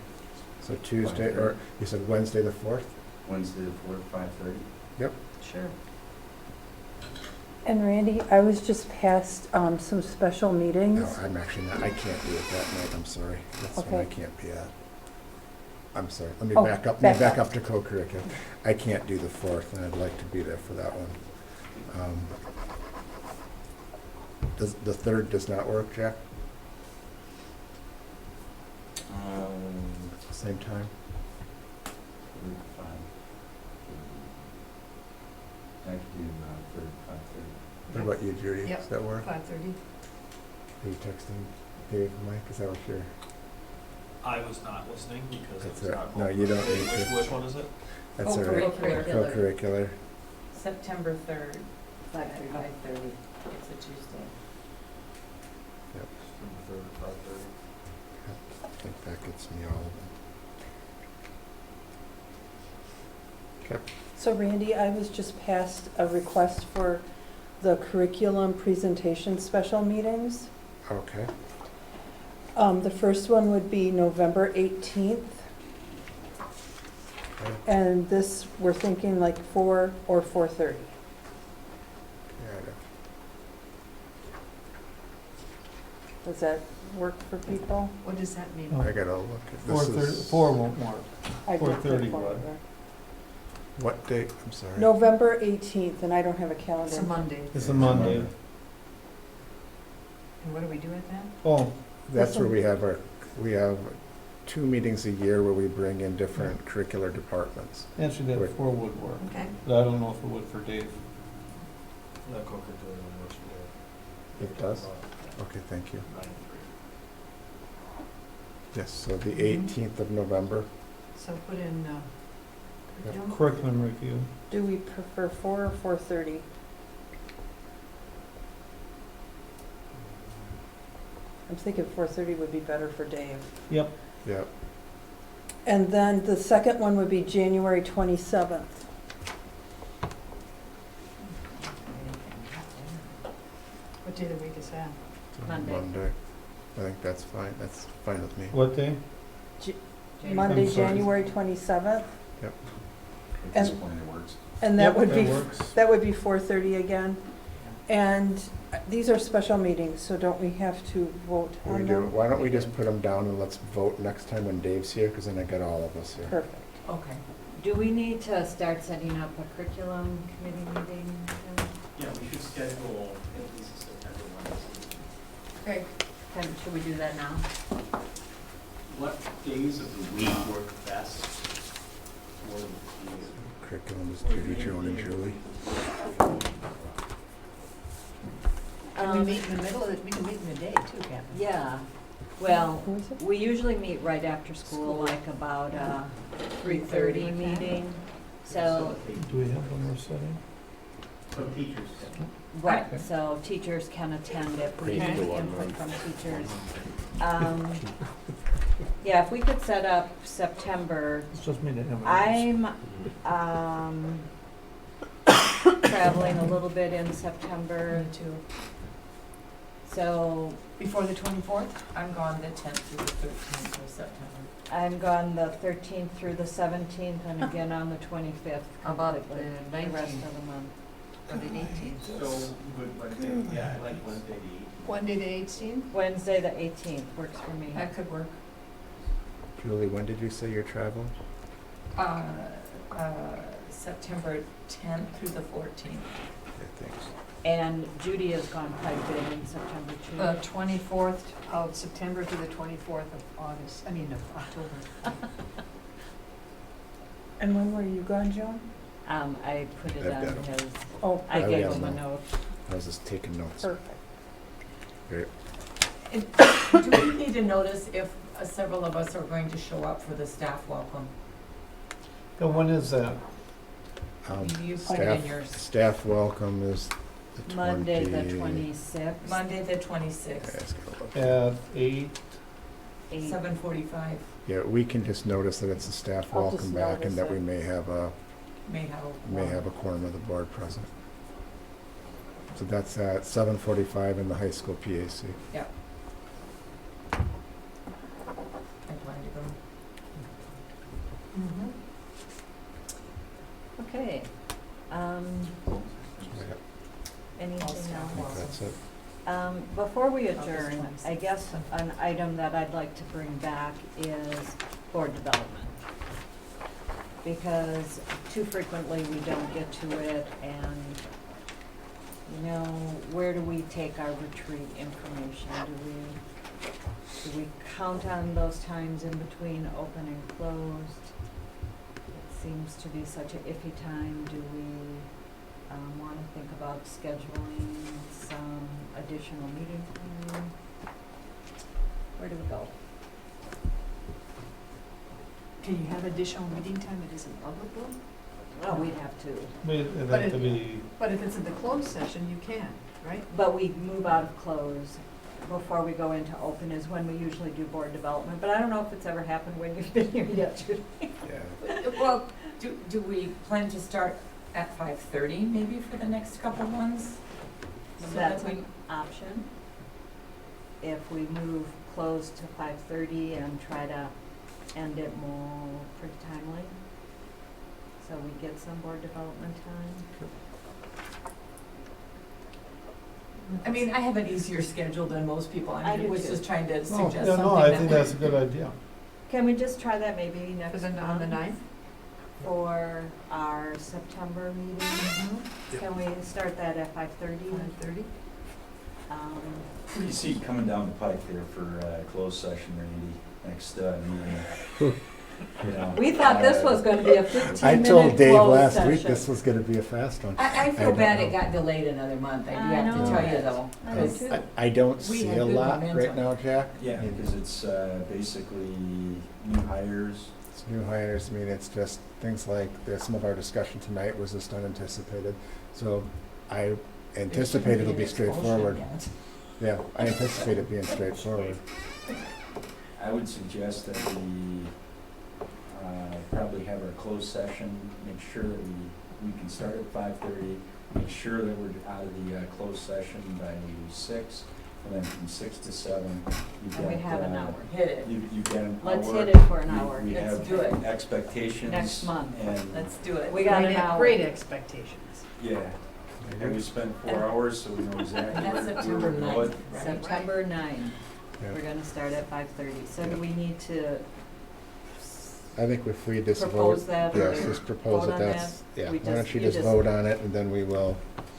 So Tuesday, or you said Wednesday the 4th? Wednesday the 4th, 5:30? Yep. Sure. And Randy, I was just passed some special No, meetings. I'm actually not, I can't do it that night, I'm sorry. That's when I Okay. can't be at. I'm sorry, let me Oh, back up, back up. to co-curricular. I can't do the 4th, and I'd like to be there for that one. Does, the 3rd does not work, Jack? Same time? 5. I could do 3rd, 5:30. What about you, Judy? Yep. Does that work? 5:30. Are you texting Dave, Mike? Is that what you're? I was not listening because it That's was it. not. No, you don't Which- need to. Which one is it? That's all right. Co-curricular. Co-curricular. September 3rd, 5:30. 5:30. It's a Tuesday. September 3rd at 5:30. I think that gets me all of them. Okay. So Randy, I was just passed a request for the curriculum presentation special meetings. Okay. The first one would be November 18th. Okay. And this, we're thinking like 4 or 4:30. Got it. Does that work for people? What does that mean? Oh. I gotta look at this. 4:30, is- 4 won't work. I did put 4:30 4 would. there. What date? I'm sorry. November 18th, and I don't have a calendar. It's a Monday. It's a Monday. And what do we do with that? Oh, That's where we have 2 meetings a year where we bring in different curricular departments. actually, that 4 would work, Okay. but I don't know if it would for Dave. That co-curricular one works for It does? Okay, thank you. 9-3. Yes, so the 18th of November. So put in, curriculum? Curriculum review. Do we prefer 4 or 4:30? I'm thinking 4:30 would be better for Dave. Yep. Yep. And then the second one would be January 27th. What day of the week is that? Monday. I think that's fine. That's fine with me. What day? Monday, I'm sorry. January 27th? Yep. And, works. and that Yep, would be, works. that would be 4:30 again. And these are special meetings, so don't we have to vote We on do. them? Why don't we just put them down and let's vote next time when Dave's here, because then I got all of us here. Perfect. Okay. Do we need to start setting up a curriculum committee meeting? Yeah, we should schedule at least a September one. Okay. Should we do that now? What days of the week work best for the Curriculum is Judy, Joan, and Julie. Can we meet in the middle of it? We can meet in the day too, can't we? Yeah, well, Who is it? we usually meet right after school, like about 3:30 meeting. So, Do we have one more setting? So teachers can. right, Okay. so teachers can attend if we Great have to one input month. from teachers. Yeah, if we could set up September, It's just me to him. I'm traveling a little bit in September, Me too. so Before the 24th? I'm gone the 10th through the 13th of September. I'm gone the 13th through the 17th and again on the 25th. How about completely, the The rest 19th? of the month. Or the 18th. So, would Wednesday, yeah, I like Wednesday Monday the 18th? Wednesday, the 18th works for me. That could work. Julie, when did you say you're traveling? September 10th through the 14th. Okay, thanks. And Judy has gone quite a bit in September too. The 24th of September to the 24th of August, of October. And when were you gone, Joan? I put it I've got on 'em. his, Oh, I Oh, gave yeah, him a no. note. I was just taking notes. perfect. Great. Do we need to notice if several of us are going to show up for the staff welcome? And when is that? You put it in Staff, yours. staff welcome is the 20. Monday, the 26th. Monday, the 26th, Yeah, it's gonna look- At 8? 7:45. Yeah, we can just notice that it's a staff I'll just welcome back and notice that we it. may have a May have a quorum of the board present. So that's at 7:45 in the high school PAC. I plan to go. Mhm. Okay. Anything I think else? that's it. Before we adjourn, I guess an item that I'd like to bring back is board development. Because too frequently we don't get to it and, where do we take our retreat information? Do we count on those times in between open and closed? It seems to be such an iffy time. Do we want to think about scheduling some additional meeting time? Where do we go? Can you have additional meeting time that isn't public though? Oh, we'd have to. It'd But have to it- be, But if it's in the closed session, you can, right? But we move out of close before we go into open is when we usually do board development. But I don't know if it's ever happened when you've been here yet, Judy. Yeah. Well, do we plan to start at 5:30 maybe for the next couple ones? So That's that we- an option. If we move close to 5:30 and try to end it more pretty timely, so we get some board development time. I have an easier schedule than most people. I do was too. just trying to no, suggest yeah, something. no, I that think would- that's a good idea. Can we just try that maybe next On the month? 9th? for our September meeting. Can we start that at 5:30? 5:30? What do you see coming down the pike there for closed session, Randy, next meeting? You know, We thought this was gonna be a 15-minute I told Dave closed last week session. this was gonna be a fast one. I feel don't bad know. it got delayed another month, I do I have to know. tell you though. I do 'cause too. I don't We see had a good lot right momentum. now, Jack. Yeah, because it's basically new hires. It's new hires, I mean, it's just things like, some of our discussion tonight was just unanticipated. So I anticipate it'll be straightforward. Yeah, I anticipate it being straightforward. I would suggest that we probably have our closed session, make sure that we can start at 5:30, make sure that we're out of the closed session by 6, and then from 6 to 7, you've got. And we have an hour. Hit it. You've got an hour. Let's hit it for an hour. We Let's have do it. expectations. Next month. And, Let's do it. We got an hour. Great expectations. yeah, and we spent 4 hours, so we know exactly. That's where September we're 9th. going. Right. September 9th. Yeah. We're gonna start at 5:30. So do we need to I think if we just propose vote, that? yes, or just propose vote it, on that's, that? yeah. We Why don't you you just vote on it and then we will.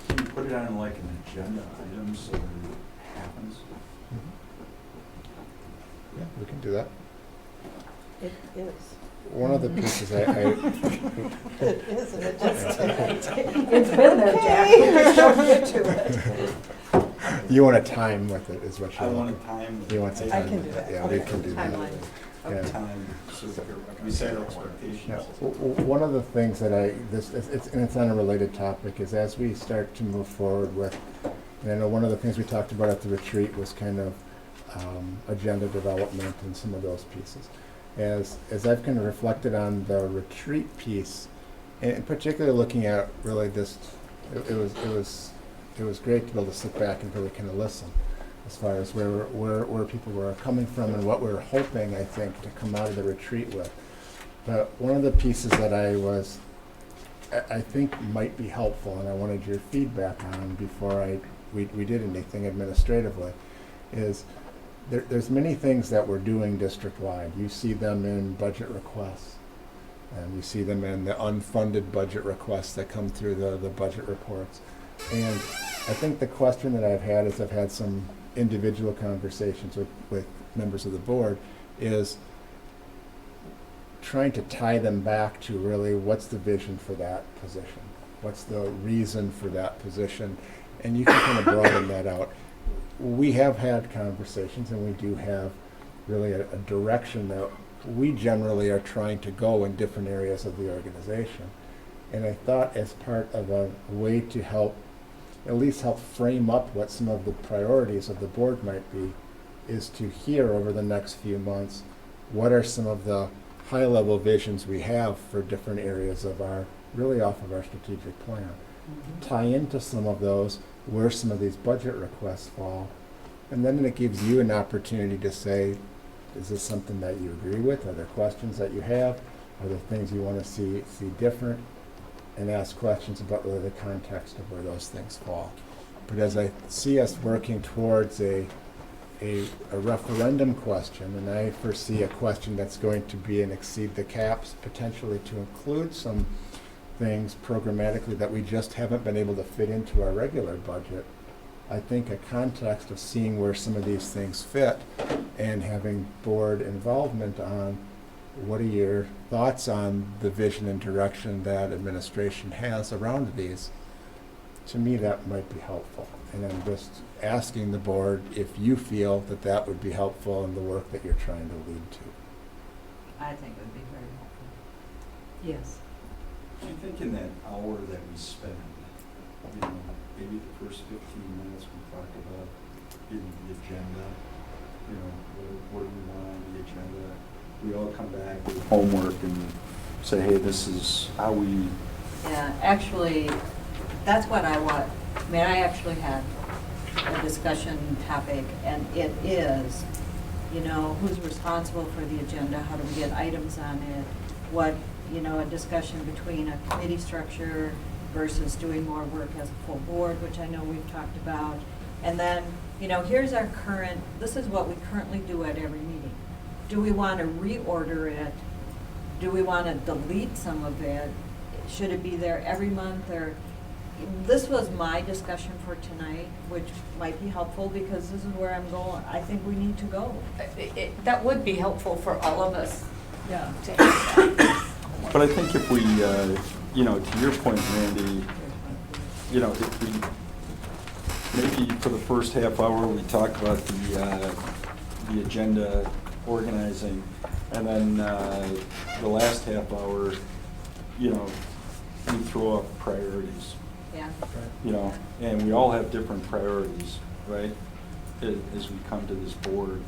Can you put it on like an agenda item so that it happens? Yeah, we can do that. It is. One of the pieces I It is, and it just, It's been there, Jack. We just don't get to it. you want a time with it, is what I you want want. a time. You want some I time can with do it. that. Yeah, we can do that. Timeline. Yeah. Time, so we set our expectations. Yeah, one of the things that it's on a related topic, is as we start to move forward with, and I know one of the things we talked about at the retreat was kind of agenda development and some of those pieces. As I've kind of reflected on the retreat piece, and particularly looking at really this, it was great to be able to sit back and really kind of listen as far as where people were coming from and what we were hoping, I think, to come out of the retreat with. But one of the pieces that I think might be helpful, and I wanted your feedback on before we did anything administratively, is there's many things that we're doing district-wide. You see them in budget requests, and you see them in the unfunded budget requests that come through the budget reports. And I think the question that I've had, as I've had some individual conversations with members of the board, is trying to tie them back to really what's the vision for that position? What's the reason for that position? And you can kind of broaden that out. We have had conversations, and we do have really a direction that we generally are trying to go in different areas of the organization. And I thought, as part of a way to help, at least help frame up what some of the priorities of the board might be, is to hear over the next few months, what are some of the high-level visions we have for different areas of really off of our strategic plan. Tie into some of those, where some of these budget requests fall, and then it gives you an opportunity to say, is this something that you agree with? Are there questions that you have? Are there things you want to see different? And ask questions about really the context of where those things fall. But as I see us working towards a referendum question, and I foresee a question that's going to be and exceed the caps, potentially to include some things programmatically that we just haven't been able to fit into our regular budget, I think a context of seeing where some of these things fit and having board involvement on what are your thoughts on the vision and direction that administration has around these, to me that might be helpful. And I'm just asking the board if you feel that that would be helpful in the work that you're trying to lead to. I think it would be very helpful. Yes. I think in that hour that we spend, maybe the first 15 minutes we talk about the agenda, what do we want on the agenda? We all come back with homework and say, hey, this is how we. Yeah, actually, that's what I want. I mean, I actually had a discussion topic, and it is, who's responsible for the agenda? How do we get items on it? What, a discussion between a committee structure versus doing more work as a full board, which I know we've talked about. And then, here's our this is what we currently do at every meeting. Do we want to reorder it do we want to delete some of it? Should it be there every month, or, this was my discussion for tonight, which might be helpful because this is where I'm going. I think we need to go. That would be helpful for all of us Yeah. to have that. But I think if we, you know, to your point, Randy, you know, if we, maybe for the first half hour, we talk about the agenda organizing, and then the last half hour, you know, we throw up priorities, Yeah. you know, and we all have different priorities, right, as we come to this board.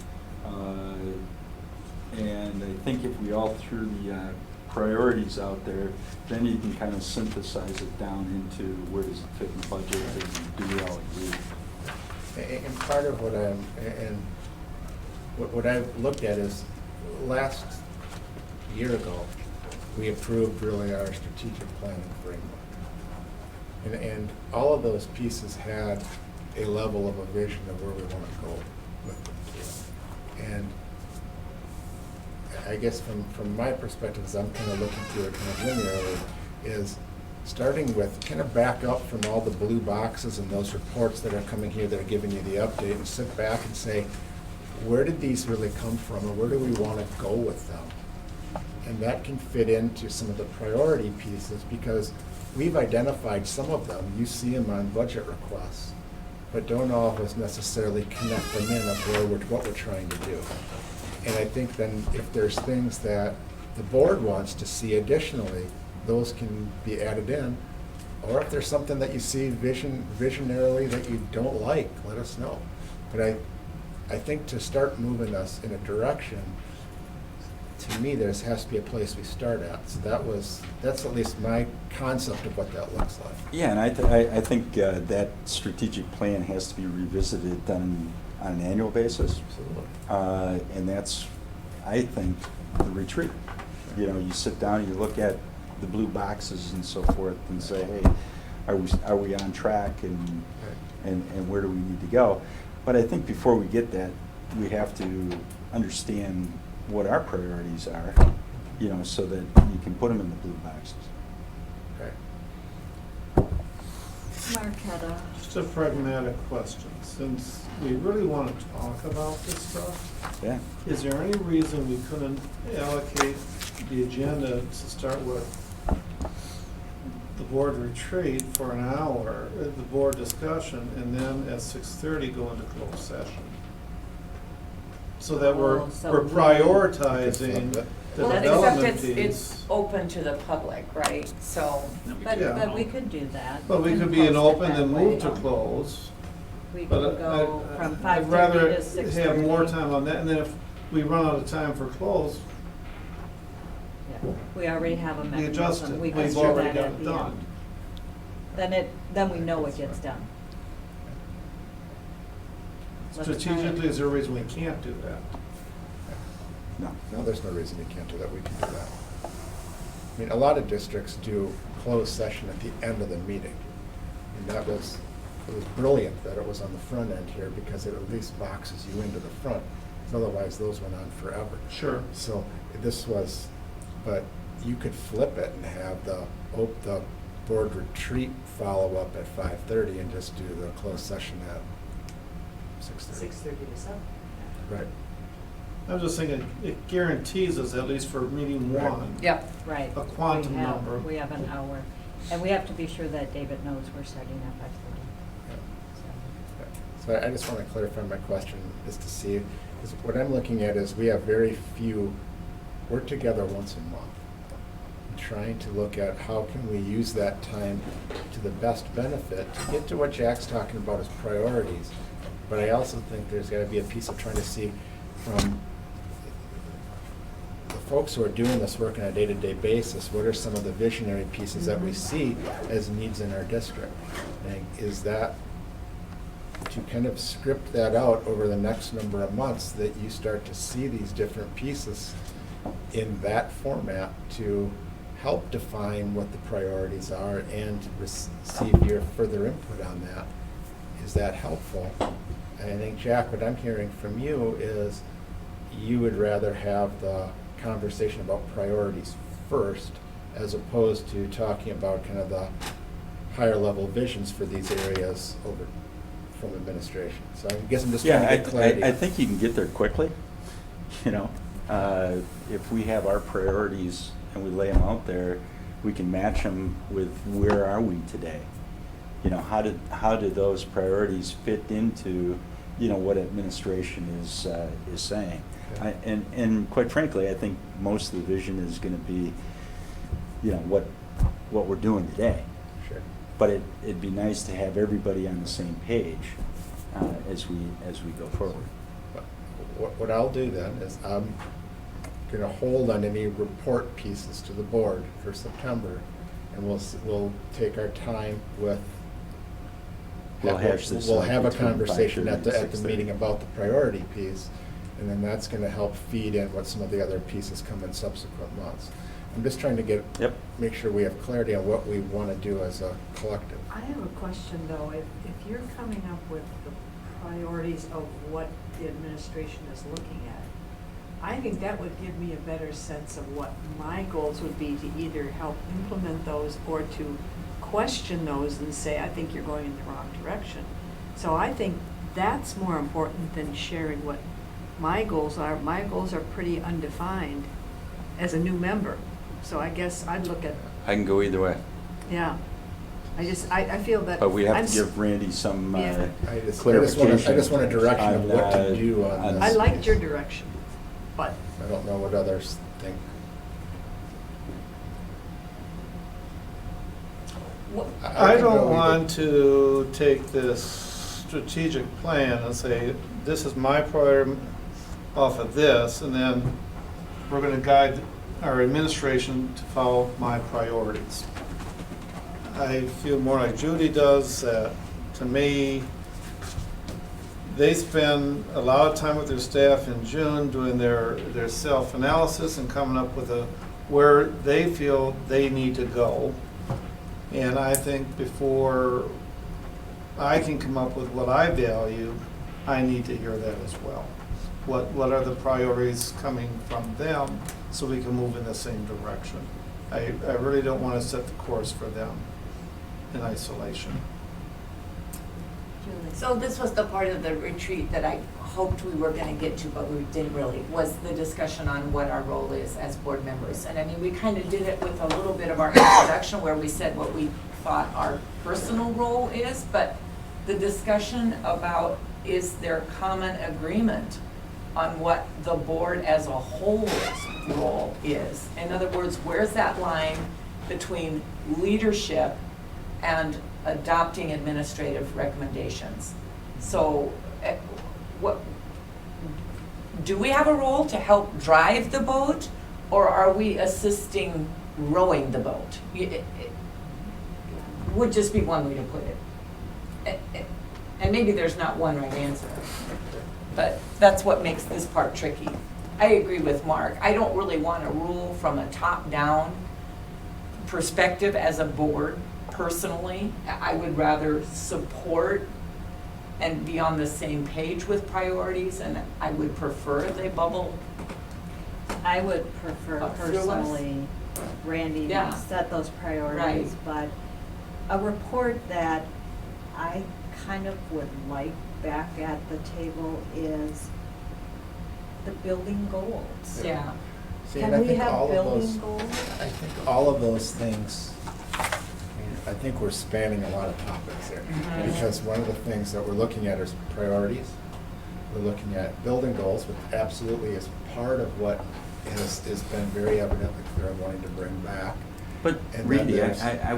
And I think if we all threw the priorities out there, then you can kind of synthesize it down into where does it fit in the budget, and do we all agree? And part of what I've looked at is, last year ago, we approved really our strategic planning framework. And all of those pieces had a level of a vision of where we want to go with them. And I guess from my perspective, as I'm kind of looking through it kind of linearly, is starting with, kind of back up from all the blue boxes and those reports that are coming here that are giving you the update, and sit back and say, where did these really come from, and where do we want to go with them? And that can fit into some of the priority pieces, because we've identified some of them. You see them on budget requests, but don't all of us necessarily connect them in of what we're trying to do. And I think then if there's things that the board wants to see additionally, those can be added in. Or if there's something that you see visionarily that you don't like, let us know. But I think to start moving us in a direction, to me, there has to be a place we start at. So that's at least my concept of what that looks like. Yeah, and I think that strategic plan has to be revisited on an annual basis. Absolutely. And that's, I think, the retreat. You know, you sit down and you look at the blue boxes and so forth and say, hey, are we on track, and where do we need to go? But I think before we get that, we have to understand what our priorities are, you know, so that you can put them in the blue boxes. Okay. Marquetta. Just a pragmatic question, since we really want to talk about this stuff, Yeah. is there any reason we couldn't allocate the agenda to start with the board retreat for an hour, the board discussion, and then at 6:30 go into closed session? So that we're Oh, so we're we- prioritizing the Well, except development it's piece. open to the public, right? So, But we could do that. But we and could be in post it open that and move to way. close. We But could go from I'd 5:30 rather to 6:30. have more time on that, and then if we run out of time for close, Yeah. We already have a we adjust mechanism. it. We can We've do already that got at it the done. end. Then we know it gets done. Let's try it. Strategically, is there a reason we can't do that? No, there's no reason you can't do that. We can do that. I mean, a lot of districts do closed session at the end of the meeting. And it was brilliant that it was on the front end here, because it at least boxes you into the front. Otherwise, those went on forever. Sure. So but you could flip it and have the board retreat follow up at 5:30 and just do the closed session at 6:30. 6:30 to 7. Right. I'm just thinking, it guarantees us, at least for meeting Right. one, yep. Right. a quantum We have- number. We have an hour. And we have to be sure that David knows we're starting at 5:30. So I just want to clarify my question, is to see, because what I'm looking at is we have very few, we're together once a month. I'm trying to look at how can we use that time to the best benefit to get to what Jack's talking about as priorities. But I also think there's got to be a piece of trying to see from the folks who are doing this work on a day-to-day basis, what are some of the visionary pieces that we see as needs in our district? And is that to kind of script that out over the next number of months, that you start to see these different pieces in that format to help define what the priorities are and receive your further input on that. Is that helpful? And I think, Jack, what I'm hearing from you is you would rather have the conversation about priorities first, as opposed to talking about kind of the higher level visions for these areas over from administration. So I guess I'm just trying to get clarity. I think you can get there quickly, you know. If we have our priorities and we lay them out there, we can match them with where are we today? You know, how do those priorities fit into, you know, what administration is saying? Okay. And quite frankly, I think most of the vision is going to be, you know, what we're doing today. Sure. But it'd be nice to have everybody on the same page as we go forward. What I'll do then is I'm going to hold on any report pieces to the board for September, and we'll take our time with. We'll hash this We'll out have a between conversation 5:30 at the and 6:30. meeting about the priority piece, and then that's going to help feed in what some of the other pieces come in subsequent months. I'm just trying to make sure we have clarity on what we want to do as a collective. I have a question though, if you're coming up with the priorities of what the administration is looking at, I think that would give me a better sense of what my goals would be to either help implement those or to question those and say, I think you're going in the wrong direction. So I think that's more important than sharing what my goals are. My goals are pretty undefined as a new member. So I guess I'd look at, I can go either way, yeah. I feel that. but we have I'm to give Randy some Yeah. clarification. I just want a direction of on, what to do on this. I liked your direction, but I don't know what others think. I don't want to take this strategic plan and say, this is my priority off of this, and then we're gonna guide our administration to follow my priorities. I feel more like Judy does, that to me, they spend a lot of time with their staff in June doing their self-analysis and coming up with where they feel they need to go. And I think before I can come up with what I value, I need to hear that as well. What are the priorities coming from them so we can move in the same direction? I really don't want to set the course for them in isolation. So this was the part of the retreat that I hoped we were gonna get to, but we didn't really, was the discussion on what our role is as board members. And I mean, we kind of did it with a little bit of our introduction where we said what we thought our personal role is, but the discussion about is there common agreement on what the board as a whole's role is? In other words, where's that line between leadership and adopting administrative recommendations? So what, do we have a role to help drive the boat, or are we assisting rowing the boat? It would just be one way to put it. And maybe there's not one right answer, but that's what makes this part tricky. I agree with Mark. I don't really want to rule from a top-down perspective as a board. Personally, I would rather support and be on the same page with priorities, and I would prefer they bubble. I would prefer Through us. personally, Randy, Yeah. to set those priorities, but a report that I kind of would like back at the table is the building goals. Yeah. See, and I Can we think all have of those- building goals? I think all of those things, I think we're spanning a lot of topics here. Mhm. Because one of the things that we're looking at is priorities. We're looking at building goals, which absolutely is part of what has been very evident that they're wanting to bring back. But And then Randy, there's- I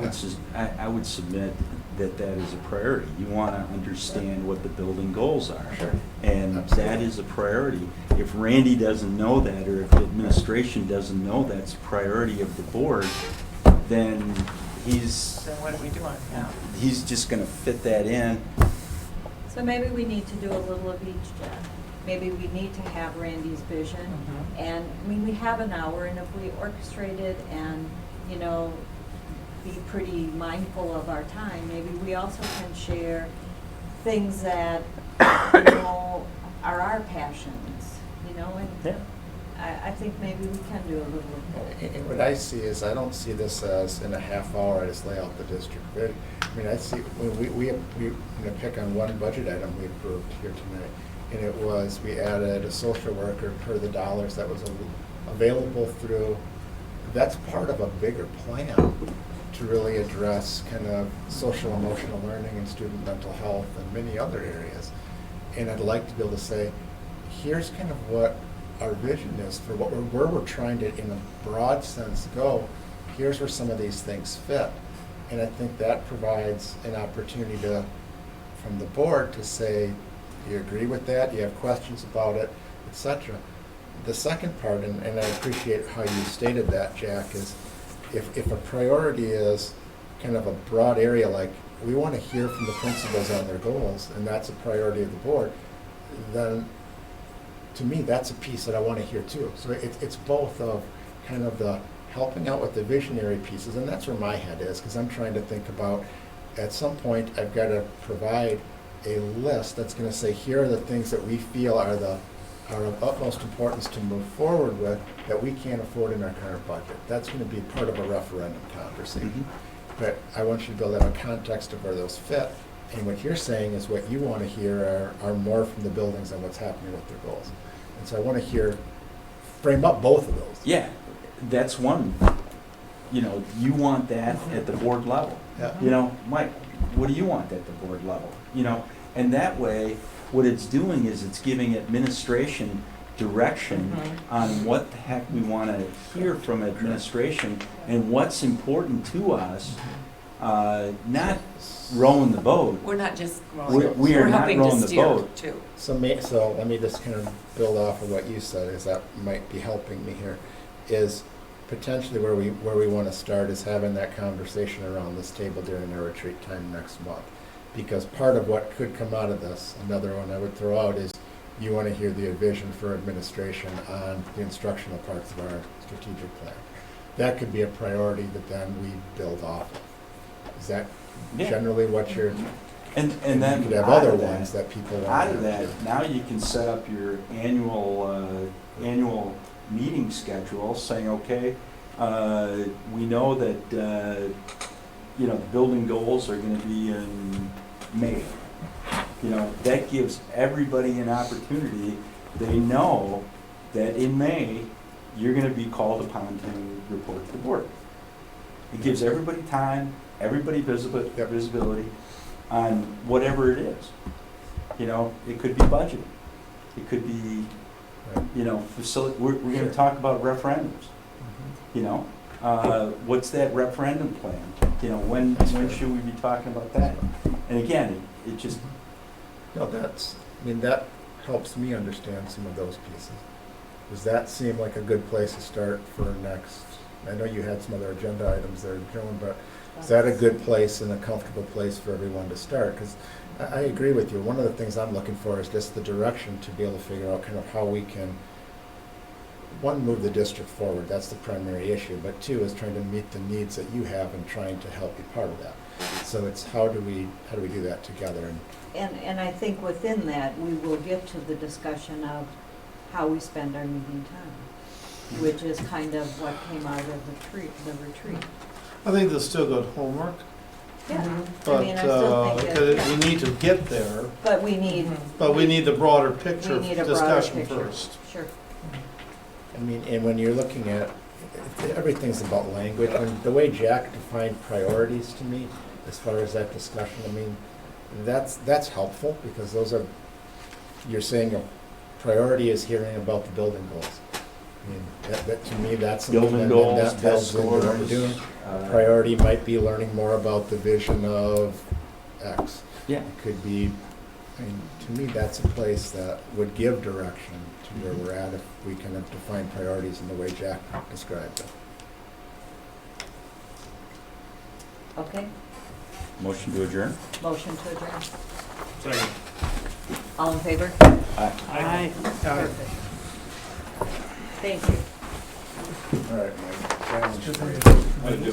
would submit that is a priority. You want to understand what the building goals are. Sure. And Absolutely. that is a priority. If Randy doesn't know that, or if the administration doesn't know that's a priority of the board, then he's Then what are we doing? Yeah. just going to fit that in. So maybe we need to do a little of each, Jen. Maybe we need to have Randy's vision. Mhm. And, I mean, we have an hour, and if we orchestrate it and, you know, be pretty mindful of our time, maybe we also can share things that, you know, are our passions, you know, and I think maybe we can do a little. And what I see is, I don't see this as in a half hour, I just lay out the district bid. I mean, I see, we pick on one budget item we approved here tonight, and it was, we added a social worker per the dollars that was available through, that's part of a bigger plan to really address kind of social emotional learning and student mental health and many other areas. And I'd like to be able to say, here's kind of what our vision is for where we're trying to, in a broad sense, go. Here's where some of these things fit. And I think that provides an opportunity from the board to say, do you agree with that? Do you have questions about it, etc. The second part, and I appreciate how you stated that, Jack, is if a priority is kind of a broad area, like we want to hear from the principals on their goals, and that's a priority of the board, then to me, that's a piece that I want to hear too. So it's both of kind of the helping out with the visionary pieces, and that's where my head is, because I'm trying to think about, at some point, I've got to provide a list that's going to say, here are the things that we feel are of utmost importance to move forward with that we can't afford in our current budget. That's going to be part of a referendum conversation. But I want you to build out a context of where those fit. And what you're saying is what you want to hear are more from the buildings and what's happening with their goals. And so I want to frame up both of those. Yeah, that's one, you want that at the board level. Yeah. Mike, what do you want at the board level? And that way, what it's doing is it's giving administration direction on what the heck we want to hear from administration and what's important to us, not rowing the boat. We're not just We are not helping to rowing the steer boat. too. So let me just kind of build off of what you said, because that might be helping me here, is potentially where we want to start is having that conversation around this table during our retreat time next month. Because part of what could come out of this, another one I would throw out, is you want to hear the vision for administration on the instructional parts of our strategic plan. That could be a priority that then we build off of. Is that generally what you're... And then you could have out other of that- ones that people want. Out of that, now you can set up your annual meeting schedule, saying, okay, we know that the building goals are going to be in May. That gives everybody an opportunity. They know that in May you're going to be called upon to report to the board. It gives everybody time, everybody visibility on whatever it is. It could be budget. It could be, facility. We're going to talk about referendums. What's that referendum plan? When should we be talking about that? And again, it just... No, that helps me understand some of those pieces. Does that seem like a good place to start for next? I know you had some other agenda items there, Joan, but is that a good place and a comfortable place for everyone to start? Because I agree with you. One of the things I'm looking for is just the direction to be able to figure out kind of how we can, one, move the district forward. That's the primary issue. But two, is trying to meet the needs that you have and trying to help be part of that. So it's how do we do that together? And I think within that, we will get to the discussion of how we spend our meeting time, which is kind of what came out of the retreat. I think there's still good homework, Yeah. but I mean, I still think that, we need to get there, but we need. but we need the broader picture We need a broader discussion picture. first. Sure. I mean, and when you're looking at, everything's about language. When the way Jack defined priorities to me, as far as that discussion, I mean, that's helpful, because those are, you're saying a priority is hearing about the building goals. I mean, that to me, that's something Building that goals, builds test into what we're scores. doing. A priority might be learning more about the vision of X. Yeah. It could be, I mean, to me, that's a place that would give direction to where we're at if we kind of define priorities in the way Jack described it. Okay, Motion to adjourn? motion to adjourn. Second. All in favor? Aye. Perfect. Thank you. All right, Mike. I do.